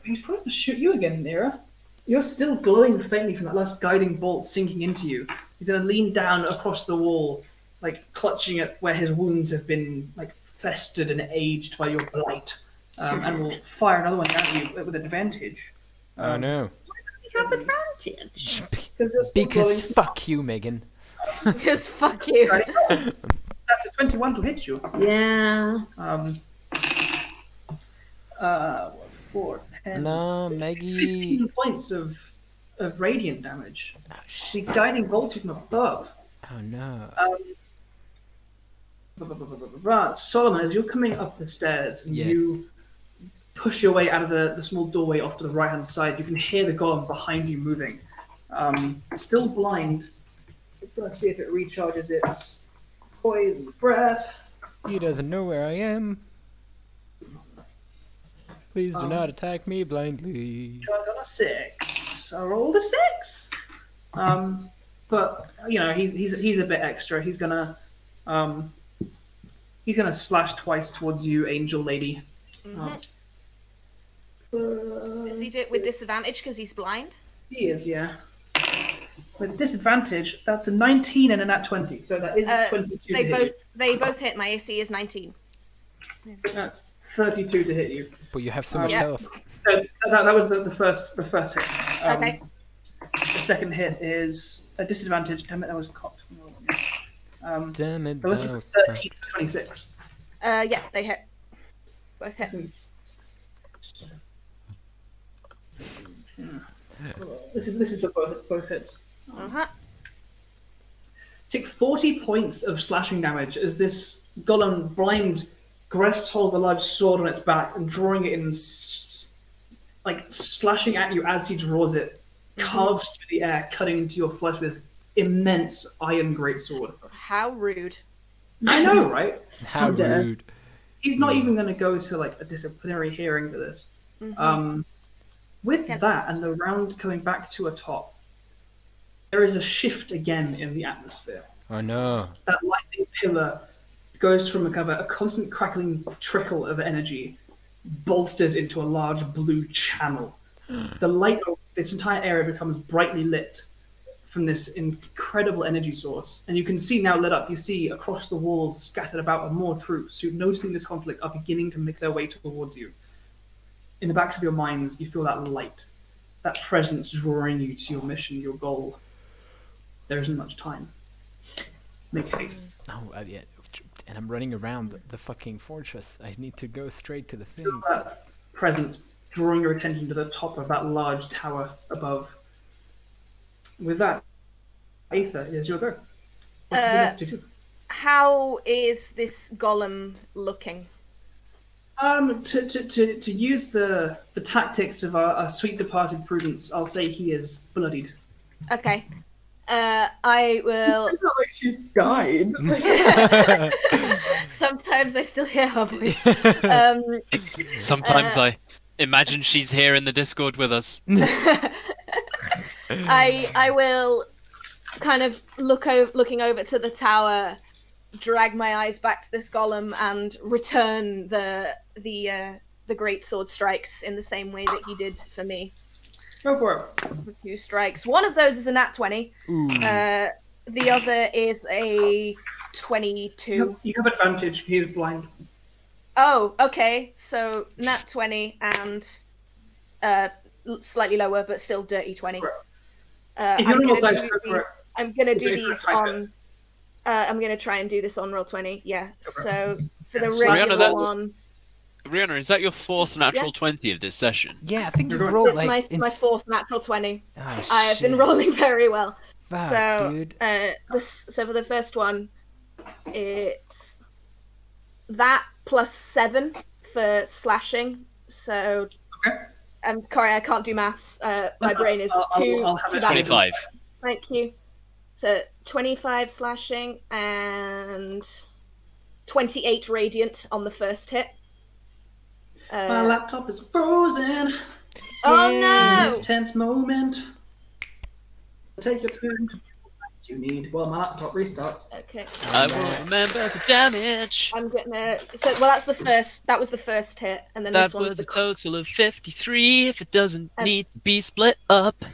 He's probably gonna shoot you again, Nira. You're still glowing faintly from that last guiding bolt sinking into you. He's gonna lean down across the wall, like clutching at where his wounds have been like festered and aged by your blight, and will fire another one at you with advantage. Oh no. You have advantage. Because you're still Because glowing. fuck you, Megan. Because fuck you. That's a 21 to hit you. Yeah. 4, 10, No, Maggie. 15 points of radiant damage. Oh, The guiding bolts you from above. Oh no. Solomon, as you're coming up the stairs and Yes. you push your way out of the small doorway off to the right hand side, you can hear the golem behind you moving. Still blind. Let's see if it recharges its poison breath. He doesn't know where I am. Please do not attack me blindly. I got a 6. I rolled a 6. But you know he's a bit extra. He's gonna slash twice towards you, Angel Lady. Does he do it with disadvantage because he's blind? He is, yeah. With disadvantage, that's a 19 and a nat 20, so that is 22 to hit you. They both hit. My AC is 19. That's 32 to hit you. But you have so much Yeah. health. So that was the first hit. Okay. The second hit is a disadvantage. Damn it, that was cocked. Damn it, So that it's was 13 to 26. Yeah, they hit. Both hit. This is for both hits. Uh-huh. Take 40 points of slashing damage as this golem blind grasps hold of a large sword on its back and drawing it in, like slashing at you as he draws it, carves through the air, cutting into your flesh with this immense iron greatsword. How rude. I know, right? How dare. rude. He's not even going to go to like a disciplinary hearing for this. With that and the round coming back to a top, there is a shift again in the atmosphere. Oh no. That lightning pillar goes from a constant crackling trickle of energy, bolsters into a large blue channel. The light of this entire area becomes brightly lit from this incredible energy source. And you can see now lit up, you see across the walls scattered about are more troops who, noticing this conflict, are beginning to make their way towards you. In the backs of your minds, you feel that light, that presence drawing you to your mission, your goal. There isn't much time. Make haste. Oh, yeah. And I'm running around the fucking fortress. I need to go straight to the thing. Feel that presence drawing your attention to the top of that large tower above. With that, Aether, is your go. What did you have to do? How is this golem looking? To use the tactics of our sweet departed Prudence, I'll say he is bloodied. Okay. I will. It's not like she's died. Sometimes I still hear her voice. Sometimes I imagine she's here in the Discord with us. I will kind of looking over to the tower, drag my eyes back to this golem, and return the great sword strikes in the same way that he did for me. Go for it. With 2 strikes. One of those is a nat 20. Ooh. The other is a 22. You have advantage. He is blind. Oh, okay. So nat 20 and slightly lower, but still dirty 20. If you don't roll dice, go for it. I'm gonna do Okay, these type on. I'm gonna try and do this on roll 20. Yeah. for So for the Rihanna, regular that's- one, Riona, is that your 4th natural 20 of this session? Yeah, I think you've You're rolled it's like... my 4th natural 20. Oh, I have been shit. rolling very well. Fuck, So, dude. so for the first one, it's that plus 7 for slashing. So, Okay. Corey, I can't do maths. My brain is too I'll have too it. bad. 25. Thank you. So 25 slashing and 28 radiant on the first hit. My laptop is frozen. Oh In no! this tense moment, take your turn to do what you need while my laptop restarts. Okay, I will remember the damage. I'm gonna. So, well, that's the first. That was the first hit, and then That this one's was the. a total of 53 if it doesn't Um, need to be split up.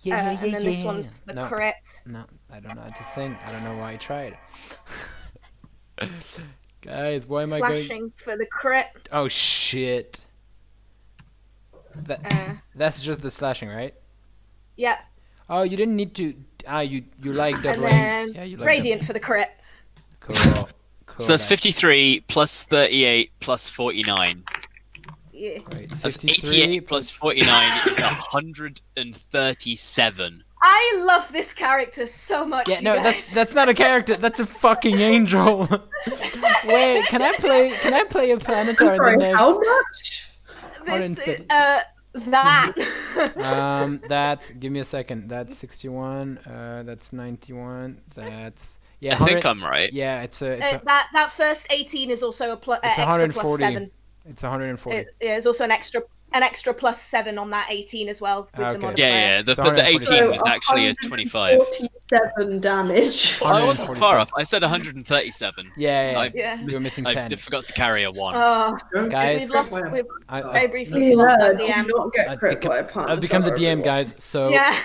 Yeah, and then this one's the no, crit. no, I don't know how to sing. I don't know why I tried. Guys, why am I going... Slashing for the crit. Oh, shit. That's just the slashing, right? Yeah, Oh, you didn't need to... you like and doubling... then yeah, you like radiant for the crit. Cool. So that's 53 plus 38 plus 49. Yeah. Right, That's 53 88 plus 49 is 137. I love this character so much. Yeah, you no, guys. that's not a character. That's a fucking angel. Wait, can I play a Planetar in the Sorry, next? how much? This 150. that. That's, give me a second. That's 61. That's 91. That's, yeah. I think 100 I'm right. Yeah, it's a that first 18 is also a it's extra plus 140. 7. It's 140. Yeah, there's also an extra +7 on that 18 as well with Okay. the modifier. Yeah. The So 18 was 147. actually a 25. 47 damage. I wasn't 147. far off. I said 137. Yeah. Yeah. You were missing I 10. forgot to carry a 1. Oh, Guys, we've I- very briefly Yeah, lost our do DM. not get crit by a punch. I've become the or DM, everyone. guys. So Yeah,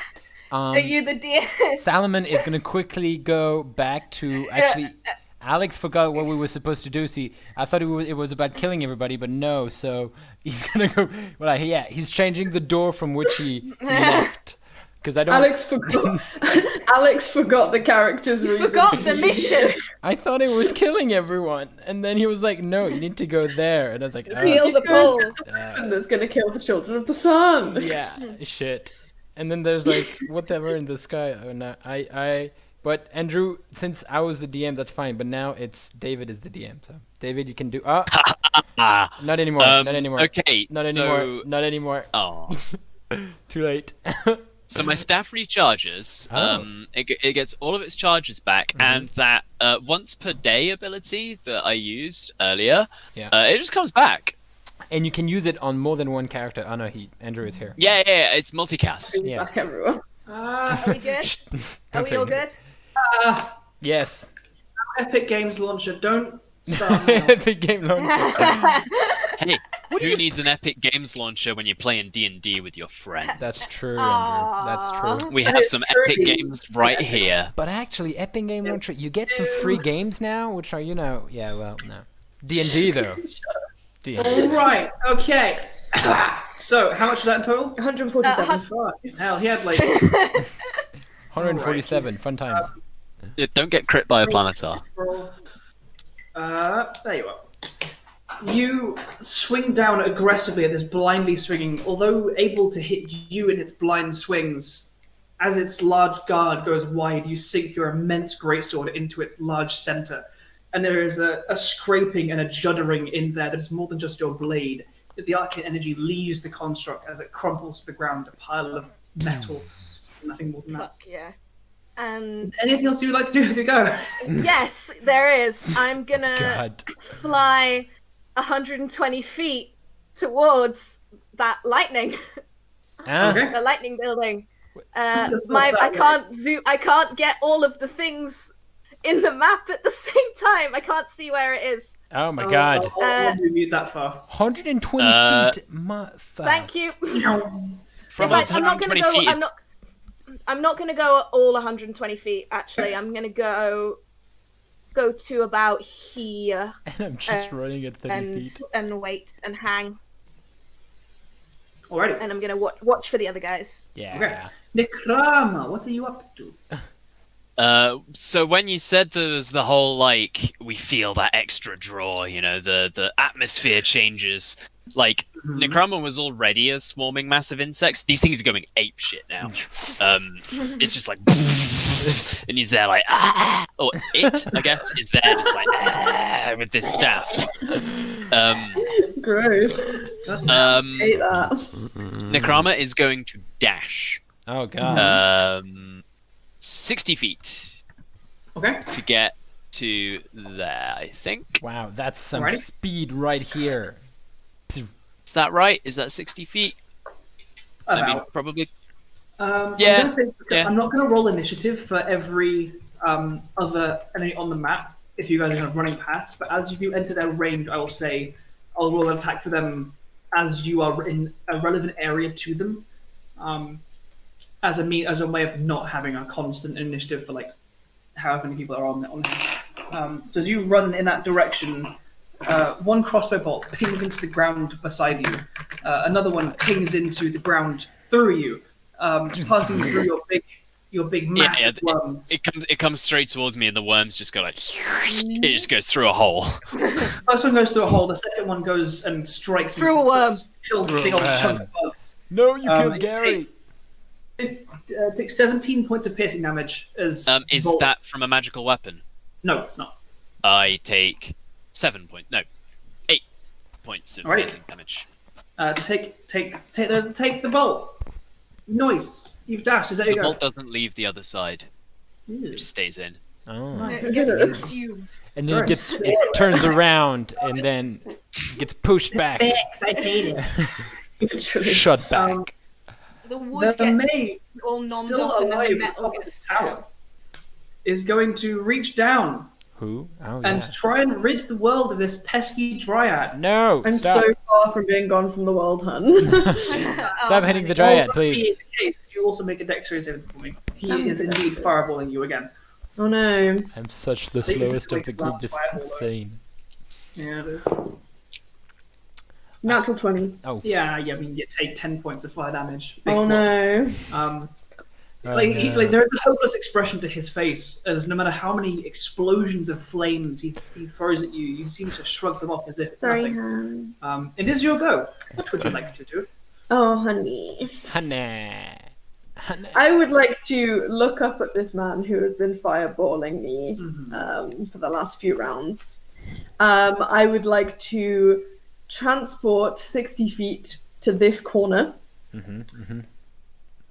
are you the DM? Salomon is gonna quickly go back to actually. Alex forgot what we were supposed to do. See, I thought it was about killing everybody, but no. So he's gonna go. Well, yeah, he's changing the door from which he left. Because I don't. Alex forgot the character's You reason. forgot the mission. I thought it was killing everyone, and then he was like, "No, you need to go there." And I was like, "Oh, Feel the pull. And that's gonna kill the children of the sun. yeah, shit." And then there's like whatever in the sky. Oh, no, But Andrew, since I was the DM, that's fine. But now it's David is the DM. So David, you can do. Not anymore. Not anymore. Okay, Not so... anymore. Not anymore. Oh. Too late. So my staff recharges. Oh. It gets all of its charges back, and that once per day ability that I used earlier, it just comes back. And you can use it on more than one character. Oh no, Andrew is here. Yeah, it's multicast. Yeah. Back everyone. Are we good? Are we all good? Yes. Epic Games Launcher, don't start now. Epic Game Launcher. Hey, who needs an Epic Games launcher when you're playing D&D with your friend? That's true, Andrew. That's true. We have It's some true. Epic Games right here. But actually, Epic Game Launcher, you get some free games now, which are, no. D&D, though. D&D. Right, okay. So, how much was that in total? 147. Fuck. Hell, he had like 147, fun times. Yeah, don't get crit by a planetar. there you are. You swing down aggressively at this blindly swinging, although able to hit you in its blind swings. As its large guard goes wide, you sink your immense greatsword into its large center, and there is a scraping and a juddering in there that is more than just your blade. The arcane energy leaves the construct as it crumples to the ground, a pile of metal. Nothing more than that. Fuck yeah. And Anything else you would like to do with your go? yes, there is. I'm gonna God. fly 120 feet towards that lightning, Ah, Okay. the lightning building. That's not that I way. can't zoom. I can't get all of the things in the map at the same time. I can't see where it is. oh my God. I'll move that far. 120 feet. Thank you. From In fact, I'm not gonna 120 go. feet. I'm not gonna go all 120 feet. Actually, I'm gonna go to about here And I'm just running at 30 feet. and wait and hang, Alrighty. and I'm gonna watch for the other guys. Yeah. Okay. Nycrama, what are you up to? So when you said there was the whole, like, we feel that extra draw, the atmosphere changes, like, Nycrama was already a swarming mass of insects. These things are going apeshit now. It's just like, and he's there like, ah, or it, I guess, is there just like, ah, with this staff. Gross. Hate that. Nycrama is going to dash Oh God. 60 feet Okay. to get to there, I think. Wow, that's some Alrighty. speed right here. Is that right? Is that 60 feet? I mean, About. probably. Yeah. Yeah. I'm not going to roll initiative for every other enemy on the map if you guys are kind of running past, but as you do enter their range, I will say I'll roll an attack for them as you are in a relevant area to them, as a way of not having a constant initiative for like however many people are on there. So as you run in that direction, one crossbow bolt pings into the ground beside you. Another one pings into the ground through you, passing through your big massive worms. It comes straight towards me, and the worms just go like, it just goes through a hole. First one goes through a hole. The second one goes and strikes Through a worm. kills a big old chunk of bugs. No, you killed it Gary. Take 17 points of piercing damage as Is bolts. that from a magical weapon? No, it's not. I take 8 points of Alright. piercing damage. Take the bolt. Nice. You've dashed. Is that The your go? bolt doesn't leave the other side; it just stays in. Oh. Nice. It gets consumed. And then You're it turns around and then gets pushed back. I hate it. Literally. Shut back. The wood The gets maid, all nommed still up and then alive the at the metal top of gets the tower, is going to reach down Who? Oh, and yeah. try and rid the world of this pesky dryad. No, I'm stop. so far from being gone from the world, hun. Stop hitting the dryad, please. Being the case, could you also make a dexterity saving for me? He Damn is indeed dexterity. fireballing you again. Oh no. I'm such the think this is slowest of like the the group. last This is fireball, insane. Yeah, it is. Natural 20. Oh. Yeah, I mean, you take 10 points of fire damage. Big Oh whoop. no. Um, Oh, like there is a hopeless expression to his face, as no matter how many explosions of flames he throws at you, you seem to shrug them off as if it's Sorry, nothing. hun. It is your go. What would you like to do? Oh, honey. Honey. Honey. I would like to look up at this man who has been fireballing me for the last few rounds. I would like to transport 60 feet to this corner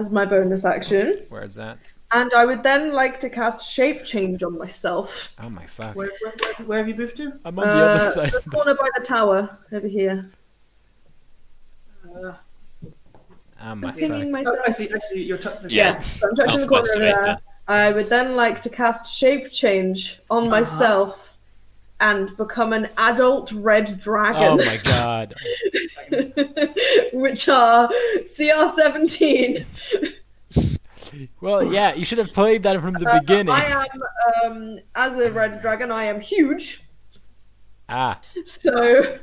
as my bonus action. Where is that? And I would then like to cast Shape Change on myself. Oh my fuck. Where have you moved to? I'm on the other side The of the... corner by the tower, over here. Oh my Pinging fuck. myself. I see. You're touching. Yeah. So I'm touching the corner over Southwest there. I would then like to cast Shape Change on myself and become an adult red Oh dragon, my god. which are CR17. Well, yeah, you should have played that from the beginning. I am, as a red dragon, I am huge. Ah. So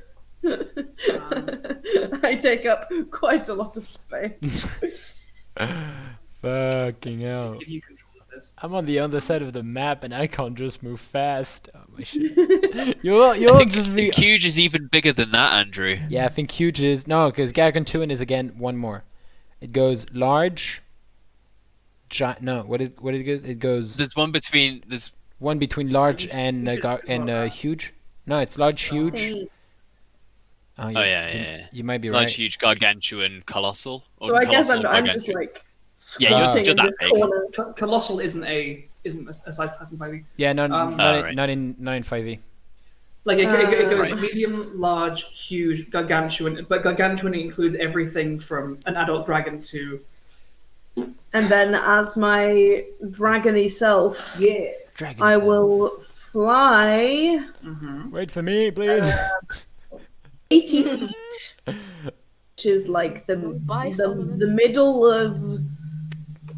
I take up quite a lot of space. Fucking hell. Give you control of this. I'm on the other side of the map and I can't just move fast. Oh my shit. You'll I think, just I be... think huge is even bigger than that, Andrew. Yeah, I think huge is... No, because Gargantuan is again one more. It goes large... No, what it goes? It goes There's one between. There's one between large and huge. No, it's large, huge. Hey. Oh, Oh, yeah. You might be large, right. huge, gargantuan, colossal. Or So I guess colossal, I'm just gargantuan. like Yeah, you're squatting in that this big. corner. Colossal isn't a size class in 5e. Yeah, no, right. not in 5e. Like it goes Right. medium, large, huge, gargantuan, but gargantuan includes everything from an adult dragon to And then as my dragony self, Dragon I cell. will fly Wait for me, please. 80 feet, which is like Bye, Solomon. the middle of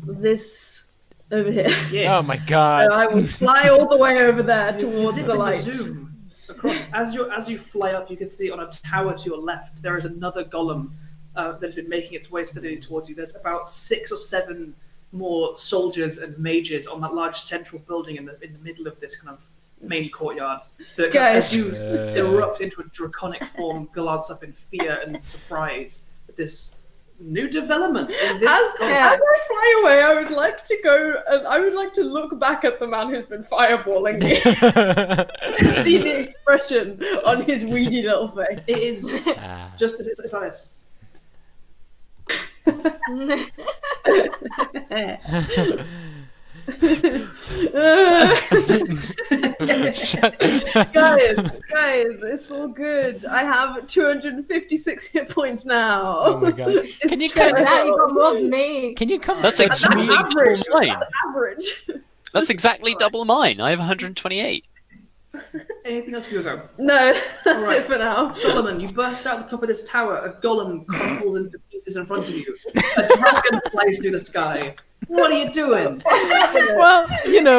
this over here. yes. Oh my god. So I will fly all the way over there You towards zip the and you light. zoom across. As you fly up, you can see on a tower to your left there is another golem that has been making its way steadily towards you. There's about 6 or 7 more soldiers and mages on that large central building in the middle of this kind of main courtyard. That Guys. as you erupt into a draconic form, glads up in fear and surprise at this new development. In this As golem. I fly away, I would like to go and I would like to look back at the man who's been fireballing me to see the expression on his weedy little face. It is Ah. just as it's like this. guys, it's all good. I have 256 hit points now. Oh my god. Can you come? Now you got more than me. Can you come? That's touch exactly me? double mine. That's average. That's exactly double mine. I have 128. Anything else for you to go? No, that's Alright. it for now. Solomon, you burst out the top of this tower. A golem crumples into pieces in front of you. A dragon flies through the sky. What are you doing? Well,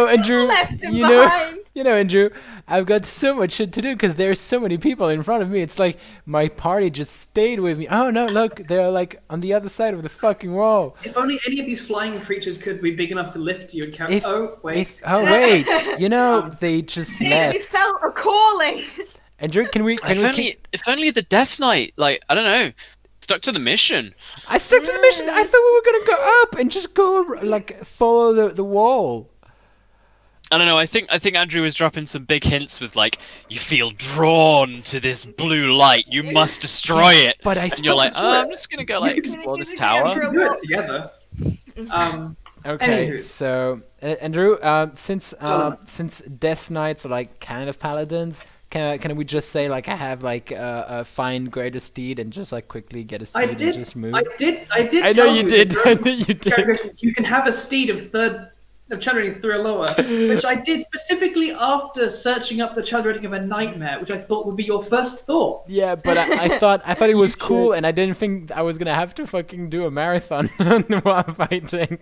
Andrew. Left him You know, behind. Andrew. I've got so much shit to do because there's so many people in front of me. It's like my party just stayed with me. Oh no, look, they're like on the other side of the fucking wall. If only any of these flying creatures could be big enough to lift you and carry. Oh wait. wait, they just We left. felt a calling. Andrew, can we If only the Death Knight, like, I don't know, stuck to the mission. I stuck to the mission. I thought we were gonna go up and just go like follow the wall. I don't know. I think Andrew was dropping some big hints with like, you feel drawn to this blue light. You must destroy it. But I And you're like, still- I'm just gonna go like explore this tower. Do it together. Okay, Anywho. so Andrew, Solomon. since Death Knights are like kind of paladins, can we just say like I have like a fine greater steed and just like quickly get a steed and just move? I did. I know tell you that did. there I are know you did. characteristics. You can have a steed of child rating 3 or lower, which I did specifically after searching up the child rating of a nightmare, which I thought would be your first thought. Yeah, but I thought it was cool, and I didn't think I was gonna have to fucking do a marathon while fighting.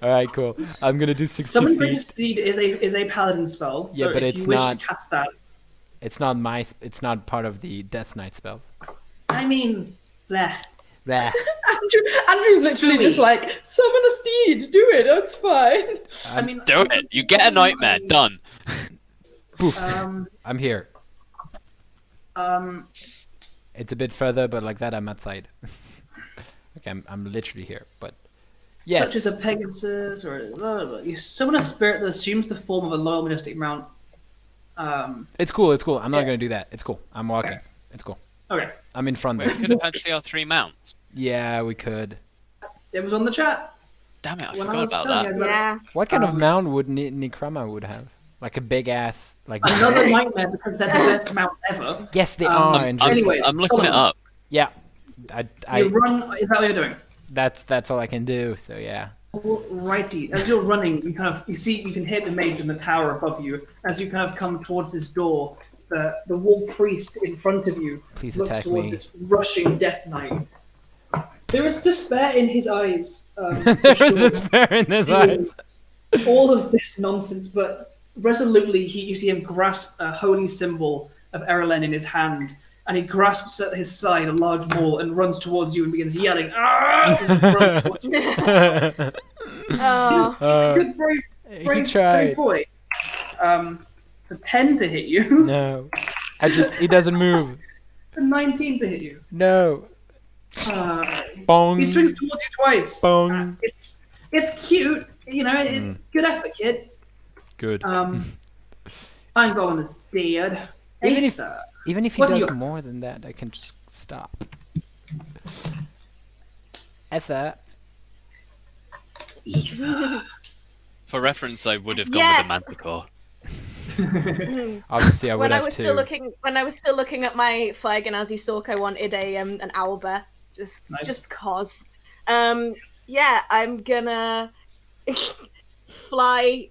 All right, cool. I'm gonna do 60 Summon feet. Greater Speed is a paladin spell. So Yeah, but if it's you wish not- to cast that, It's not part of the Death Knight spells. I mean, bleh. There. Andrew's literally just like, summon a steed, do it, that's fine. I mean, Do it. You get a nightmare. Done. Poof. Um, I'm here. um, It's a bit further, but like that, I'm outside. Okay, I'm literally here, but yes. such as a Pegasus or you summon a spirit that assumes the form of a loyal monastic mount. It's cool. I'm not Yeah. gonna do that. It's cool. I'm walking. It's cool. Okay, I'm in front Wait, there. we could have had CR3 mounts. Yeah, we could. it was on the chat. Damn it, I When I forgot was about telling you that. guys about it. Yeah. What kind of mount would Nycrama would have? Like a big ass, like. Another nightmare because they're the best mounts ever. Yes, they Um, are. Andrew. Anyway, I'm looking it Solomon. up. Yeah, You I run. Is that what you're doing? that's all I can do. So yeah. Righty. As you're running, you can hear the mage in the tower above you. As you kind of come towards this door, the wall priest in front of you Please looks attack towards me. this rushing death knight. There is despair in his eyes. There is despair in his Seeing eyes. all of this nonsense, but resolutely, you see him grasp a holy symbol of Erlen in his hand, and he grasps at his side a large maul and runs towards you and begins yelling, "Ah!" and runs towards you. Oh. He's a good, brave, He brave tried. boy. It's a 10 to hit you, No, he doesn't move. a 19 to hit you. No. Uh, Bong. he swings towards you twice. Bong. It's cute, you know. Good effort, kid. Good. I'm going as dead. Even if- Aether. Even if he what do does you- more than that, I can just stop. Aether. For reference, I would have gone Yes. with a manticore. Obviously, I would when I have was too. still looking at my Fire Genasi Stalk, I wanted an owlbear, Nice. just cause. Yeah, I'm gonna fly.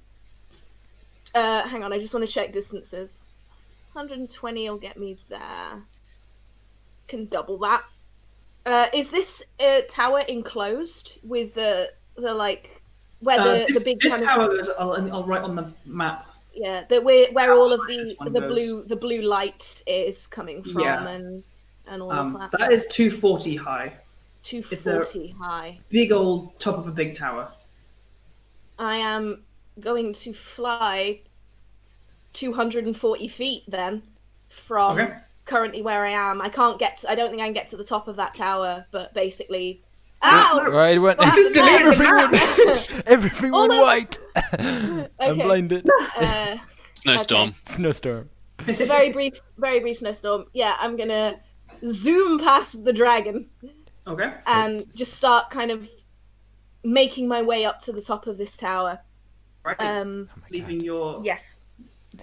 Hang on, I just want to check distances. 120 will get me there. Can double that. Is this tower enclosed with the like where the big this kind of tower goes. I'll write on the map. yeah, where all of This one the goes. blue light is coming from Yeah. and all of that. That is 240 high. 240 high. Big old top of a big tower. I am going to fly 240 feet then from Okay. currently where I am. I don't think I can get to the top of that tower, but basically ow! Right, it went. What happened there? everything went, everything All went of- white. I'm Okay. blinded. Snowstorm. Snowstorm. It's a very brief snowstorm. Yeah, I'm gonna zoom past the dragon Okay. and just start kind of making my way up to the top of this tower. Right. Oh my Leaving God. your Yes,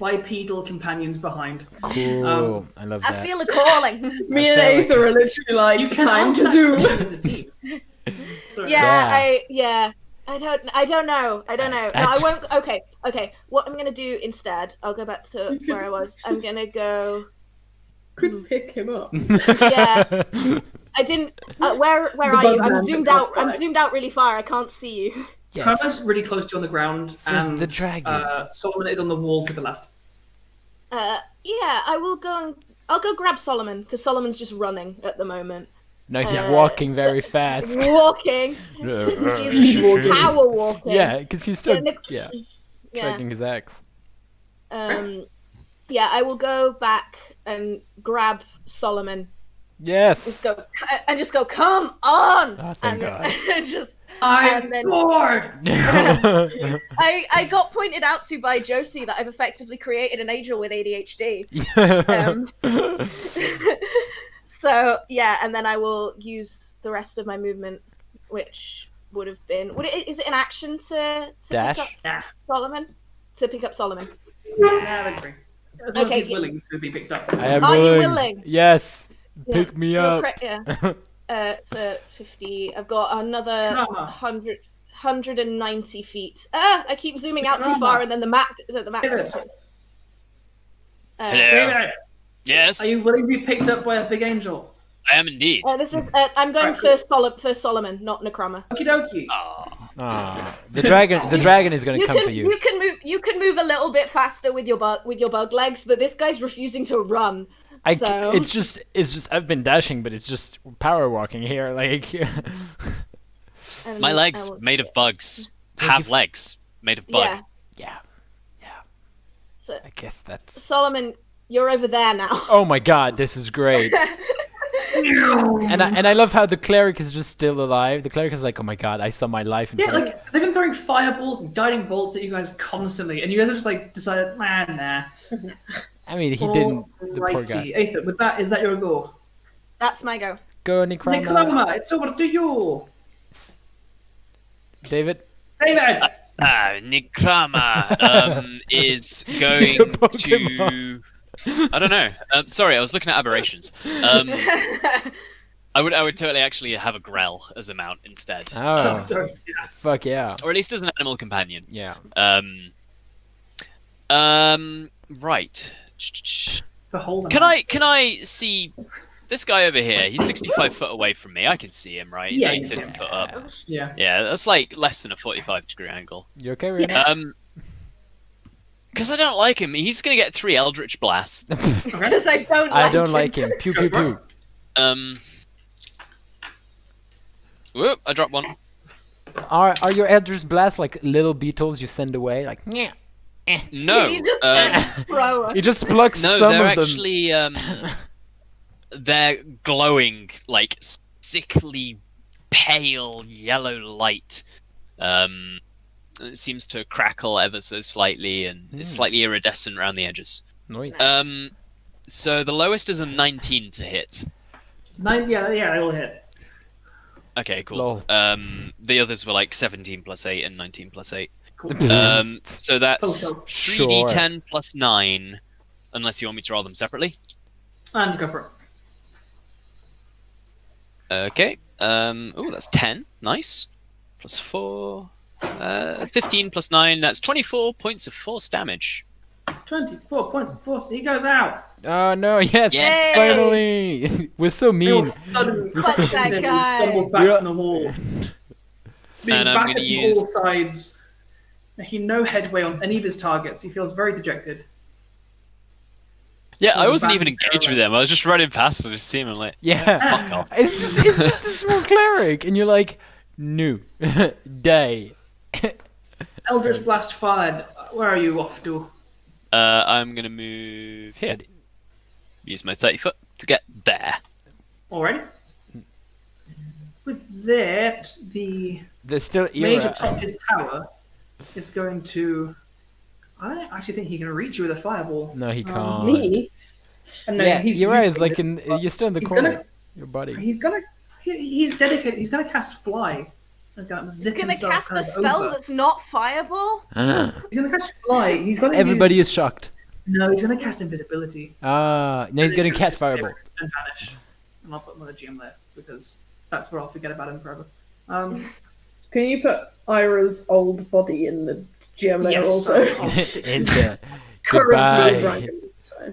bipedal companions behind. Cool. I love that. I feel a calling. Me and felt like- Aether are literally like, You can time to attack zoom. each other as a team. Sorry. Yeah, I don't know. No, I won't. Okay. What I'm gonna do instead, I'll go back to where I was. I'm gonna go. Could pick him up. Yeah, I didn't. Where The are you? bug I'm man zoomed that out. got I'm back. zoomed out really far. I can't see you. Karma's Yes. really close to you on the ground, Says and the dragon. Solomon is on the wall to the left. Yeah, I will go and I'll go grab Solomon because Solomon's just running at the moment. No, he's Uh, walking very fast. Walking. He's power walking. Yeah, because he's still Yeah. dragging his axe. Yeah, I will go back and grab Solomon. Yes. Just go. Come on! Oh, thank God. And just I'm And then- bored. I got pointed out to by Josie that I've effectively created an angel with ADHD. So yeah, and then I will use the rest of my movement, which would have been. Is it an action to Dash? pick up Yeah. Solomon? To pick up Solomon. Yeah, I agree. As long Okay, as he's willing to be picked up. I am Are you willing. willing? Yes. Yeah. Pick me Well, up. yeah. It's 50. I've got another Come on. 190 feet. I keep zooming out too Come far, on. and then the map David. disappears. Hello. David, Yes, are you willing to be picked up by a big angel? I am indeed. This is. I'm going Alright, first. First Solomon, not Nycrama. Okie dokie. Ah, the dragon is gonna come for you. You can move a little bit faster with your bug legs, but this guy's refusing to run. So It's just I've been dashing, but it's just power walking here. Like, and My I legs will- made of bugs Thank have you for- legs made of bug. Yeah. yeah, So I guess that's. Solomon, you're over there now. Oh my god, this is great. And I love how the cleric is just still alive. The cleric is like, oh my god, I saw my life in Yeah, front of like they've been throwing fireballs and guiding bolts at you guys constantly, and you guys have just like decided, nah. I mean, he didn't. The poor guy. Alrighty. Aether, with that, is that your go? That's my go. Go, Nycrama. Nycrama, it's over to you. David. David. Nycrama is going a Pokemon. to. I don't know. Sorry, I was looking at aberrations. I would totally actually have a grell as a mount instead, Oh, Sorry, yeah. fuck yeah. or at least as an animal companion. Yeah. Right. Behold Can I see this guy over here? He's 65 foot away from me. I can see him, right? He's Yeah, only you 50 can. foot up. Yeah. Yeah, that's like less than a 45-degree angle. You okay, Riona? Because I don't like him. He's gonna get 3 Eldritch Blasts. Because I don't. I don't like him. Pew pew pew. Whoop! I dropped one. Are your Eldritch Blasts like little beetles you send away? Like, yeah. No. You just throw He just plucks No, some they're of them. actually they're glowing like sickly pale yellow light. It seems to crackle ever so slightly and is slightly iridescent around the edges. Noise. So the lowest is a 19 to hit. 9, yeah, they all hit. Okay, cool. Lol. The others were like 17 plus 8 and 19 plus 8. Cool. So that's Oh, Sure. 3d10 plus 9, unless you want me to roll them separately. And go for it. Okay. Oh, that's 10. Nice. Plus 4. 15 plus 9. That's 24 points of force damage. 24 points of force. He goes out. Oh no! Yes, Yay! finally. We're so They all mean. suddenly Clutch crashed that in and guy. stumbled back Yeah. from the wall. Being And I'm back gonna at use- all sides, making no headway on any of his targets. He feels very dejected. Yeah, I There's a wasn't even band engaged with him. I was just running past and just seeing him like, Yeah. fuck off. It's just a small cleric, and you're like, no, die. Eldritch Blast fired. Where are you off to? I'm gonna move here. Use my 30 foot to get there. Alright. With that, the There's still mage era. atop his tower is going to. I don't actually think he can reach you with a fireball. No, he can't. Me? And no, Yeah, he's you're right. using It's like this, you're still in the he's corner. gonna- Your body. He's dedicated. He's gonna cast fly. He's gonna zip He's gonna himself cast kind a of spell over. that's not fireball. He's gonna cast fly. He's gonna. Everybody use... is shocked. No, he's gonna cast invisibility. No, he's gonna cast fireball. And vanish. And I'll put him on the GM there because that's where I'll forget about him forever. Can you put Ira's old body in the GM layer Yes, also? I'll stick In him. there. Current Goodbye. dragon. So.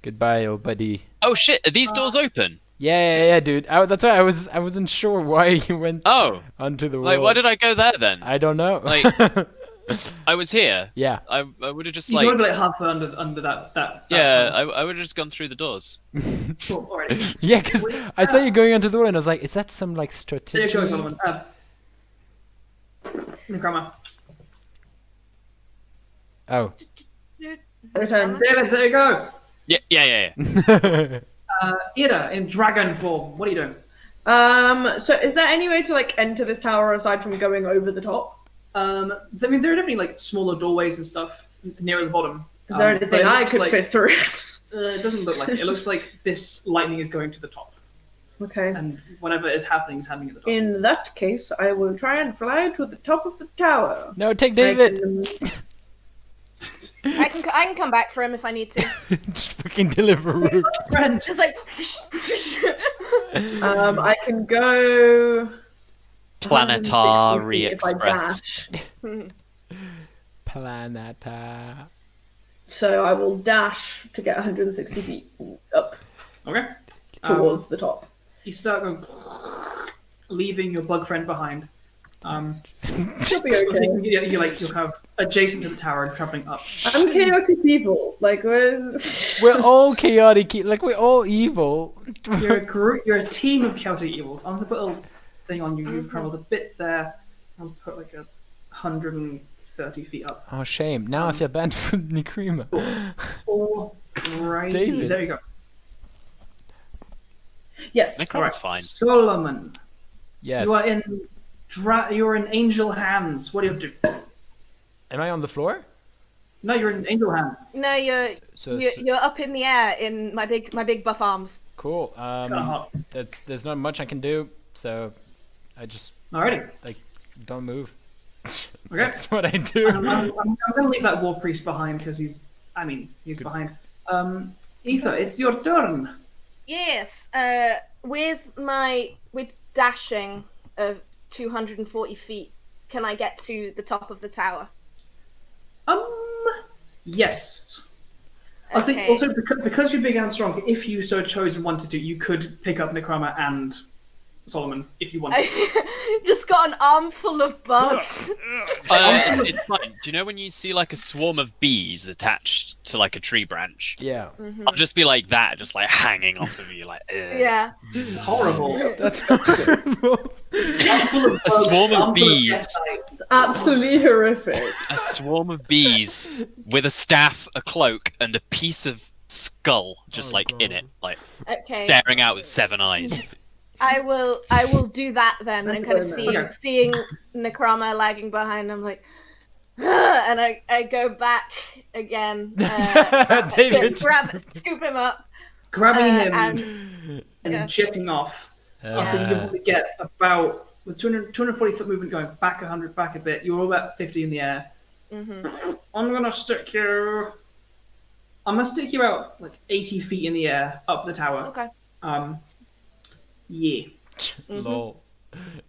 Goodbye, old buddy. Oh shit, are these doors open? Yeah, dude. That's why I wasn't sure why you went Oh, onto the wall. like why did I go there then? I don't know. Like- I was here. yeah. I would have just You like, gotta be like halfway under that. yeah, I would have just gone through the doors. Cool, alright. Yeah, because I saw you going onto the wall, and I was like, is that some like There strategy? you go, Solomon. Nycrama. Oh. Return. David, there you go. Yeah. Ida in dragon form. What are you doing? So is there any way to like enter this tower aside from going over the top? I mean, there are definitely like smaller doorways and stuff near the bottom. Is there but anything it I looks could like- fit through? It doesn't look like it. It looks like this lightning is going to the top. Okay. and whatever is happening at the top. In that case, I will try and fly to the top of the tower. No, take I David. can- I can come back for him if I need to. Just fucking deliver Rook. Friend, Just like. I can go. Planetary 160 if I Express. dash. Planeta. So I will dash to get 160 feet up okay. towards the top. You start going, leaving your bug friend behind. It'll be So okay. you're kind of adjacent to the tower and traveling up. I'm chaotic evil. Like, where's. We're all chaotic. Like we're all evil. You're a group. You're a team of Celtic evils. I'm gonna put a little thing on you. You traveled a bit there. I'll put like 130 feet up. Oh shame. Now I feel bad for Nycrama. Or right. David. There you go. Yes. Nycrama's fine. Solomon, Yes. you are in. You're in angel hands. What do you have to do? Am I on the floor? No, you're in angel hands. No, So you're up in the air in my big buff arms. cool. It's kind of hot. There's not much I can do, so I just Alrighty. don't move. Okay. That's what I do. I'm going to leave that war priest behind because he's behind. Aether, it's your turn. Yes. With dashing of 240 feet, can I get to the top of the tower? Yes. I think Okay. also because you're big and strong, if you so chose and wanted to, you could pick up Nycrama and Solomon if you wanted. I just got an armful of bugs. It's fine. Do you know when you see like a swarm of bees attached to like a tree branch? Yeah. I'll just be like that, just like hanging off of you, like. Yeah. It's horrible. That's horrible. A swarm of bees. Absolutely horrific. A swarm of bees with a staff, a cloak, and a piece of skull just in it, like Okay. staring out with 7 eyes. I will do that then, and kind of seeing Nycrama lagging behind. I'm like, and I go back again. David. Scoop him up, Grabbing him and and jetting off. So you can probably get about with 240 foot movement going back 100, back a bit. You're all about 50 in the air. I'm gonna stick you. I'm gonna stick you out like 80 feet in the air up the tower. Okay. Yeah. Lol.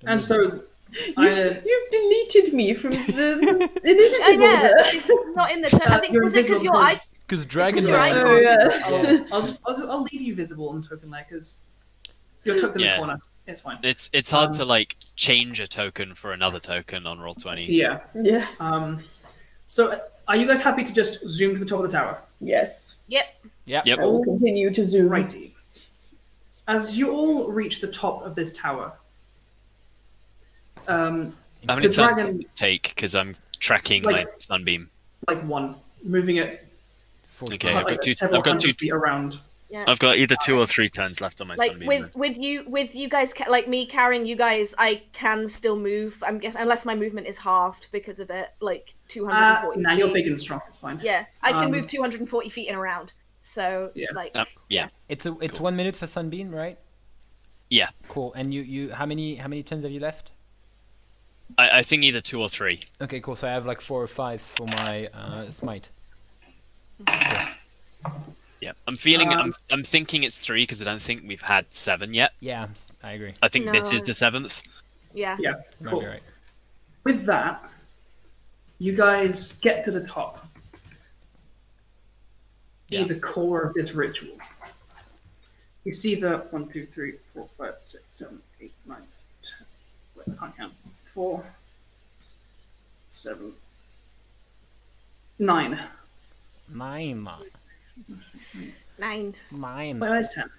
And so You've deleted me from the initiative yeah, order. it's not in the turn. I think you're was it because invisible your eyes? Because Dragon You're right. Oh, yeah. I'll leave you visible on token layer because you're tucked in Yeah. the corner. It's fine. It's hard to like change a token for another token on Roll20. Yeah. Yeah. So are you guys happy to just zoom to the top of the tower? Yes. Yep. Yeah. Yep. I will continue to zoom. Righty. As you all reach the top of this tower, How many The turns does dragon- it take? Because I'm tracking Like- my sunbeam. like one, moving it Okay, I've got two. several I've got hundred two. feet around. Yeah. I've got either 2 or 3 turns left on my Like sunbeam. with you guys like me carrying you guys, I can still move. I'm guessing unless my movement is halved because of it, like 240. Now you're feet. big and strong. It's fine. Yeah, I can Um, move 240 feet and around. So Yeah. like Yeah. It's 1 minute for Sunbeam, right? Yeah. Cool. And you how many turns have you left? I think either 2 or 3. Okay, cool. So I have like 4 or 5 for my smite. Yeah. I'm feeling. I'm thinking it's 3 because I don't think we've had 7 yet. Yeah, I agree. I think this is No. the 7th. yeah. Yeah. Might Cool. be right. With that, you guys get to the top. Yeah. The core of this ritual. You see the 1, 2, 3, 4, 5, 6, 7, 8, 9, 10. Wait, I can't count. 4, 7, 9. 9. 9. 9. Wait, that's 10.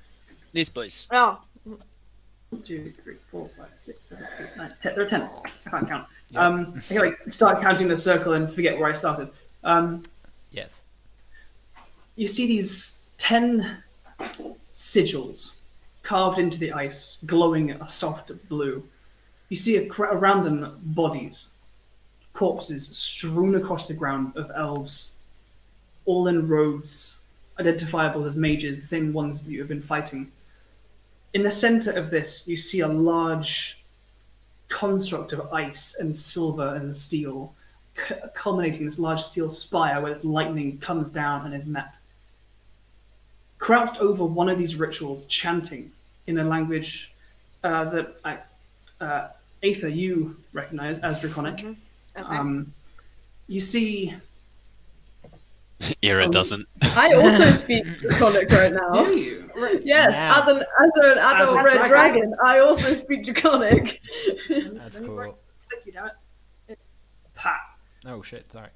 These boys. Oh, 1, 2, 3, 4, 5, 6, 7, 8, 9, 10. There are 10. I can't count. I can like start counting the circle and forget where I started. Yes. You see these 10 sigils carved into the ice, glowing a soft blue. You see around them bodies, corpses strewn across the ground of elves, all in robes identifiable as mages, the same ones that you have been fighting. In the center of this, you see a large construct of ice and silver and steel, culminating in this large steel spire where this lightning comes down and is met. Crouched over one of these rituals, chanting in a language that Aether, you recognize as Draconic. Okay. You see... Ira doesn't. I also speak Draconic right now. Do you? Yes, Wow. as an adult a red dragon. dragon, I also speak Draconic. That's Let me cool. click you, damn it. Pat. Oh shit, sorry.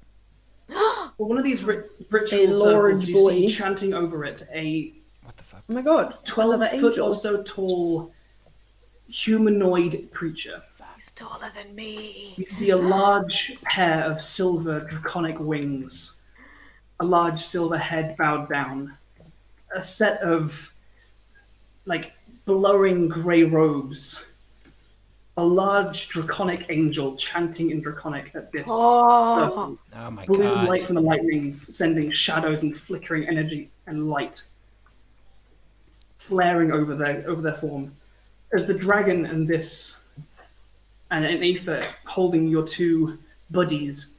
Well, one of these ritual A large circles, you boy. see chanting over it a What the fuck? Oh my god, it's another 12-foot angel. or so tall humanoid creature. He's taller than me. You see a large pair of silver draconic wings, a large silver head bowed down, a set of like blowing grey robes, a large draconic angel chanting in draconic at this circle. Oh my Blue god. light from the lightning sending shadows and flickering energy and light flaring over their form. As the dragon and this and an Aether holding your two buddies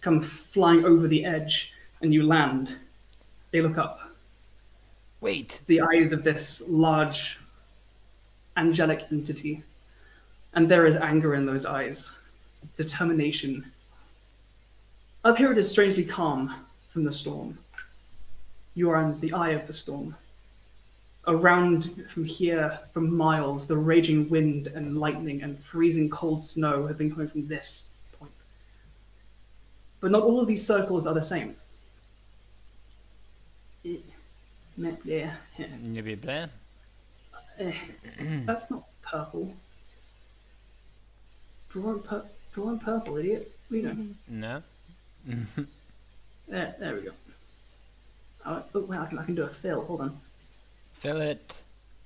come flying over the edge and you land, they look up. Wait. The eyes of this large angelic entity. And there is anger in those eyes, determination. Up here it is strangely calm from the storm. You are in the eye of the storm. Around from here, for miles, the raging wind and lightning and freezing cold snow have been coming from this point. But not all of these circles are the same. Yeah. Maybe blah. That's not purple. Draw on purple, idiot. What are you doing? No. There we go. Oh, wow, I can do a fill. Hold on. Fill it.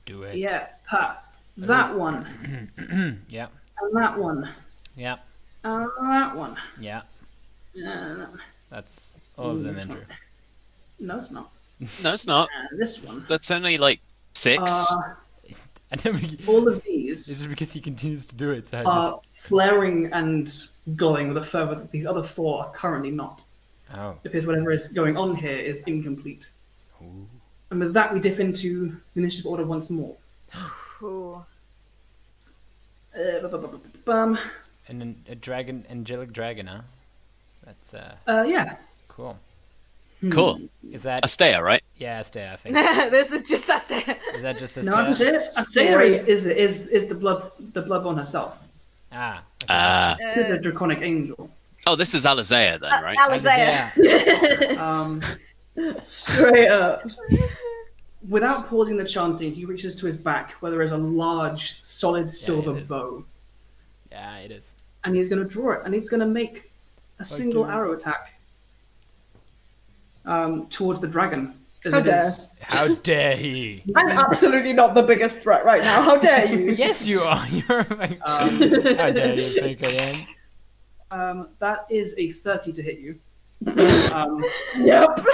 Do it. Yeah, Pat. That one. Yeah. And that one. Yeah. And that one. Yeah. And that one. That's all of them, This Andrew. one. No, it's not. No, it's not. And this one. That's only like 6. I never. All of It's these just because he continues to do it, so I are flaring and glowing with a fervor that these other 4 are currently not. Oh. Because whatever is going on here is incomplete. Ooh. And with that, we dip into the initiative order once more. Ooh. Bum. And then a dragon, angelic dragon, huh? That's Yeah. cool. Cool. Is that? Astea, right? Yeah, stay. I think. This is just us there. Is that just a? No, that's it. Astea is the bloodborne herself. Ah. Okay, Ah. that's just- She's a draconic angel. Oh, this is Alerlaer then, right? Alerlaer. Straight up. Without pausing the chanting, he reaches to his back where there is a large, solid silver it is. bow. Yeah, it is. And he's going to draw it, and he's going to make a single do. arrow attack towards the dragon. As How it dare. is. How dare he? I'm absolutely not the biggest threat right now. How dare you? Yes, you are. You're like, Um, how dare you think I am? That is a 30 to hit you. Yep.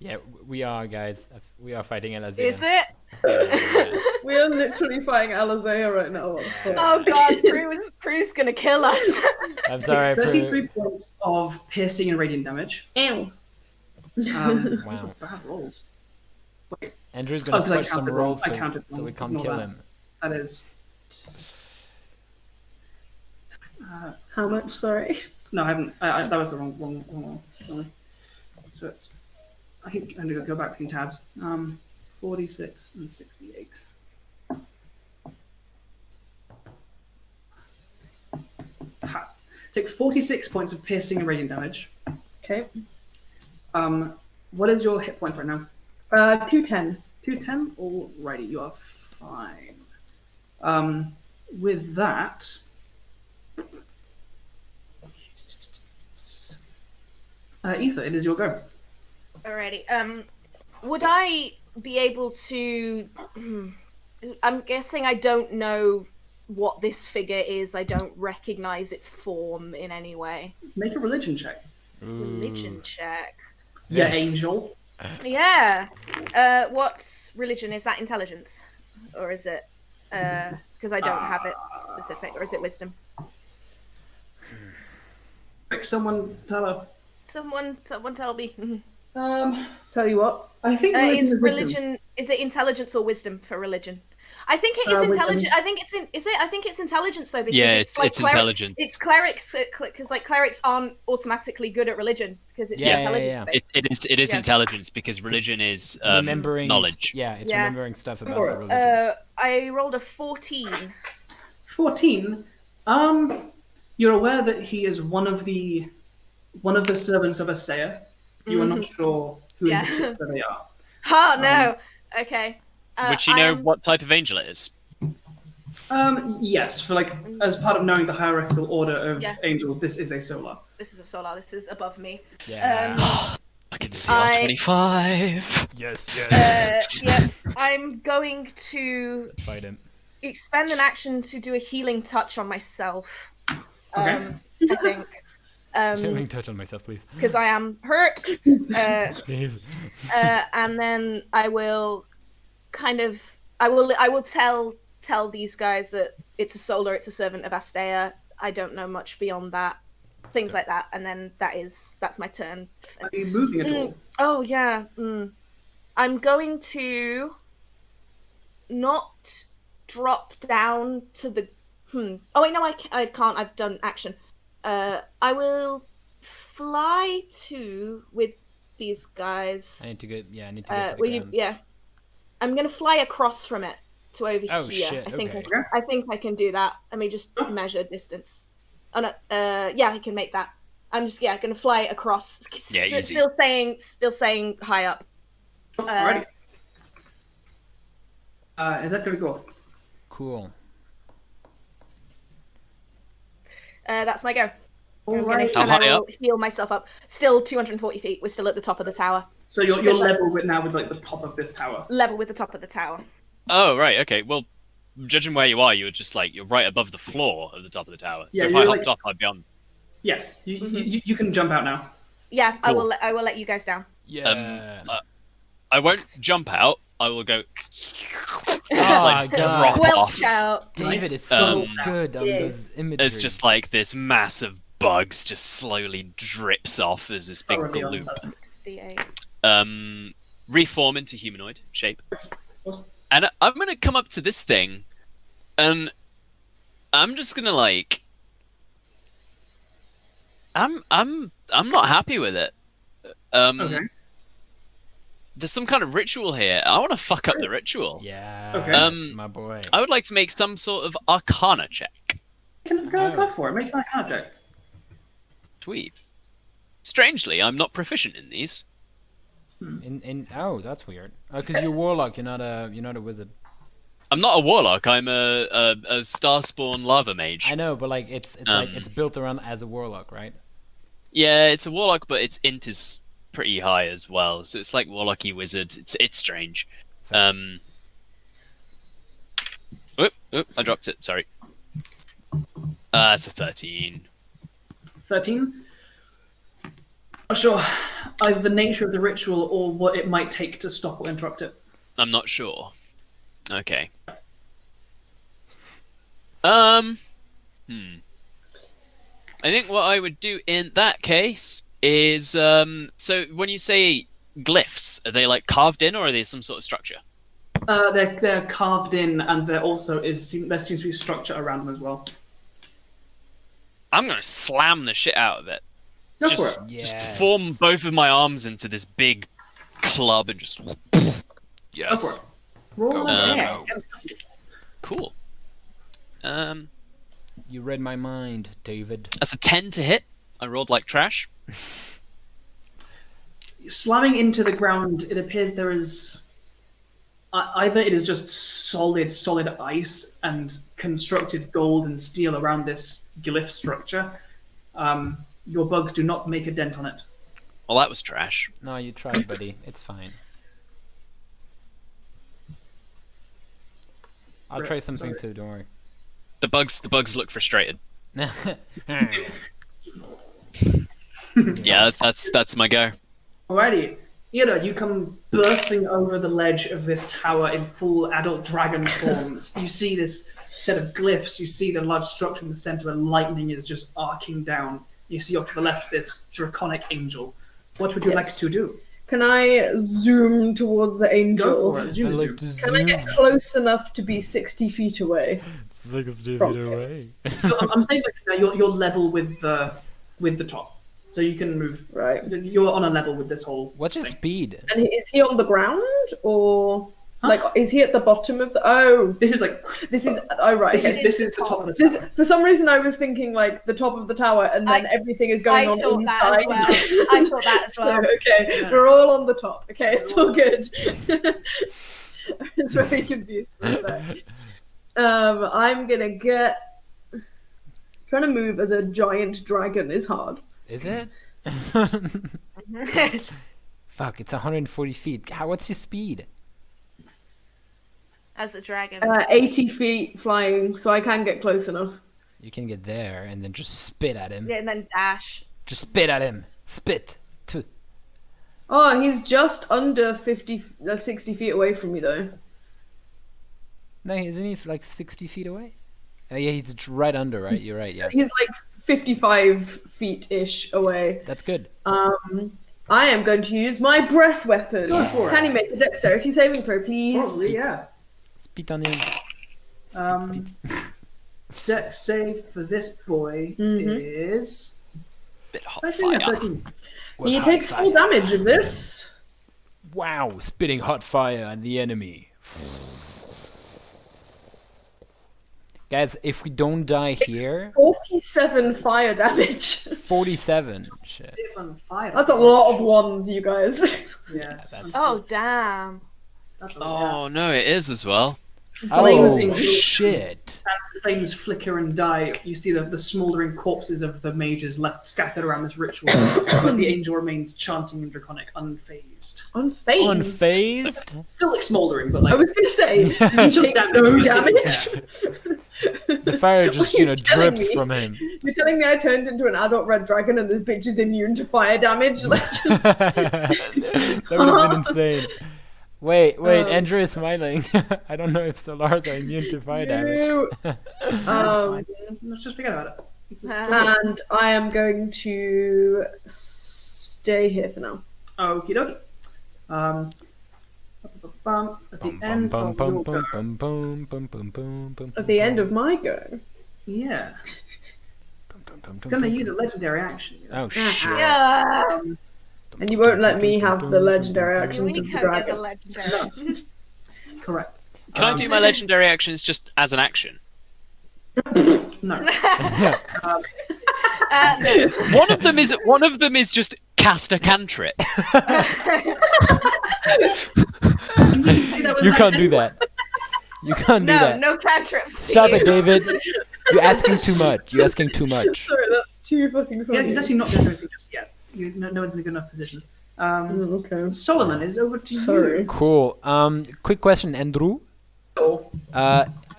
Yeah, we are, guys. We are fighting Elazar. Is it? Yeah. We are literally fighting Alerlaer right now. What the fuck? Oh god, Prue's gonna kill us. I'm sorry, 33 Prue. points of piercing and radiant damage. Ew. Those Wow. were bad rolls. Wait, Andrew's gonna Oh, 'cause I fudge some counted wrong. rolls I counted so wrong. we can't Ignore kill that. him. that is. How much? Sorry. No, I haven't. That was the wrong one. Sorry. So it's. I think I'm going to go back between tabs. 46 and 68. Ha. Take 46 points of piercing and radiant damage. Okay. What is your hit point right now? 210. 210? Alrighty, you are fine. With that. Aether, it is your go. Alrighty. Would I be able to? I'm guessing I don't know what this figure is. I don't recognize its form in any way. Make a religion check. Religion check. Yeah, Yes. angel. Yeah. What religion is that? Intelligence, or is it? Because I don't have it specific, or is it wisdom? Quick, someone tell her. Someone tell me. Tell you what. I think Is wisdom. religion? Is it intelligence or wisdom for religion? I think it is Wisdom. intelligence. I think it's in. Is it? I think it's intelligence though. Because Yeah, it's like it's intelligence. It's clerics because like clerics aren't automatically good at religion because it's intelligence. Based. It is Yeah. intelligence because religion is remembering knowledge. Yeah, it's Yeah. remembering stuff about Alright. the religion. I rolled a 14. 14. You're aware that he is one of the servants of Asaea. You are not sure who Yeah. in particular they are. Oh no. Okay. Which you I know am- what type of angel it is. Yes, for like as part of knowing the hierarchical order of Yeah. angels, this is a solar. This is a solar. This is above me. Yeah. I can see R25. Yes. Yeah. I'm going to Let's fight him. expend an action to do a healing touch on myself. Okay. I think. Healing touch on myself, please. Because I am hurt. Please. And then I will I will tell these guys that it's a solar, it's a servant of Asteia. I don't know much beyond that. Things like that, and then that's my turn. Are you moving at all? Oh yeah. I'm going to not drop down to the. Oh wait, no, I can't. I've done action. I will fly with these guys. I need to get. Yeah, I need to get to the Will you? ground. Yeah. I'm gonna fly across from it to over Oh, here. shit, I think okay. I think I can do that. Let me just measure distance. Oh no. Yeah, I can make that. I'm just gonna fly across. Yeah, easy. Still saying high up. Alrighty. Is that gonna go? Cool. That's my go. I'm Alright. How and I high will heal myself up. Still 240 feet. We're still at the top of the tower. So you're level with now with like the top of this tower. Level with the top of the tower. Oh right, okay. Well, judging where you are, you're right above the floor of the top of the tower. So Yeah, if I you're hopped off, I'd be on. Yes, you can jump out now. Yeah, Cool. I will let you guys down. Yeah. I won't jump out. I will go. Oh Just, my like, god. drop off. Squelch out. David Nice. is so Um, good on yeah. those imagery. It's just like this massive bugs just slowly drips off as this big Thoroughly gloop. unpleasant. 68. Reform into humanoid shape. Awesome. And I'm gonna come up to this thing, and I'm just gonna like. I'm not happy with it. Okay. There's some kind of ritual here. I want to fuck up the ritual. Yeah. Okay. My boy. I would like to make some sort of Arcana check. Go for it. Make an Arcana check. Tweet. Strangely, I'm not proficient in these. Oh, that's weird. Oh, because you're warlock. You're not a wizard. I'm not a warlock. I'm a starspawn lava mage. I know, but like it's like it's built around as a warlock, right? Yeah, it's a warlock, but its int is pretty high as well. So it's like warlocky wizard. It's strange. So- I dropped it. Sorry. It's a 13. 13. Not sure either the nature of the ritual or what it might take to stop or interrupt it. I'm not sure. Okay. I think what I would do in that case is so when you say glyphs, are they like carved in or are they some sort of structure? They're carved in, and there seems to be structure around them as well. I'm gonna slam the shit out of it. Go Just, for it. just Yes. form both of my arms into this big club and just Go Yes. for it. Roll. Go. Cool. cool. You read my mind, David. That's a 10 to hit. I rolled like trash. Slamming into the ground, it appears there is either it is just solid ice and constructed gold and steel around this glyph structure. Your bugs do not make a dent on it. Well, that was trash. No, you tried, buddy. It's fine. I'll Right, try something sorry. too. Don't worry. The bugs look frustrated. Yeah, that's my go. Alrighty. You come bursting over the ledge of this tower in full adult dragon forms. You see this set of glyphs. You see the large structure in the center where lightning is just arcing down. You see off to the left this draconic angel. What would you like to do? Can I zoom towards the angel? Go for it. Zoom, zoom. Can I get close enough to be 60 feet away? 60 From feet away. I'm saying like you're level with the top, so you can move. Right. You're on a level with this whole. What's your thing. speed? And is he on the ground or like is he at the bottom of the? Oh, This is like this is right. this okay. is the top of the This, tower. for some reason, I was thinking like the top of the tower, and then everything is going I on thought that inside. as well. I thought that as So, well. okay, Yeah. we're all on the top. Okay, it's all good. It's very confused for a sec. I'm gonna get. Trying to move as a giant dragon is hard. Is it? Fuck, it's 140 feet. What's your speed? As a dragon. 80 feet flying, so I can get close enough. You can get there and then just spit at him. Yeah, and then dash. Just spit at him. Spit. Tuh. Oh, he's just under 60 feet away from me, though. No, isn't he like 60 feet away? Oh yeah, he's right under, right? You're right, yeah. He's like 55 feet-ish away. That's good. I am going to use my breath weapon. Go for it. Can he make a dexterity saving throw, please? Probably, yeah. Spit on him. Dex save for this boy is Bit hot 13 or fire. 13. With He hot takes fire. full damage of this. Wow, spitting hot fire on the enemy. Guys, if we don't die here, 47 fire damage. 47. Shit. Save on fire. That's a lot of ones, you guys. Yeah. That's- Oh, damn. That's a lot. Oh no, it is as well. Flames Oh, engulf shit. and flames flicker and die. You see the smouldering corpses of the mages left scattered around this ritual, but the angel remains chanting in Draconic, unfazed. Unfazed. Unfazed? Still like smouldering, but like I was going to say, did he Took take damage, no but didn't damage? The fire just, What are you telling drips me? from him. You're telling me I turned into an adult red dragon and this bitch is immune to fire damage? Like, That would have been insane. Wait, Andrew is smiling. I don't know if Solars are immune to fire damage. no. That's fine. Let's just forget about it. It's And I am going to stay here for now. okie dokie. At the end of your go. At the end of my go. Yeah. It's gonna use a legendary action. Oh shit. Yeah. And you won't let me have the legendary We actions of the can get the dragon. legendary. Correct. Can I do my legendary actions just as an action? No. No. One of them is just cast a cantrip. You can't do that. You can't do No, that. no cantrips. Stop it, David. You're asking too much. You're asking too much. Sorry, that's too fucking funny. Yeah, he's actually not going to do anything just yet. No one's in a good enough position. Okay. Solomon is over to Sorry. you. Cool. Quick question, Andrew. Oh,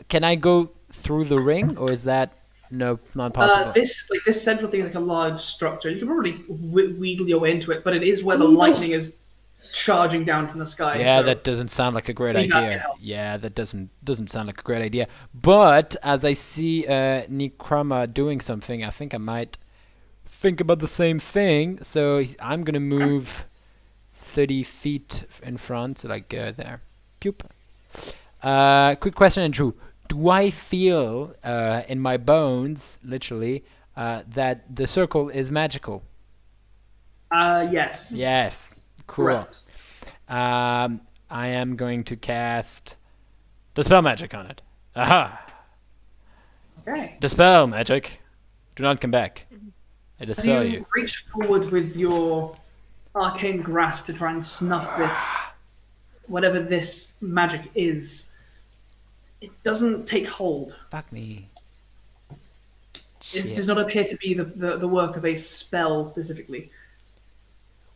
Can I go through the ring, or is that not possible? this central thing is like a large structure. You can probably wheedle your way into it, but it is where the lightning is charging down from the sky. Yeah, so that doesn't sound like a great Maybe that idea. can help. Yeah, that doesn't sound like a great idea. But as I see Nycrama doing something, I think I might think about the same thing. So I'm gonna move 30 feet in front, like there. Pew. Quick question, Andrew. Do I feel in my bones, literally, that the circle is magical? yes. Yes. Cool. Correct. I am going to cast Dispel Magic on it. Aha! Okay. Dispel Magic. Do not come back. I As dispel you you. reach forward with your arcane grasp to try and snuff this, whatever this magic is, it doesn't take hold. Fuck me. It Shit. does not appear to be the work of a spell specifically.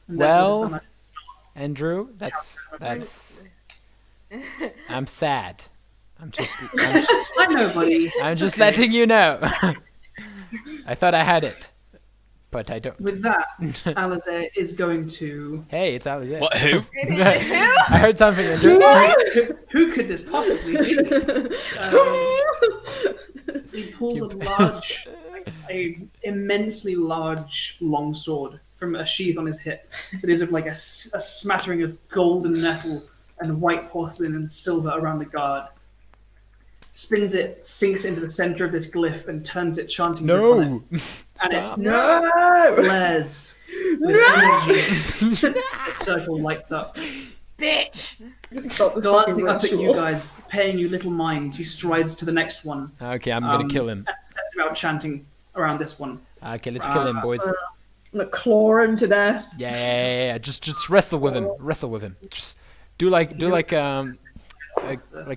And therefore Well, dispel magic is Andrew, that's. I'm sad. I'm just I know, buddy. I'm just letting you know. I thought I had it. but I don't. With that, Alerlaer is going to. Hey, it's Alerlaer. What? Who? I heard something. Andrew. Who could this possibly be? He pulls a immensely large longsword from a sheath on his hip. It is of like a smattering of golden metal and white porcelain and silver around the guard. Spins it, sinks into the center of this glyph, and turns it, chanting. No! And No! flares with energy. The circle lights up. Bitch! Just stop this Glancing fucking up at you ritual. guys, paying you little mind, he strides to the next one. Okay, I'm gonna kill him. And sets about chanting around this one. Okay, let's kill him, boys. I'm gonna claw him to death. Yeah. Just wrestle with him. Wrestle with him. Just do like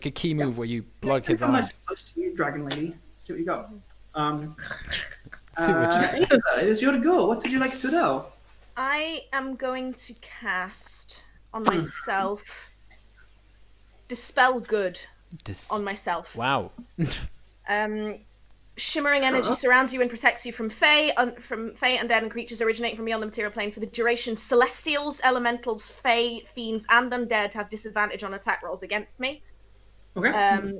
a key move where you block his Come nice arms. close to you, Dragon Lady. Let's see what you got. See what you Aether, it is your go. What would you like to do? I am going to cast on myself Dispel Good on myself. Wow. Shimmering energy surrounds you and protects you from Fae, undead, and creatures originating from beyond the material plane. For the duration, Celestials, Elementals, Fae, Fiends, and Undead have disadvantage on attack rolls against me. Okay.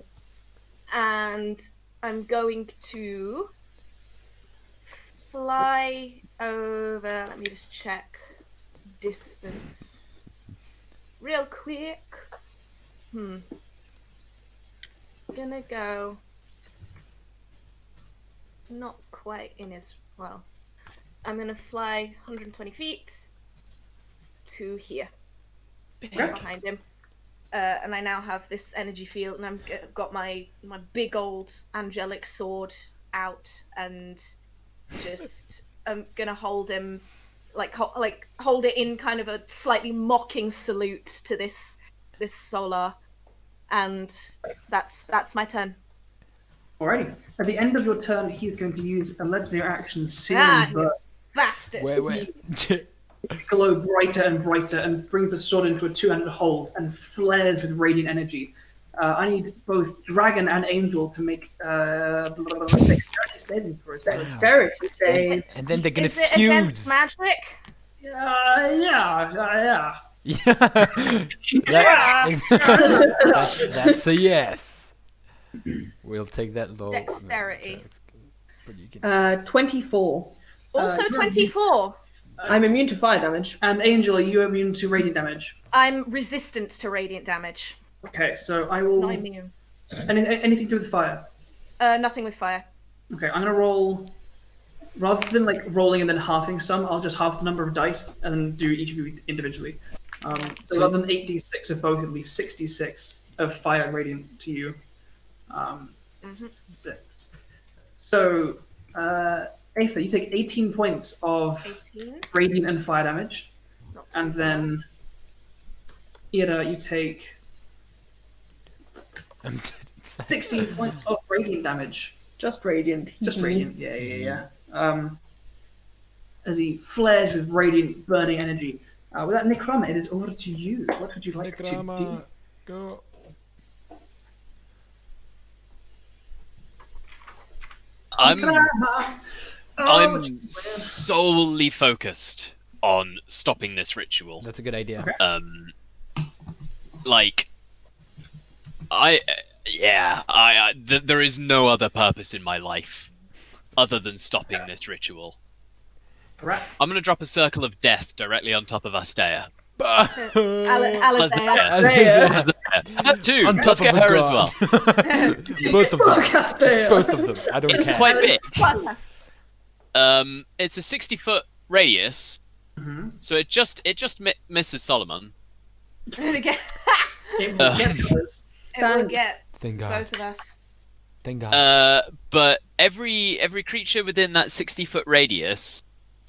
And I'm going to fly over. Let me just check distance real quick. Gonna go. Not quite in as well. I'm gonna fly 120 feet to here, behind him, and I now have this energy field, and I've got my big old angelic sword out, and just I'm gonna hold him, hold it in kind of a slightly mocking salute to this solar, and that's my turn. Alrighty. At the end of your turn, he's going to use a legendary action, Searing Burst. Bastard! Wait. Glow brighter and brighter, and brings the sword into a two-handed hold and flares with radiant energy. I need both dragon and angel to make dexterity saving throws. Dexterity saves. And then they're gonna Is it against fuse. magic? Yeah. That's a yes. We'll take that low. Dexterity. But you can 24. Also 24. I'm immune to fire damage. And Angel, are you immune to radiant damage? I'm resistant to radiant damage. Okay, so I will. Not immune. Anything to do with fire? Nothing with fire. Okay, I'm gonna roll. Rather than like rolling and then halving some, I'll just halve the number of dice and then do each of you individually. So rather than 8d6 of both, it'll be 66 of fire and radiant to you. 6. So, Aether, you take 18 points of 18. radiant and fire damage, Not too and then Ira, you take 16 points of radiant damage. Just radiant. Just radiant, yeah. As he flares with radiant, burning energy. With that, Nycrama, it is over to you. What would you like to do? Go. Nycrama! I'm solely focused on stopping this ritual. That's a good idea. Okay. There is no other purpose in my life other than stopping this ritual. Right. I'm gonna drop a circle of death directly on top of Asteria. Alistair. Her too. On Let's top get of her a as well. Both of them. Asteria. Both of them. I don't It's care. quite big. Podcast. It's a 60-foot radius, so it just misses Solomon. Again. It will get close. It will get Thank God. both of us. Thank God. But every creature within that 60-foot radius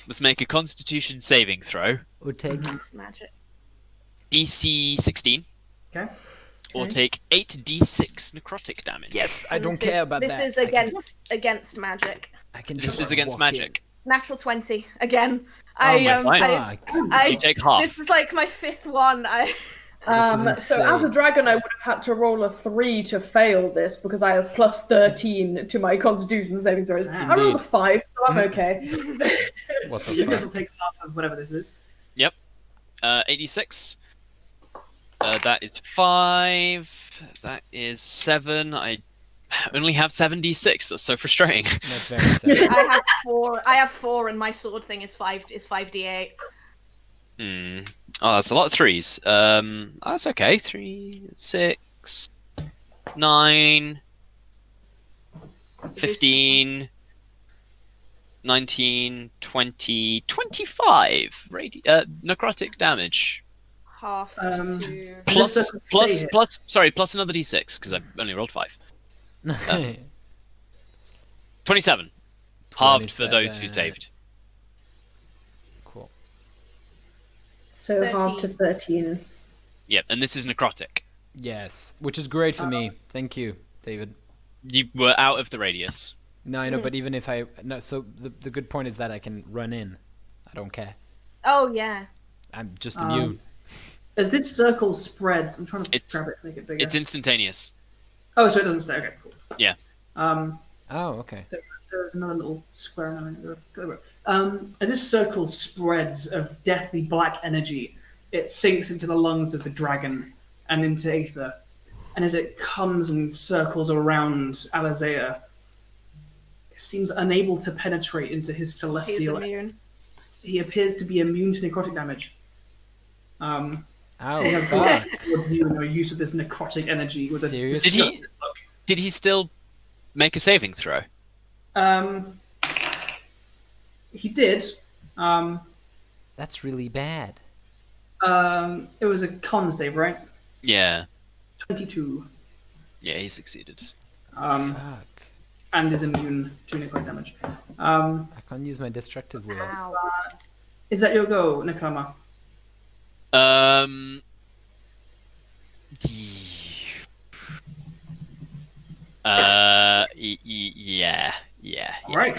must make a Constitution saving throw, Or take. It's magic. DC 16, Okay. or take 8d6 necrotic damage. Yes, I don't care about that. This is against magic. I can This just is against walk in. magic. Natural 20 again. my I You take half. This is like my 5th one. This is So as a insane. dragon, I would have had to roll a 3 to fail this because I have plus 13 to my Constitution saving throws. I rolled a 5, so I'm okay. What the You guys fuck? will take half of whatever this is. 86. That is 5. That is 7. I only have 76. That's so frustrating. That's very sad. I have 4. I have 4, and my sword thing is 5d8. Oh, that's a lot of 3s. That's okay. 3, 6, 9, 15, 19, 20, 25 necrotic damage. Half Um, to... Plus- Plus another d6 because I only rolled 5. 27. Halved for those who 27. saved. Cool. So half to 13. Yep, and this is necrotic. Yes, which is great for me. Thank you, David. You were out of the radius. No, I know, but even if I no, so the good point is that I can run in. I don't care. Oh, yeah. I'm just immune. As this circle spreads, I'm trying to It's- grab it, make it bigger. It's instantaneous. Oh, so it doesn't stay. Okay, cool. Yeah. Oh, okay. There's another little square. As this circle spreads of deathly black energy, it sinks into the lungs of the dragon and into Aether. And as it comes and circles around Alerlaer, it seems unable to penetrate into his He's celestial. immune. He appears to be immune to necrotic damage. Oh, They have fuck. towards you and your use of this necrotic energy with a Seriously? disgusted look. Did he still make a saving throw? He did. That's really bad. It was a con save, right? Yeah. 22. Yeah, he succeeded. Fuck. And is immune to necrotic damage. I can't use my destructive wills. Ow. Is that your go, Nycrama? Yeah. Right.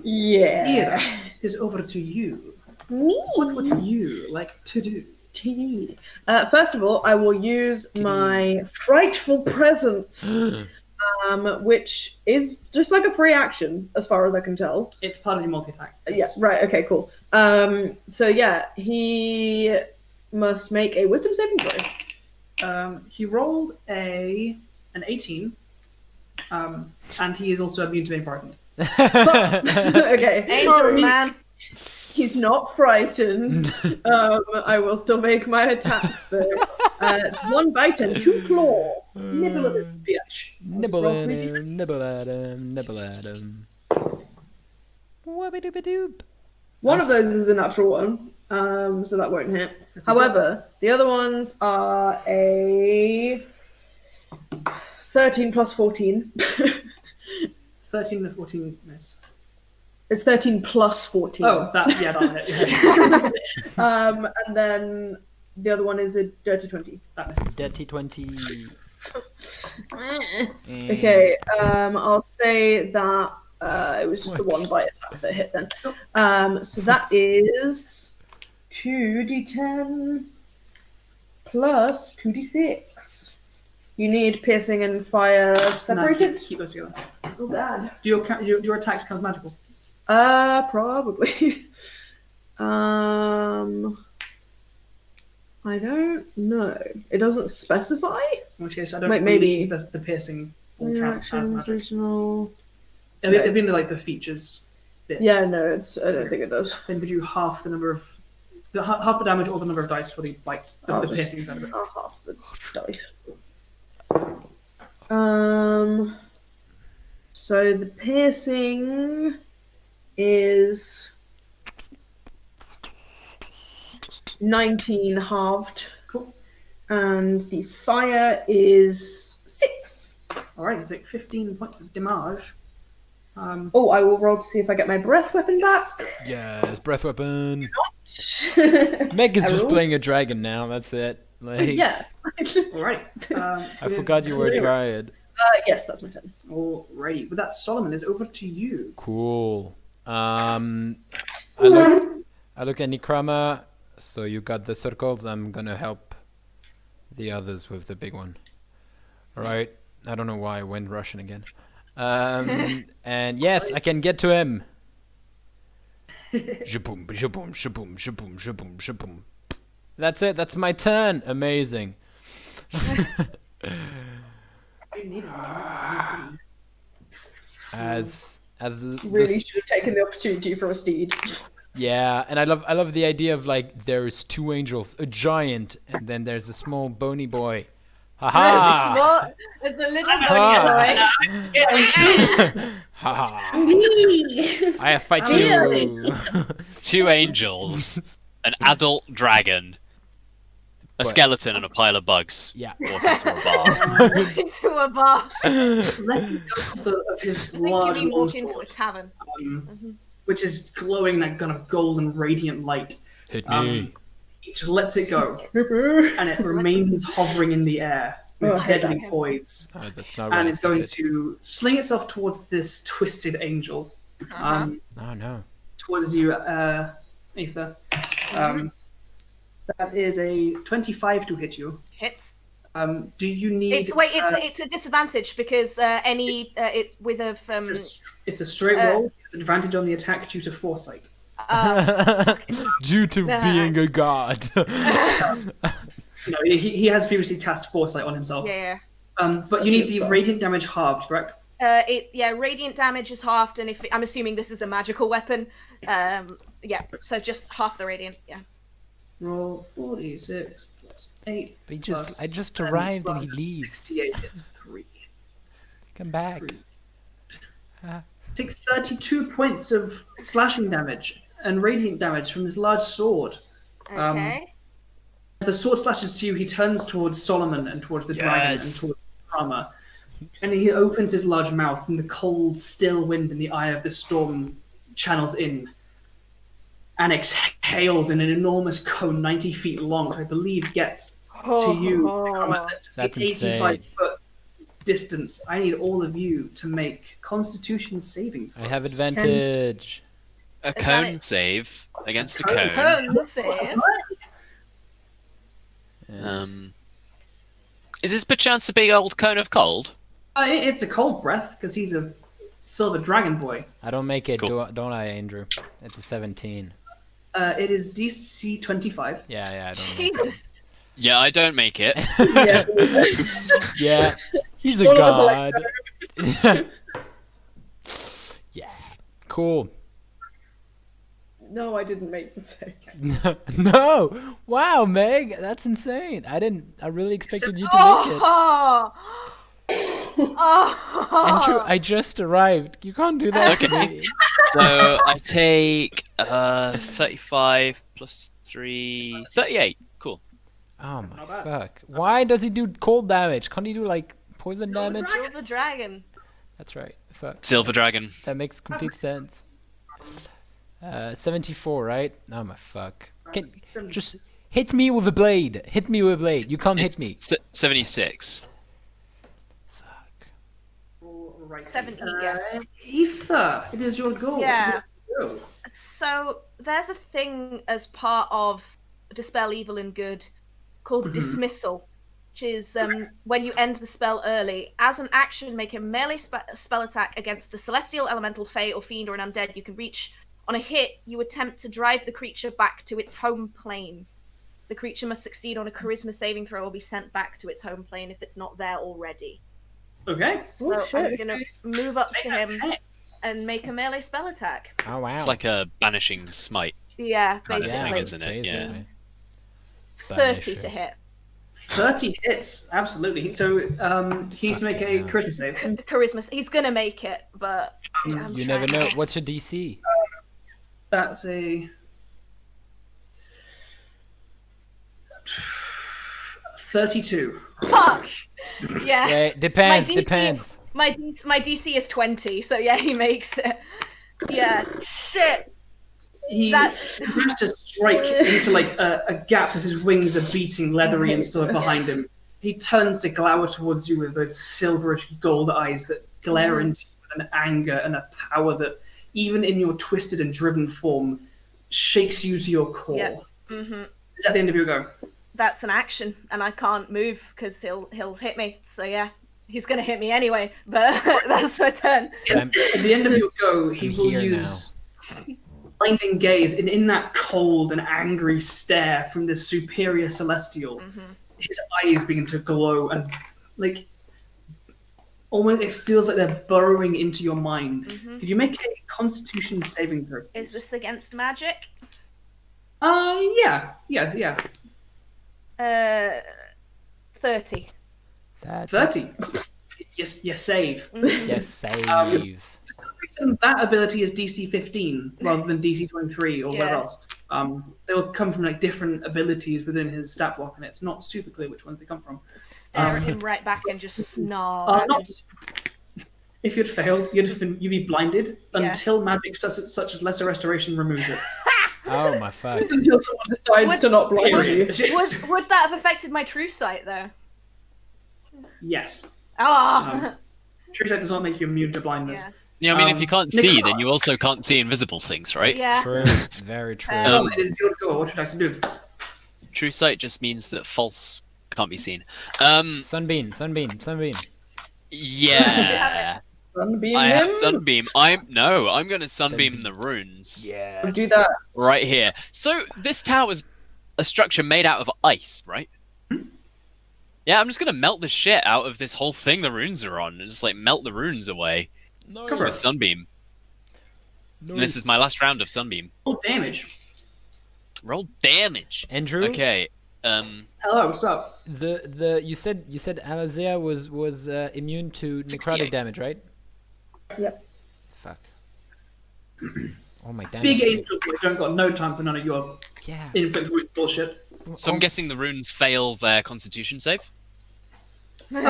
Yeah. Here, it is over to you. Me. What would you like to do? First of all, I will use my frightful presence, which is just like a free action, as far as I can tell. It's part of your multi-attack. Yeah, right, okay, cool. So yeah, he must make a wisdom saving throw. He rolled an 18, and he is also immune to being frightened. Okay. Angel man. He's not frightened. I will still make my attacks though. 1 bite and 2 claw. Nibble at this bitch. Nibble at him, nibble at him, nibble at him. Whoopie-doopie-doop. One of those is a natural one, so that won't hit. However, the other ones are a 13 plus 14. 13 to 14 miss. It's 13 plus 14. Oh, that'll hit. Yeah. And then the other one is a dirty 20. That misses. Dirty 20. Okay, I'll say that it was just the 1 bite attack that hit then. So that is 2d10 plus 2d6. You need piercing and fire separated? No, keep those together. Oh, bad. Do your attacks count as magical? Probably. I don't know. It doesn't specify? In which case, I don't Wait, maybe. believe the piercing will count as Reactions, magic. original. It'll be in the features bit. Yeah, no, I don't think it does. Then we do half the number of half the damage or the number of dice for the the piercing side of it. Half the dice. So the piercing is 19 halved. Cool. And the fire is 6. All right, it's like 15 points of damage. Oh, I will roll to see if I get my breath weapon back. Yes, breath weapon. Yeah. Meg is just playing a dragon now. That's it. Like, All right. I forgot you were a dryad. Yes, that's my turn. Alrighty. With that, Solomon is over to you. Cool. I look at Nycrama. So you got the circles. I'm gonna help the others with the big one. All right. I don't know why I went Russian again. And yes, I can get to him. Shaboom, shaboom, shaboom, shaboom, shaboom, shaboom. That's it. That's my turn. Amazing. You needed one. As Really should have taken the opportunity for a steed. yeah, and I love the idea of like there's two angels, a giant, and then there's a small bony boy. Haha! There's a little bony boy. Haha! Me. I fight you. 2 angels, an adult dragon, a What? skeleton, and a pile of bugs. Yeah. Walk into a bar. Into a bar. Let go of his I think large you mean walk into a longsword, tavern. which is glowing that kind of golden radiant light. Hit me. He just lets it go, and it remains hovering in the air with Oh, I hate deadly that. poise. Oh, that's not And right. it's going to sling itself towards this twisted angel. Oh no. Towards you, Aether. That is a 25 to hit you. Hits. Do you need? It's a disadvantage because it's with a it's a straight roll. It's advantage on the attack due to foresight. Due to being a god. No, he has previously cast foresight on himself. yeah. But you need the radiant damage halved, correct? Radiant damage is halved, and I'm assuming this is a magical weapon. So just half the radiant. Yeah. Roll 46 plus 8. I just arrived and he leaves. 68 hits 3. Come back. Take 32 points of slashing damage and radiant damage from this large sword. Okay. As the sword slashes to you, he turns towards Solomon and towards the dragon and Yes. towards Nycrama. And he opens his large mouth, and the cold, still wind in the eye of the storm channels in and exhales in an enormous cone 90 feet long, which I believe gets to you. Nycrama, to That's the 85-foot distance. I need all of you to make Constitution saving throws. I have advantage. A that cone it? save against a cone? cone. Let's see. Is this perchance a big old cone of cold? It's a cold breath, because he's a silver dragon boy. I don't make it, Cool. don't I, Andrew? It's a 17. It is DC 25. Yeah, I don't make it. Jesus. Yeah, I don't make it. Yeah. Yeah, he's a All of us are like, god. Yeah, cool. No, I didn't make the save. No, wow, Meg, that's insane. I really expected you to make it. Andrew, I just arrived. You can't do that to Okay. me. So I take 35 plus 3, 38. Cool. Oh my fuck! Why does he do cold damage? Can't he do like poison damage? Silver dragon. That's right. Fuck. Silver dragon. That makes complete sense. 74, right? Oh my fuck! Just hit me with a blade. Hit me with a blade. You can't hit me. It's 76. Fuck. Right. 70, yeah. Aether, it is your goal. Yeah. Go. So there's a thing as part of Dispel Evil and Good called Dismissal, which is when you end the spell early. As an action, make a melee spell attack against a celestial, elemental, fey, or fiend, or an undead you can reach. On a hit, you attempt to drive the creature back to its home plane. The creature must succeed on a charisma saving throw or be sent back to its home plane if it's not there already. Okay. So Oh, shit. I'm going to move up to him Okay. and make a melee spell attack. Oh wow. It's like a banishing smite Yeah, kind of basically. thing, isn't it? Yeah. basically. 30 to hit. 30 hits, absolutely. So he needs to make a Fucking charisma save. Charisma. He's going to make it, but I'm You never trying know. to- What's your DC? That's a 32. Fuck! Yeah. Yeah, depends. My DC Depends. My DC is 20, so yeah, he makes it. Yeah. Shit. He That's- managed to strike into like a gap as his wings are beating leathery and sort of behind him. He turns to glower towards you with those silverish gold eyes that glare into you with an anger and a power that, even in your twisted and driven form, shakes you to your core. Yeah. Mm-hmm. Is that the end of your go? That's an action, and I can't move because he'll hit me. So yeah, he's gonna hit me anyway. But that's my turn. But I'm- At the end of your go, he I'm will here use blinding gaze, and in that cold and angry stare from this superior celestial, his eyes begin to glow and like almost it feels like they're burrowing into your mind. Could you make a Constitution saving throw? Is this against magic? Yeah. 30. 30. Yes, you save. Yes, save. That ability is DC 15 rather than DC 23 or whatever else. They will come from like different abilities within his stat block, and it's not super clear which ones they come from. Stare at him right back and just snarl. If you'd failed, you'd be blinded until magic such as Lesser Restoration removes it. Oh my fuck. Just until someone decides to not blind you. Would that have affected my true sight, though? Yes. True sight does not make you immune to blindness. Yeah, I mean, if you can't see, then you also can't see invisible things, right? Yeah. True. Very true. It is your go. What would you like to do? True sight just means that false can't be seen. Sunbeam. Yeah. Sunbeam I have him? sunbeam. I'm going to sunbeam the runes. Yeah. Do that. Right here. So this tower is a structure made out of ice, right? Yeah, I'm just going to melt the shit out of this whole thing the runes are on and just like melt the runes away. Nice. With sunbeam. Nice. This is my last round of sunbeam. Roll damage. Roll damage. Andrew. Okay. Hello, what's up? You said Alerlaer was immune to necrotic 68. damage, right? Yep. Fuck. Oh my damage. Big angel boy, don't got no time for none of your inflict wounds bullshit. So I'm guessing the runes fail their Constitution save. They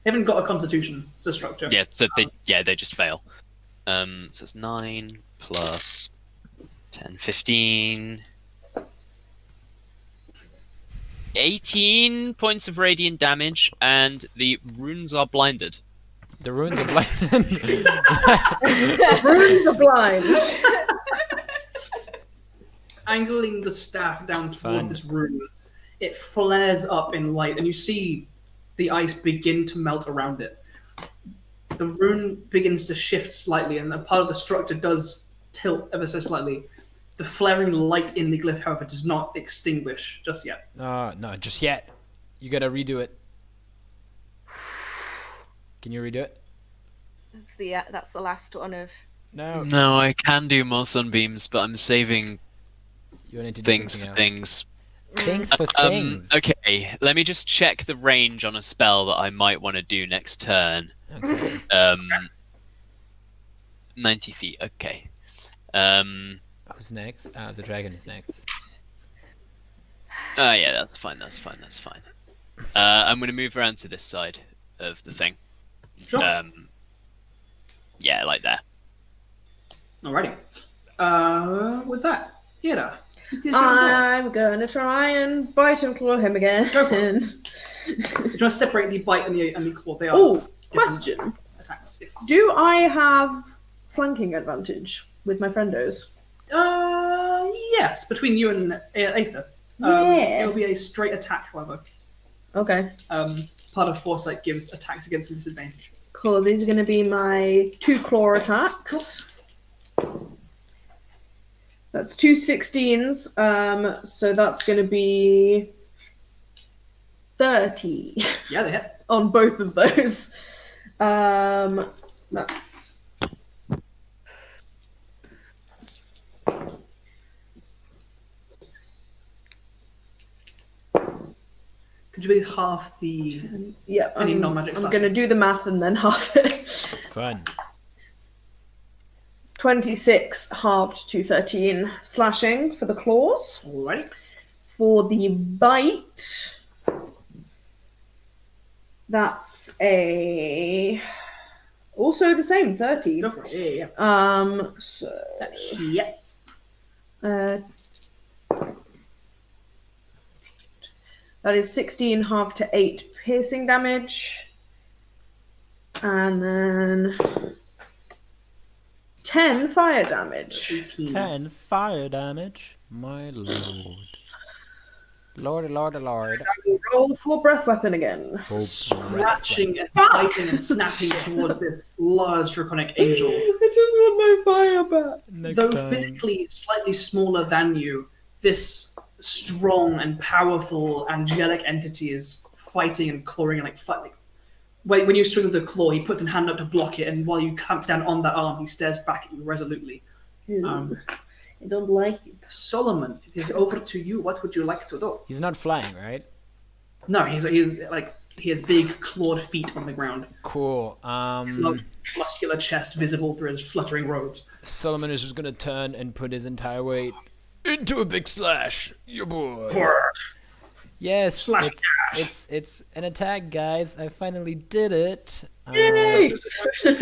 haven't got a Constitution. It's a structure. Yeah, so they just fail. So it's 9 plus 10, 15, 18 points of radiant damage, and the runes are blinded. The runes are blinded. Runes are blind. Angling the staff down towards this rune, it flares up in light, and you see the ice begin to melt around it. The rune begins to shift slightly, and a part of the structure does tilt ever so slightly. The flaring light in the glyph, however, does not extinguish just yet. No, just yet. You gotta redo it. Can you redo it? That's the last one of. No. No, I can do more sunbeams, but I'm saving You wanted to do things something for else. things. Things for things. Okay, let me just check the range on a spell that I might want to do next turn. Okay. 90 feet, okay. Who's next? The dragon is next. Yeah, that's fine. I'm going to move around to this side of the thing. Sure. Yeah, like there. Alrighty. With that, Hira. I'm gonna try and bite and claw him again. Go for it. Do you want to separate the bite and the claw? They are Oh, different question. attacks. Yes. Do I have flanking advantage with my friendos? Yes, between you and Aether. Yeah. It'll be a straight attack, however. Okay, Part of Foresight gives attacks against a disadvantage. cool. These are gonna be my 2 claw attacks. That's 2 16s, so that's gonna be 30 Yeah, they hit. on both of those. That's Could you be half the... yeah. Any non-magic I'm slashing? gonna do the math and then half it. Fun. 26 halved to 13 slashing for the claws. Alrighty. For the bite, that's also the same 30. Go for it. Yeah. So That hits. that is 16 half to 8 piercing damage, and then 10 fire damage. 18. 10 fire damage. My lord. Lord. Roll for breath weapon again. Scratching and biting and snapping towards this large draconic angel. I just want my fire back. Next Though time. physically slightly smaller than you, this strong and powerful angelic entity is fighting and clawing and fighting. When you swing with the claw, he puts a hand up to block it, and while you clamp down on that arm, he stares back at you resolutely. I don't like it. Solomon, it is over to you. What would you like to do? He's not flying, right? No, he has big clawed feet on the ground. Cool. His large muscular chest visible through his fluttering robes. Solomon is just gonna turn and put his entire weight into a big slash. Your boy. Forward. Yes, Slash it's an attack, guys. I finally did it. Yay! Sorry.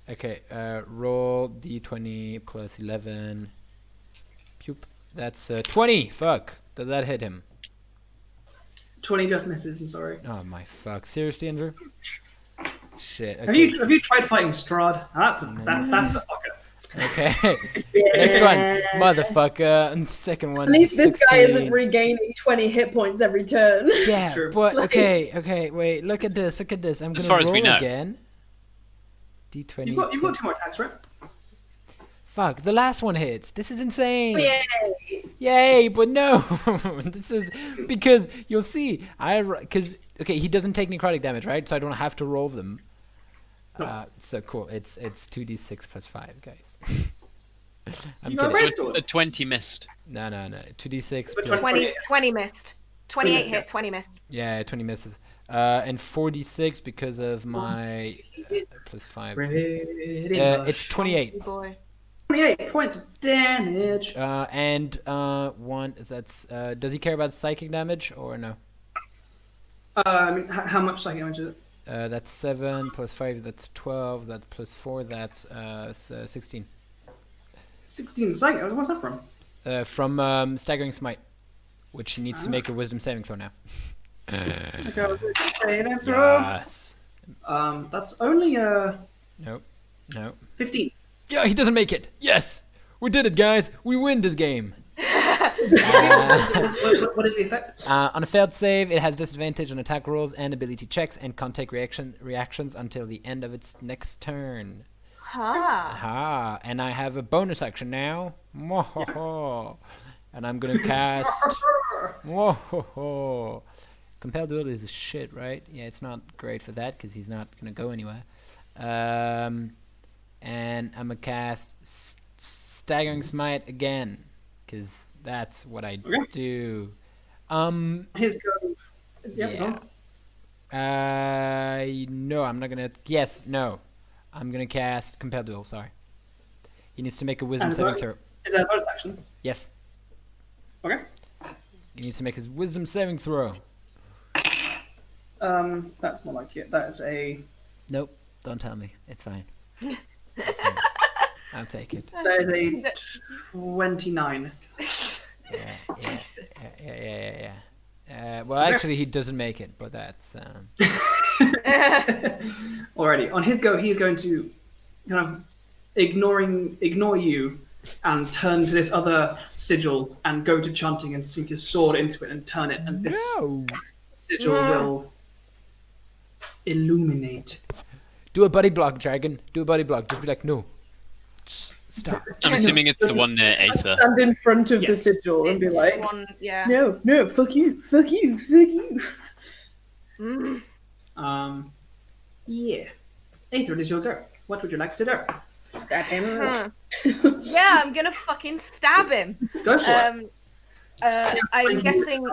Okay, roll d20 plus 11. Puke. That's 20. Fuck. Did that hit him? 20 just misses. I'm sorry. Oh my fuck. Seriously, Andrew? Shit. Okay. Have you tried fighting Strahd? That's a fucker. Okay. Next one, motherfucker. And second one. At least this 16. guy isn't regaining 20 hit points every turn. Yeah, true. but okay. Wait. Look at this. I'm As gonna far as we roll know. again. D20. You've got 2 more attacks, right? Fuck. The last one hits. This is insane. Yay! Yay, but no. This is because you'll see. Because he doesn't take necrotic damage, right? So I don't have to roll them. No. So cool. It's 2d6 plus 5, guys. I'm You got kidding. raised to A it. 20 missed. No. 2d6 But plus 20 missed. 28 missed, hit, yeah. 20 missed. yeah, 20 misses. And 4d6 because of my plus 5. It's 28. Good boy. 28 points of damage. And one. That's. Does he care about psychic damage or no? How much psychic damage is it? That's 7 plus 5. That's 12. That plus 4. That's 16. 16 psychic. What's that from? From Staggering Smite, which he needs to make a Wisdom saving throw now. Okay, I'll do a saving throw. Yes. That's only Nope. 15. Yeah, he doesn't make it. Yes, we did it, guys. We win this game. What is the effect? On a failed save, it has disadvantage on attack rolls and ability checks, and can't take reactions until the end of its next turn. Ha. Aha! And I have a bonus action now. Mwahaha. And I'm gonna cast. Mwahaha. Compelled Duel is shit, right? Yeah, it's not great for that because he's not gonna go anywhere. And I'm gonna cast Staggering Smite again because that's what I do. His go. Yeah. Go on. No, I'm not gonna. Yes, no. I'm gonna cast Compelled Duel. Sorry. He needs to make a Wisdom And saving what? throw. Is that a bonus action? Yes. Okay. He needs to make his Wisdom saving throw. That's more like it. That is a. Nope. Don't tell me. It's fine. It's fine. I'll take it. That is a 29. Yeah. Well, actually, he doesn't make it, but that's. Alrighty. On his go, he's going to kind of ignore you and turn to this other sigil and go to chanting and sink his sword into it and turn it, and this No. sigil will illuminate. Do a buddy block, dragon. Do a buddy block. Just be like, no. Just stop. I'm assuming it's the one near Aether. Stand in front of the Yes. sigil and be like, One, yeah. no, fuck you. Yeah. Aether, it is your go. What would you like to do? Stab him. Yeah, I'm gonna fucking stab him. Go for it. I'm guessing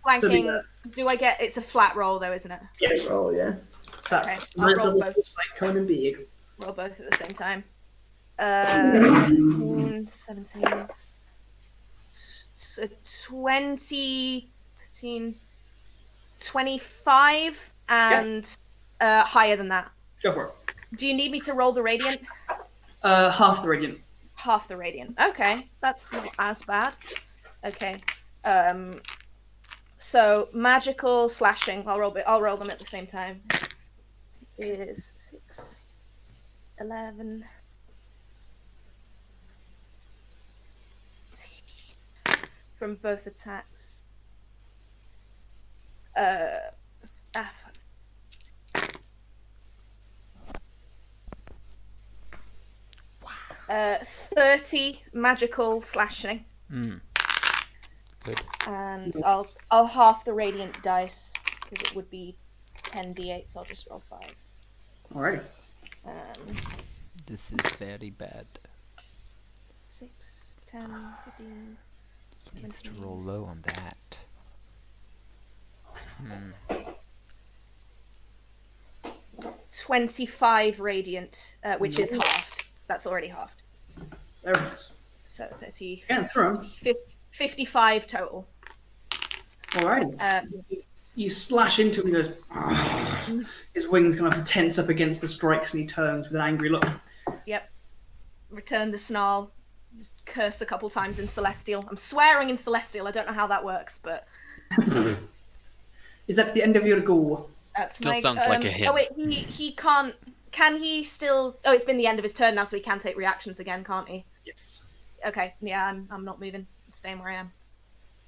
flanking. Do I get? It's a flat roll though, isn't it? Yes. Oh, yeah. That Okay, I'll roll both. like Conan big. Roll both at the same time. 17. 20, 15, 25, and higher than that. Go for it. Do you need me to roll the radiant? Half the radiant. Half the radiant. Okay, that's not as bad. Okay. So magical slashing. I'll roll them at the same time. Is 6, 11. From both attacks. Fuck. 30 magical slashing. Good. And Nice. I'll half the radiant dice because it would be 10d8, so I'll just roll 5. Alrighty. This is very bad. 6, 10, 15. He needs to roll low on that. 25 radiant, which is halved. That's already halved. There it is. So 30, Yeah, throw him. 55 total. Alrighty. You slash into him, he goes. "Argh." His wings kind of tense up against the strikes, and he turns with an angry look. Yep. Return the snarl. Just curse a couple times in Celestial. I'm swearing in Celestial. I don't know how that works, but Is that the end of your go? that's Still my, sounds like a hit. Oh wait, he can't. Can he still? Oh, it's been the end of his turn now, so he can take reactions again, can't he? Yes. Okay. Yeah, I'm not moving. I'm staying where I am.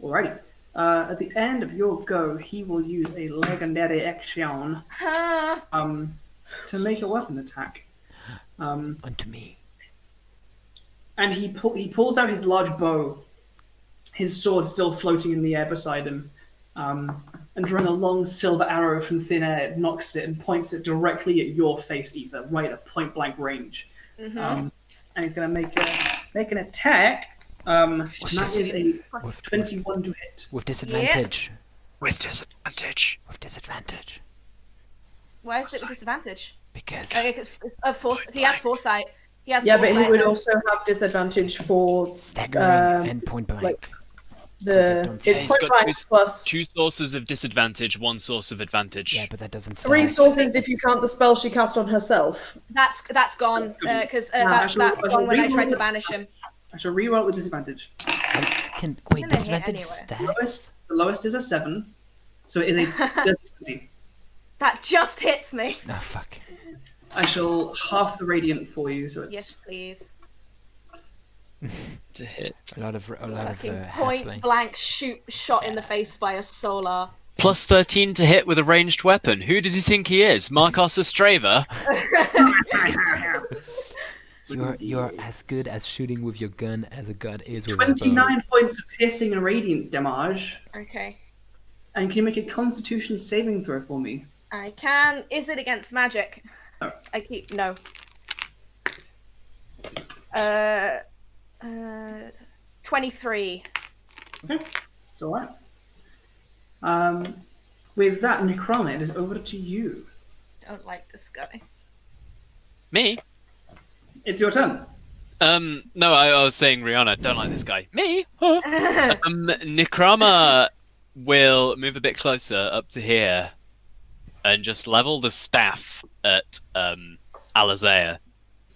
Alrighty. At the end of your go, he will use a legendary action to make a weapon attack. Unto me. And he pulls out his large bow, his sword still floating in the air beside him, and drawing a long silver arrow from thin air, knocks it and points it directly at your face, Aether, right at point blank range. And he's going to make an attack. And that is a 21 to hit. With disadvantage. With disadvantage. With disadvantage. Why is it with disadvantage? Because He has foresight. He has Yeah, but he foresight. would also have disadvantage for staggering and point blank. like But that don't it's say- point He's got blank plus 2 sources of disadvantage, 1 source of advantage. Yeah, but that doesn't 3 stack. sources if you count the spell she cast on herself. That's gone because I shall gone when I tried to reroll- banish him. I shall reroll it with disadvantage. Wait, hit disadvantage anyway. stacks? The lowest is a 7, so it is a dirty 20. That just hits me. No, fuck. I shall half the radiant for you, so it's Yes, please. To hit. A lot of Fucking point halfling. blank shot in the face by a solar. Plus 13 to hit with a ranged weapon. Who does he think he is? Marcos Estreva? You're as good as shooting with your gun as a god is with his bow. 29 points of piercing and radiant damage. Okay. And can you make a Constitution saving throw for me? I can. Is it against magic? No. No. 23. Okay, it's all right. With that, Nycrama, it is over to you. Don't like this guy. Me? It's your turn. No, I was saying Riona, don't like this guy. Me? Huh? Nycrama will move a bit closer up to here and just level the staff at Alerlaer.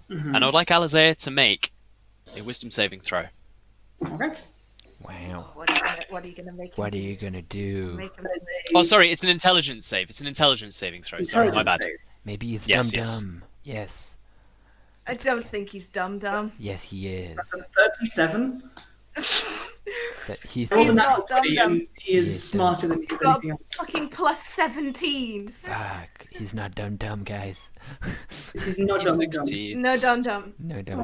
And I would like Alerlaer to make a wisdom saving throw. Okay. Wow. What are you gonna make him What are do? you gonna do? Make him Oh, sorry, it's an intelligence save. It's an intelligence saving throw. Sorry, my bad. Save. Maybe he's Yes, dumb. Yes. I don't think he's dumb. Yes, he is. That's a 37. That he's Roll the He's natural not dumb, 20, dumb. and he is He is smarter than you for Got anything else. fucking plus 17. fuck. He's not dumb, guys. He's not He dumb. succeeds. No dumb. No dumb.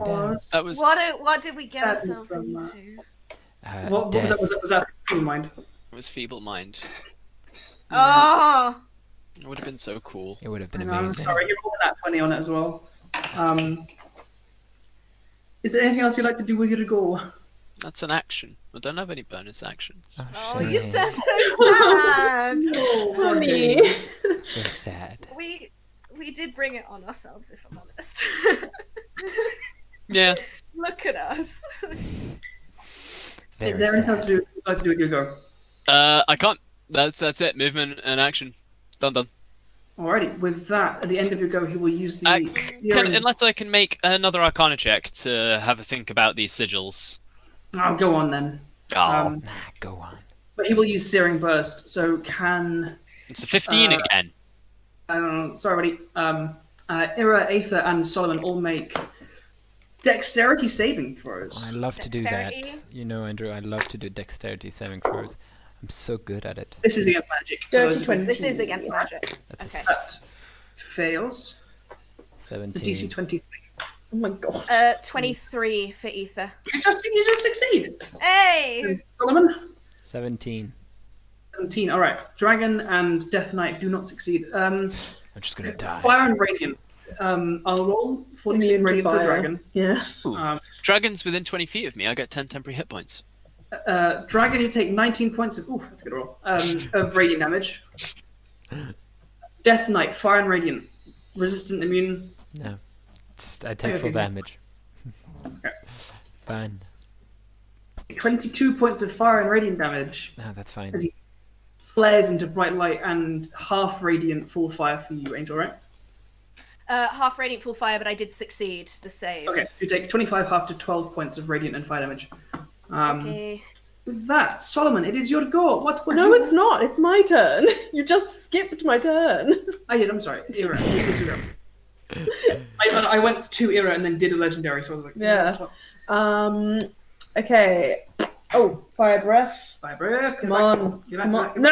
That was What did we get Sadly ourselves from, into? What was that? Was that in mind? It was feeble mind. Oh, It would have been so cool. It would have been I know, I'm amazing. sorry, you rolled that 20 on it as well. Is there anything else you'd like to do with your go? That's an action. I don't have any bonus actions. oh, you shame. sound so sad. Oh, Honey. So sad. we did bring it on ourselves, if I'm honest. Yeah. Look at us. Very Is there anything else sad. you'd like to do with your go? I can't. That's it. Movement and action. Done. Alrighty, with that, at the end of your go, he will use the Unless I can make another Arcana check to have a think about these sigils. Oh, go on then. Oh, Nah, go on. But he will use Searing Burst, so can... it's a 15 again. Sorry, buddy. Ira, Aether, and Solomon all make dexterity saving throws. I love to do that. Dexterity? You know, Andrew, I love to do dexterity saving throws. I'm so good at it. This is against magic. Dirty So 20. This is against magic. That's Okay. a That fails. It's a 17. DC 23. Oh my god. 23 for Aether. You just succeed. Hey! Solomon? 17. 17. All right. Dragon and Death Knight do not succeed. I'm just gonna die. Fire and Radiant. I'll roll 46 Immune to Radiant for fire. Dragon. Yeah. Dragons within 20 feet of me, I get 10 temporary hit points. Dragon, you take 19 points of... Oof, that's a good roll. Of Radiant damage. Death Knight, Fire and Radiant. Resistant, immune. No. Just I take full damage. Okay. Fine. 22 points of Fire and Radiant damage. No, that's fine. As he flares into bright light and half Radiant, full fire for you, Angel, right? Half radiant full fire, but I did succeed the save. Okay, you take 25 half to 12 points of Radiant and fire damage. Okay. With that, Solomon, it is your go. What would No, you... it's not. It's my turn. You just skipped my turn. I did, I'm sorry. Era. It was Era. I went to 2 Era and then did a legendary, so I was like... Yeah. that's what- Okay. Oh, fire breath. Fire breath. Come on. Come on. No!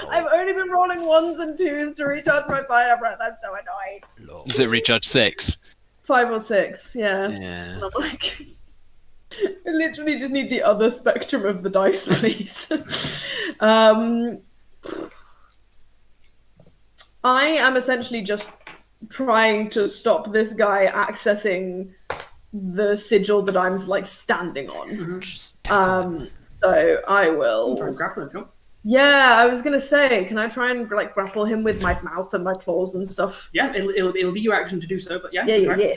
I've only been rolling 1s and 2s to recharge my fire breath. I'm so annoyed. Does it recharge 6? 5 or 6, yeah. Yeah. And I'm like, I literally just need the other spectrum of the dice, please. I am essentially just trying to stop this guy accessing the sigil that I'm like standing on. Just tackle him. So I Try and will. grapple if you want. Yeah, I was gonna say, can I try and like grapple him with my mouth and my claws and stuff? Yeah, it'll be your action to do so, but yeah. Yeah, yeah, try. yeah.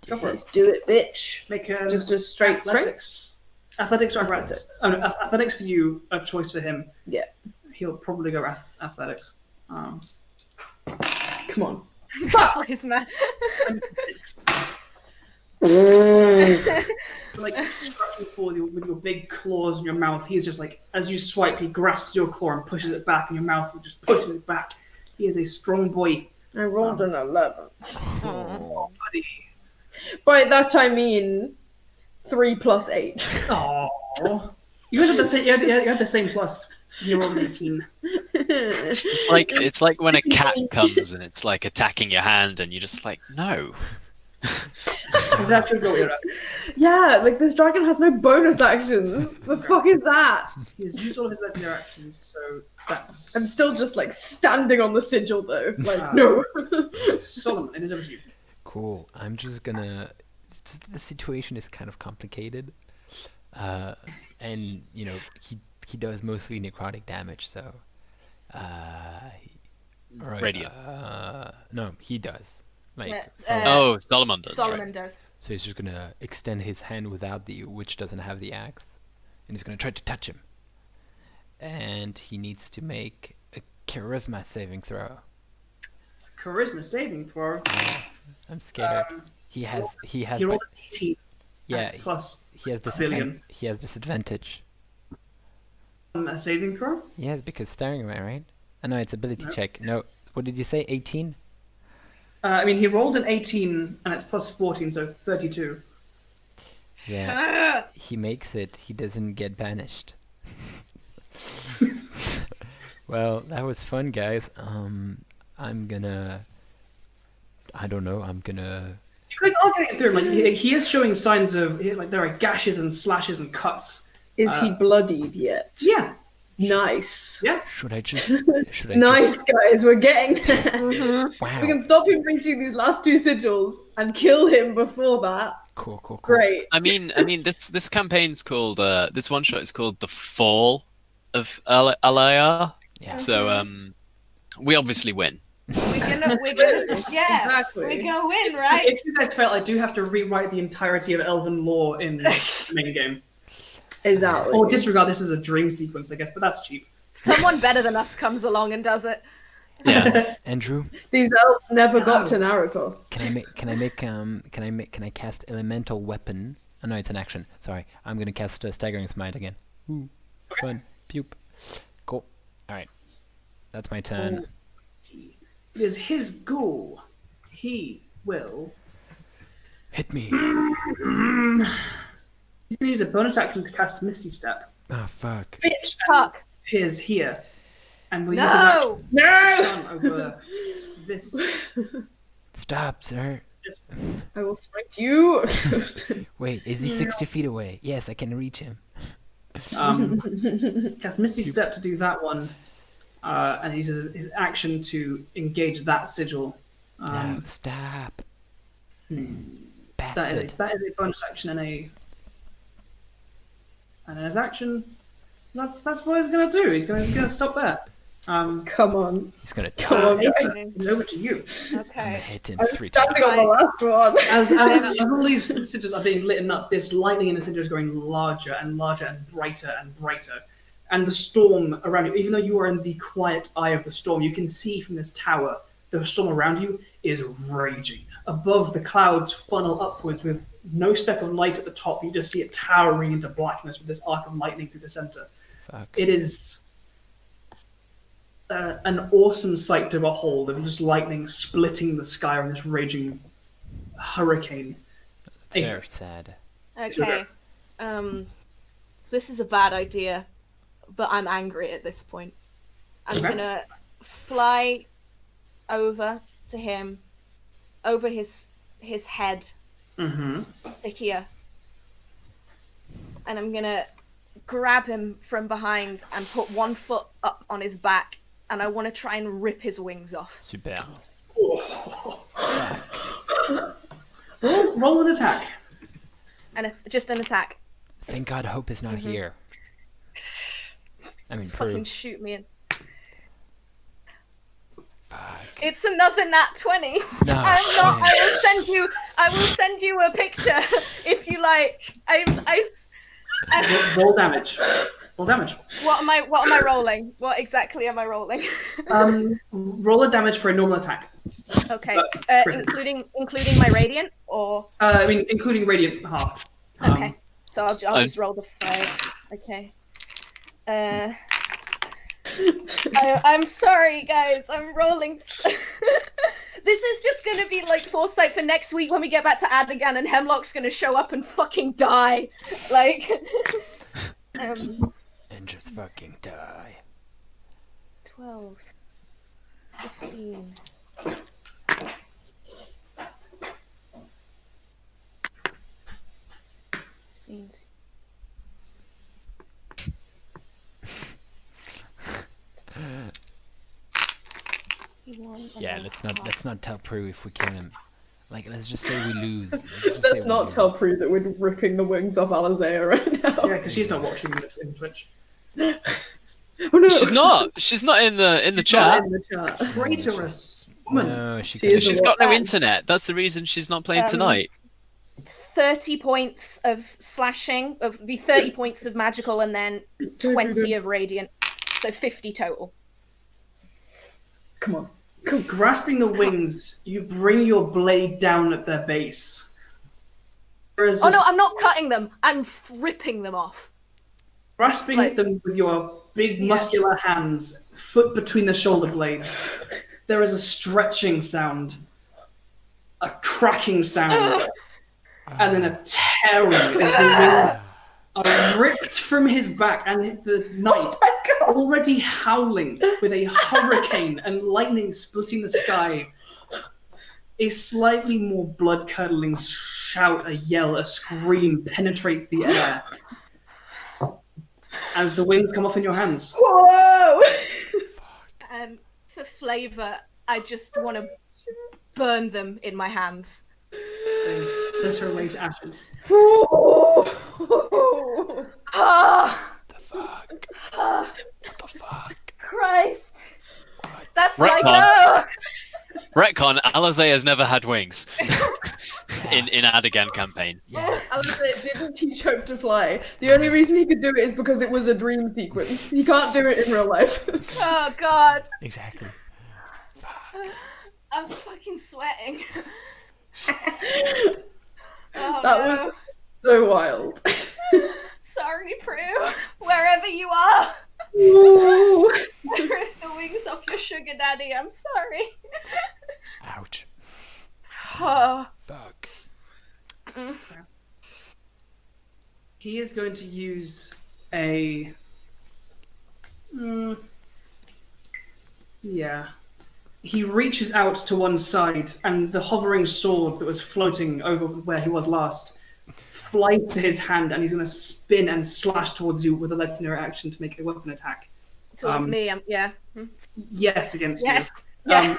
Go for it. Let's do it, bitch. Make Just a straight strength. athletics. Athletics or athletics? Oh, no, athletics for you, a choice for him. Yeah. He'll probably go athletics. Come on. Please, man. 26. Like striking forward with your big claws in your mouth. He's just like, as you swipe, he grasps your claw and pushes it back in your mouth and just pushes it back. He is a strong boy. I rolled an 11. Oh, buddy. By that I mean 3 plus 8. Aww. You guys had the same, you had the same plus. You rolled an 18. It's like when a cat comes and it's like attacking your hand and you're just like, no. Is that your goal, Ira? Yeah, like this dragon has no bonus actions. The fuck is that? He has used all of his legendary actions, so that's... I'm still just like standing on the sigil though. Like, Ah. no. Solomon, it is over to you. Cool. I'm just gonna. The situation is kind of complicated, and you know he does mostly necrotic damage. So, right, Radiant. no, he does. Like, Yeah, so, Oh, Solomon does. Solomon Right. does. so he's just gonna extend his hand without the which doesn't have the axe, and he's gonna try to touch him. And he needs to make a charisma saving throw. Charisma saving throw. Yes, I'm scared. He has You but- rolled an 18. yeah, Plus he has billion. he has disadvantage. A saving throw? Yes, because staring away, right? Oh, no, it's ability No. check. No, what did you say? 18? I mean, he rolled an 18, and it's plus 14, so 32. Yeah, he makes it. He doesn't get banished. Well, that was fun, guys. I'm gonna. I don't know. I'm gonna. You guys are getting it through him. Like, he is showing signs of... Like, there are gashes and slashes and cuts. Is he bloodied yet? Yeah. Nice. Yeah. Should I just? Should I Nice, just? guys, we're getting there. Wow. We can stop him reaching these last 2 sigils and kill him before that. Cool. Great. I mean, this campaign's called this one shot is called The Fall of Alerlaer. Yeah. So we obviously win. We're gonna, yeah, Exactly. we're gonna win, right? If you guys fail, I do have to rewrite the entirety of Elven lore in the main game. Exactly. Or disregard this as a dream sequence, I guess, but that's cheap. Someone better than us comes along and does it. Yeah. Andrew, These elves never got to Narutos. can I cast elemental weapon? Oh no, it's an action. Sorry, I'm gonna cast staggering smite again. Ooh, fun. Pupe. Cool. All right, that's my turn. It is his goal. He will... Hit me. He needs a bonus action to cast Misty Step. Oh fuck. Bitch. Fuck. Appears here. And we'll use his action No! to stun over this... Stop, sir. I will smite you. Wait, is he 60 feet away? Yes, I can reach him. Cast Misty Step to do that one, and he uses his action to engage that sigil. No, stop. That Bastard. is a bonus action and his action. That's what he's gonna do. He's gonna stop there. Come on. He's gonna Come die. on, guys. It's over to you. I'm Okay. hitting I'm 3 times. standing on the last one. As all these sigils are being lit up, this lightning in the sigil is growing larger and larger and brighter. And the storm around you, even though you are in the quiet eye of the storm, you can see from this tower the storm around you is raging. Above, the clouds funnel upwards with no speck of light at the top. You just see it towering into blackness with this arc of lightning through the center. Fuck. It is an awesome sight to behold of just lightning splitting the sky in this raging hurricane. It's very sad. Okay. This is a bad idea, but I'm angry at this point. I'm Okay. gonna fly over to him, over his head Mm-hmm. to here, and I'm gonna grab him from behind and put one foot up on his back, and I want to try and rip his wings off. Super. Roll an attack. And it's just an attack. Thank God Hope is not here. I mean, Fucking Prue. shoot me in. Fuck. It's another nat 20. No, I'm shit. not. I will send you a picture if you like. Roll damage. Roll damage. What am I rolling? What exactly am I rolling? Roll a damage for a normal attack. Okay. Critic. Including my radiant or Including radiant half. okay. So I'll just roll the 5. Okay. I'm sorry, guys. I'm rolling. This is just gonna be like foresight for next week when we get back to Adigan and Hemlock's gonna show up and fucking die. Like. And just fucking die. 12, 15. Yeah, let's not tell Prue if we kill him. Like, let's just say we lose. Let's not tell Prue that we're ripping the wings off Alerlaer right now. Yeah, because she's not watching in Twitch. Oh no. She's not. She's not in the Not chat. in the chat. Traitorous woman. No, she She could. is She's a got no what? internet. That's the reason she's not playing tonight. 30 points of slashing, of the 30 points of magical, and then 20 of radiant. So 50 total. Come on. Grasping the wings, you bring your blade down at their base. There is Oh no, this- I'm not cutting them. I'm ripping them off. grasping like- at them with your big Yeah. muscular hands, foot between the shoulder blades. There is a stretching sound, a cracking sound, and then a tearing as the wings are ripped from his back, and the knight, already howling with a hurricane and lightning splitting the sky, a slightly more blood-curdling shout, a yell, a scream penetrates the air as the wings come off in your hands. Whoa! And for flavour, I just want to burn them in my hands. They flitter away to ashes. Ah, The fuck? ah, What the fuck? Christ. What? That's Right, like, Retcon, Alerlaer has never had wings in Adigan campaign. Yeah. Alerlaer didn't teach Hope to fly. The only reason he could do it is because it was a dream sequence. He can't do it in real life. oh god, Exactly. Fuck. I'm fucking sweating. Oh That no. was so wild. Sorry, Prue. Wherever you are. Ooh. I ripped the wings off your sugar daddy. I'm sorry. Ouch. Oh. Fuck. He is going to use a. Yeah. he reaches out to one side, and the hovering sword that was floating over where he was last flies to his hand, and he's going to spin and slash towards you with a legendary action to make a weapon attack. Towards me, yeah. Yes, against Yes. you. Yeah.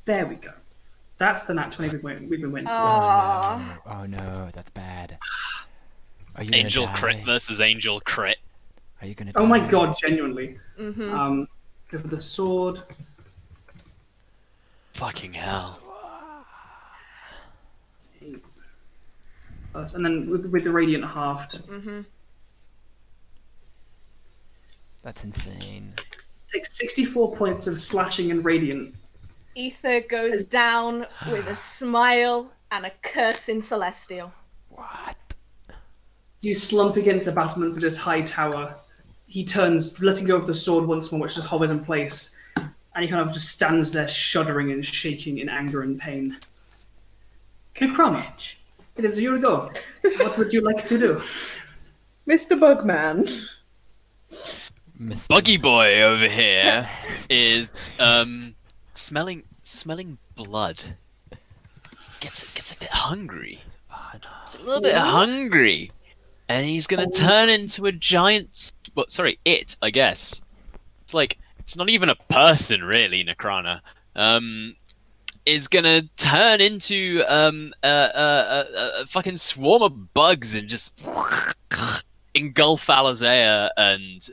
There we go. That's the nat 20 we've been winning for. Oh no, that's bad. Are you Angel gonna die? crit versus angel crit. Are you gonna die? Oh my god, genuinely. Mm-hmm. Go for the sword. Fucking hell. And then with the radiant halved. Mm-hmm. That's insane. Take 64 points of slashing and radiant. Aether goes down with a smile and a curse in Celestial. What? You slump against the battlement of this high tower. He turns, letting go of the sword once more, which just hovers in place. And he kind of just stands there shuddering and shaking in anger and pain. Nycrama, it is your go. What would you like to do? Mr. Bugman. Mr. Buggy boy over here is smelling blood. Gets a bit hungry. Oh, no. It's a little bit hungry, and he's gonna turn into a giant. I guess. It's like it's not even a person really, Nycrama. Is gonna turn into a fucking swarm of bugs and just engulf Alerlaer and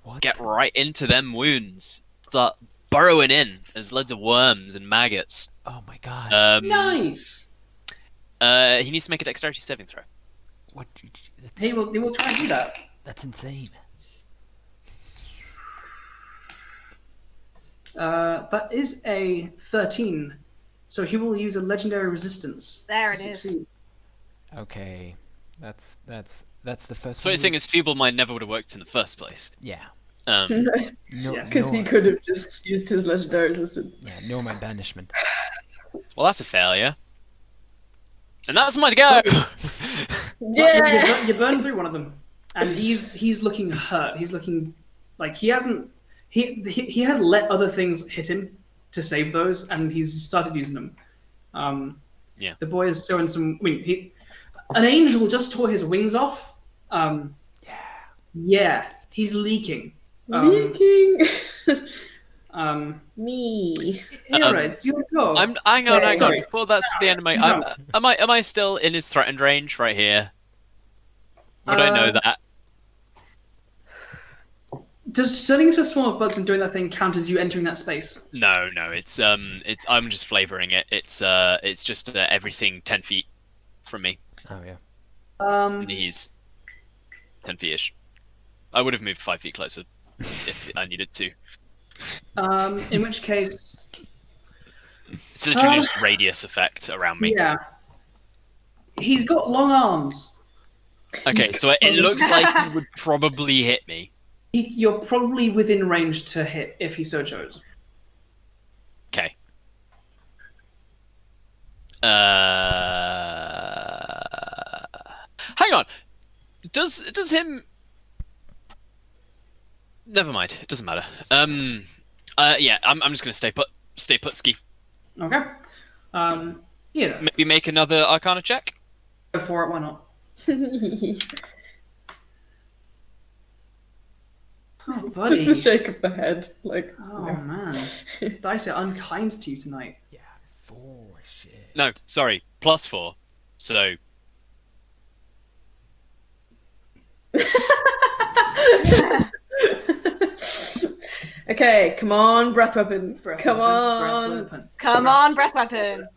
What? get right into them wounds. Start burrowing in as loads of worms and maggots. Oh my god. Nice! He needs to make a dexterity saving throw. What? That's, He will try and do that. that's insane. That is a 13. So he will use a legendary resistance. There to it is. succeed. Okay. That's the first So one. he's saying his feeble mind never would have worked in the first place. Yeah. Um, No, Yeah. Because he could have just used his legendary resistance. Yeah, no my banishment. well, that's a failure. And that's my go. Well, you burn through one of them, and he's looking hurt. He's looking like he hasn't. He has let other things hit him to save those, and he's started using them. Yeah. The boy is showing some. I mean, an angel just tore his wings off. Yeah, he's leaking. Leaking. Me. Me. It's your go. Hang on. Sorry. Before that's the end of my. No. Am I still in his threatened range right here? Would I know that? Does turning into a swarm of bugs and doing that thing count as you entering that space? No. It's I'm just flavoring it. It's just everything 10 feet from me. Oh yeah. And he's 10 feet-ish. I would have moved 5 feet closer if I needed to. In which case, It's literally just radius effect around me. yeah, he's got long arms. Okay, so it looks like he would probably hit me. You're probably within range to hit if he so chose. Okay. Hang on. Does him? Never mind. It doesn't matter. Yeah. I'm just gonna stay put. Stay put. Ski. Okay. Maybe make another Arcana check. Go for it. Why not? Oh, buddy. Just the shake of the head, like. Oh man, dice are unkind to you tonight. Yeah. 4 shit. No, sorry. +4. So. Okay, come on, breath weapon. Breath Come weapon, on. breath weapon. Come on, breath weapon.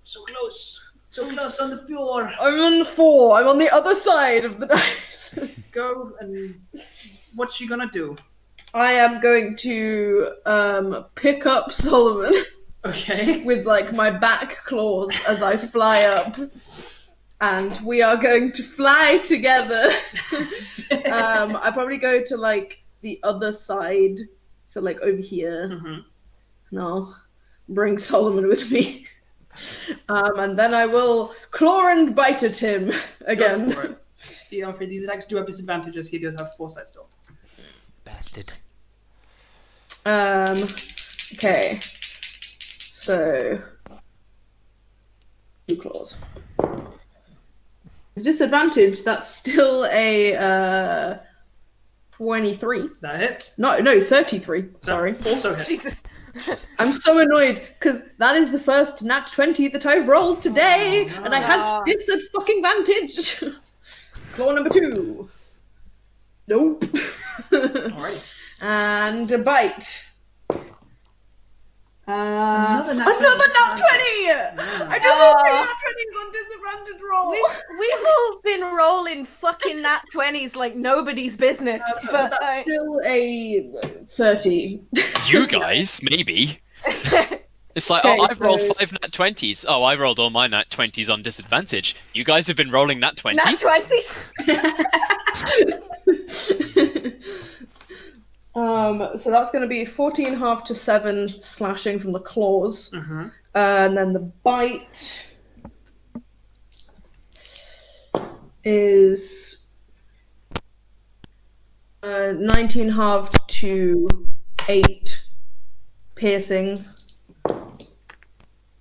So close on the floor. I'm on 4. I'm on the other side of the dice. Go and what's she gonna do? I am going to pick up Solomon Okay. with like my back claws as I fly up, and we are going to fly together. I probably go to like the other side, so like over here, and I'll bring Solomon with me. And then I will claw and bite at him again. Go for it. Yeah, I'm afraid these attacks do have disadvantages. He does have foresight still. Bastard. Okay. So 2 claws. Disadvantage, that's still a 23. That hits. No, 33. Sorry. That also hits. Jesus. I'm so annoyed because that is the first nat 20 that I've rolled today, and I had disadvantage. Claw number 2. Nope. All right. And a bite. Another nat Another nat 20! I just rolled 3 nat 20s on disadvantage roll. We've all been rolling fucking nat 20s like nobody's business. But That's still a 30. You guys, maybe. It's like, Okay, oh, I've rolled so- 5 nat 20s. Oh, I rolled all my nat 20s on disadvantage. You guys have been rolling nat 20s? nat 20s? So that's going to be 14.5 to 7 slashing from the claws. Mhm. And then the bite is 19 halved to 8 piercing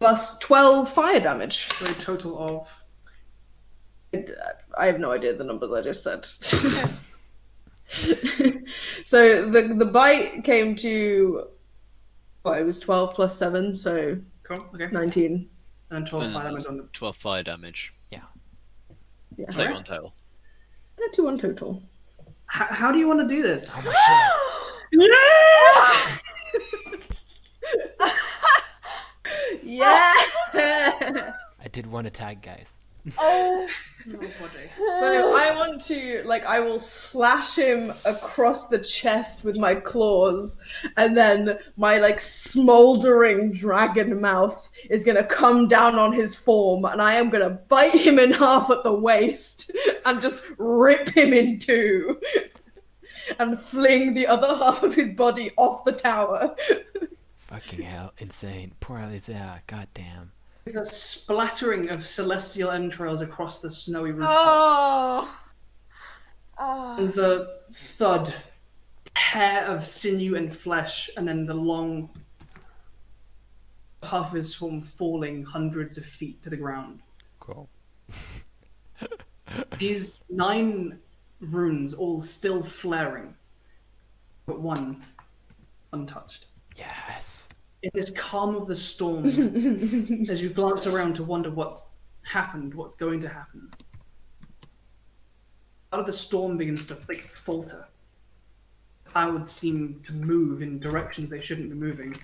plus 12 fire damage. So a total of. I have no idea the numbers I just said. So the bite came to, it was 12 plus 7, so Cool. Okay. 19. And 12 fire damage on the. 12 fire damage. Yeah. 2 on total. 2 on total. How do you want to do this? Oh my shit. Yes! I did one attack, guys. Oh, body. So I want to, I will slash him across the chest with my claws, and then my, smoldering dragon mouth is gonna come down on his form, and I am gonna bite him in half at the waist, and just rip him in 2, and fling the other half of his body off the tower. Fucking hell, insane. Poor Alerlaer, goddamn. The splattering of celestial entrails across the snowy rooftop. And the thud, tear of sinew and flesh, and then the long half of his form falling hundreds of feet to the ground. Cool. These 9 runes all still flaring, but one untouched. Yes. In this calm of the storm, as you glance around to wonder what's happened, what's going to happen, out of the storm begins to falter. Clouds seem to move in directions they shouldn't be moving.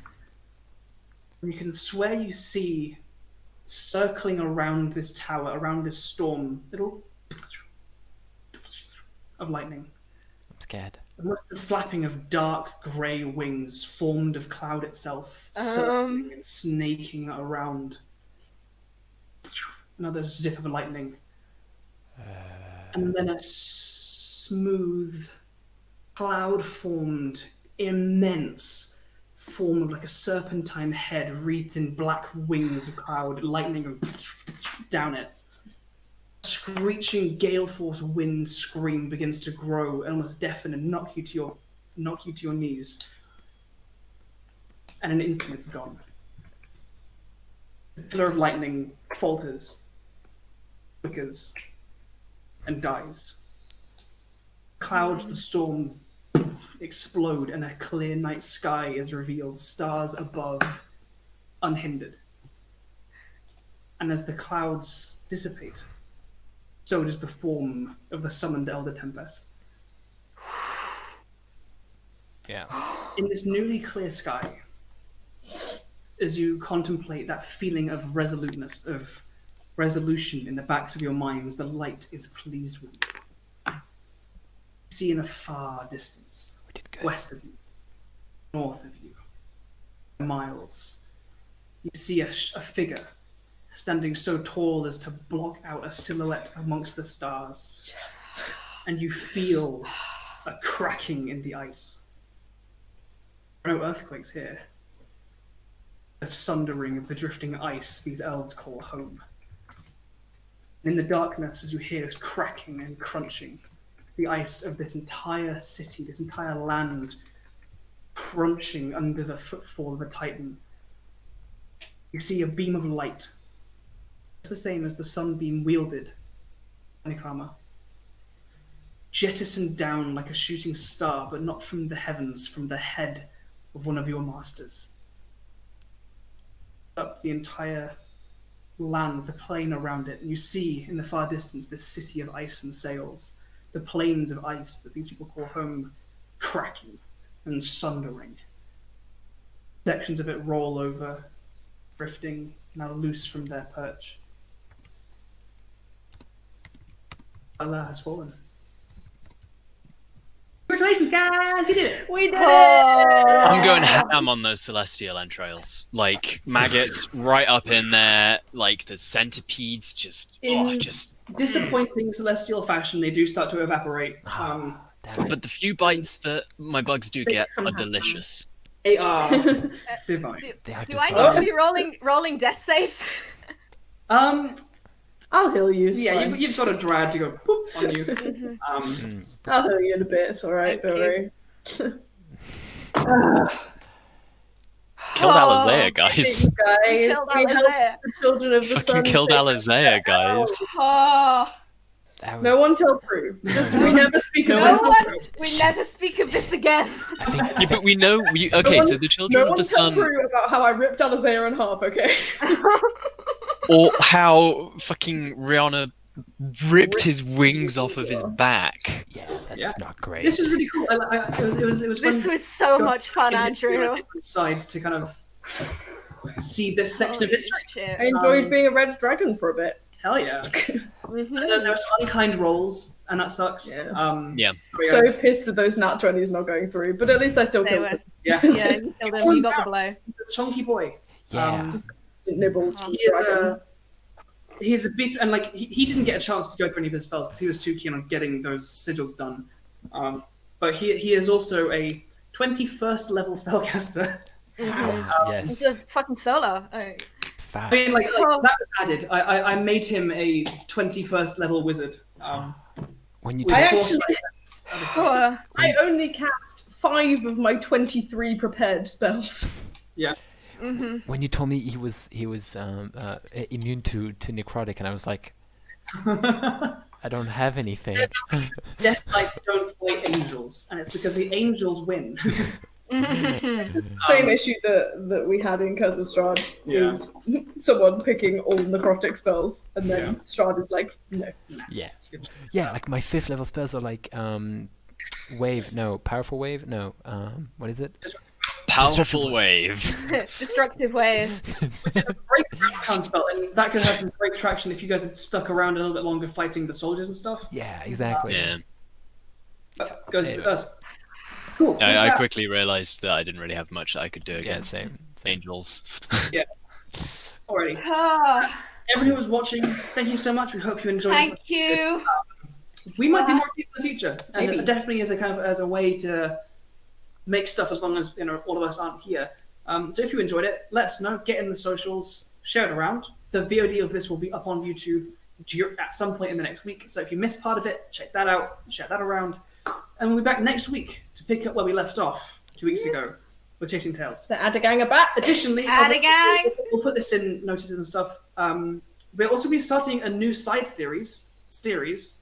And you can swear you see, circling around this tower, around this storm, little of lightning. I'm scared. Almost the flapping of dark grey wings formed of cloud itself, circling and snaking around. Another zip of lightning. And then a smooth, cloud-formed, immense form of a serpentine head wreathed in black wings of cloud, lightning down it. Screeching gale force wind scream begins to grow and almost deafen and knock you to your knees. And in an instant it's gone. The pillar of lightning falters, flickers, and dies. Clouds, the storm explode, and a clear night sky is revealed, stars above, unhindered. And as the clouds dissipate, so does the form of the summoned Elder Tempest. Yeah. In this newly clear sky, as you contemplate that feeling of resoluteness, of resolution in the backs of your minds, the light is pleased with you. You see in a far distance, We did good. west of you, north of you, miles, you see a figure standing so tall as to block out a silhouette amongst the stars. Yes. And you feel a cracking in the ice. No earthquakes here. A sundering of the drifting ice these elves call home. And in the darkness, as you hear this cracking and crunching, the ice of this entire city, this entire land, crunching under the footfall of a titan, you see a beam of light. It's the same as the sunbeam wielded Nycrama, jettisoned down like a shooting star, but not from the heavens, from the head of one of your masters. Up the entire land, the plain around it, and you see in the far distance this city of ice and sails, the plains of ice that these people call home, cracking and sundering. Sections of it roll over, drifting, now loose from their perch. Allah has fallen. Congratulations, guys! You did it! We did I'm it! going ham on those celestial entrails. Like maggots right up in there. Like the centipedes, just Disappointing celestial fashion, they do start to evaporate. Damn it. But the few bites that my bugs do get are delicious. They are divine. They are Do I divine. need to be rolling death saves? I'll heal you. It's Yeah, fine. you've got a dread to go boop on you. I'll heal you in a bit. It's alright. Don't worry. Killed Alerlaer, guys. Guys, Killed we helped Alether. the children of the sun. Fucking killed take Alerlaer, guys. Oh, That No was- one tell Prue. Just we never speak of No no this. one. We never speak of this again. I think, Yeah, but we know. Okay, so the children No of one the tell sun, Prue about how I ripped Alether in half. Okay. or how fucking Riona ripped his wings off of his back. yeah, that's Yeah. not great. This was really cool. It was fun. This was so much fun, Andrew. Side to kind of see this section of history. Shit. I enjoyed being a red dragon for a bit. Hell yeah! Mhm. And then there were some unkind rolls, and that sucks. Yeah. Yeah. So pissed that those nat 20s not going through, but at least I still They killed were. him. Yeah. Yeah, you killed him. You got the blow. He's a chunky boy. yeah. Just Nibbles. he is a beef, and like he didn't get a chance to go through any of his spells because he was too keen on getting those sigils done. But he is also a 21st level spellcaster. yes. It's a fucking solo. Oh. I mean, like that was added. I made him a 21st level wizard. When you With I told, four actually- side effects. Oh, I only cast 5 of my 23 prepared spells. when you told me he was immune to necrotic, and I was like, I don't have anything. Death Knights don't fight angels, and it's because the angels win. Same issue that we had in Curse of Strahd Yeah. is someone picking all necrotic spells, and then Strahd is like, no. Yeah, yeah. Like my 5th level spells are like powerful wave. No, what is it? Powerful wave. destructive wave. Great background spell, and that could have some great traction if you guys had stuck around a little bit longer fighting the soldiers and stuff. Yeah, exactly. Yeah. Goes Anyway. to us. Cool. I quickly realised that I didn't really have much that I could do Yeah, against same. angels. Alrighty. Ah, Everyone who was watching, thank you so much. We hope you enjoyed. thank you. We might do more of these in the future, and Maybe. it definitely as a way to make stuff as long as all of us aren't here. So if you enjoyed it, let us know. Get in the socials, share it around. The VOD of this will be up on YouTube at some point in the next week. So if you missed part of it, check that out, share that around, and we'll be back next week to pick up where we left off 2 weeks ago with Chasing Tales. The Adagang are back. Additionally, Adagang! we'll put this in notices and stuff. We'll also be starting a new side series, Mysterious.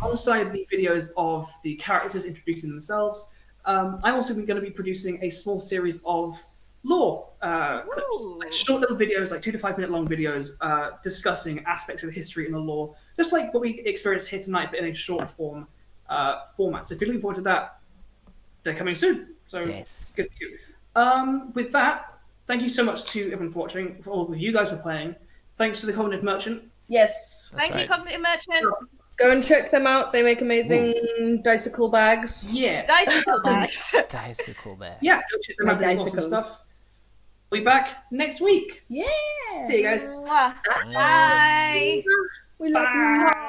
alongside the videos of the characters introducing themselves. I'm also going to be producing a small series of lore clips, Ooh. like short little videos, like 2 to 5 minute long videos, discussing aspects of the history and the lore, just like what we experienced here tonight, but in a short form format. So if you're looking forward to that, they're coming soon. So Yes. good for you. With that, thank you so much to everyone for watching, for all of you guys for playing. Thanks to the Cognitive Merchant. Yes. That's Thank you, right. Cognitive Merchant. Go and check them out. They make amazing dicicle bags. Yeah. Dicycle bags. Dicycle there. Yeah, go check them out. They're awesome Dicicles. stuff. We'll be back next week. Yeah. See you guys. Mwah. Bye. We love you. Bye.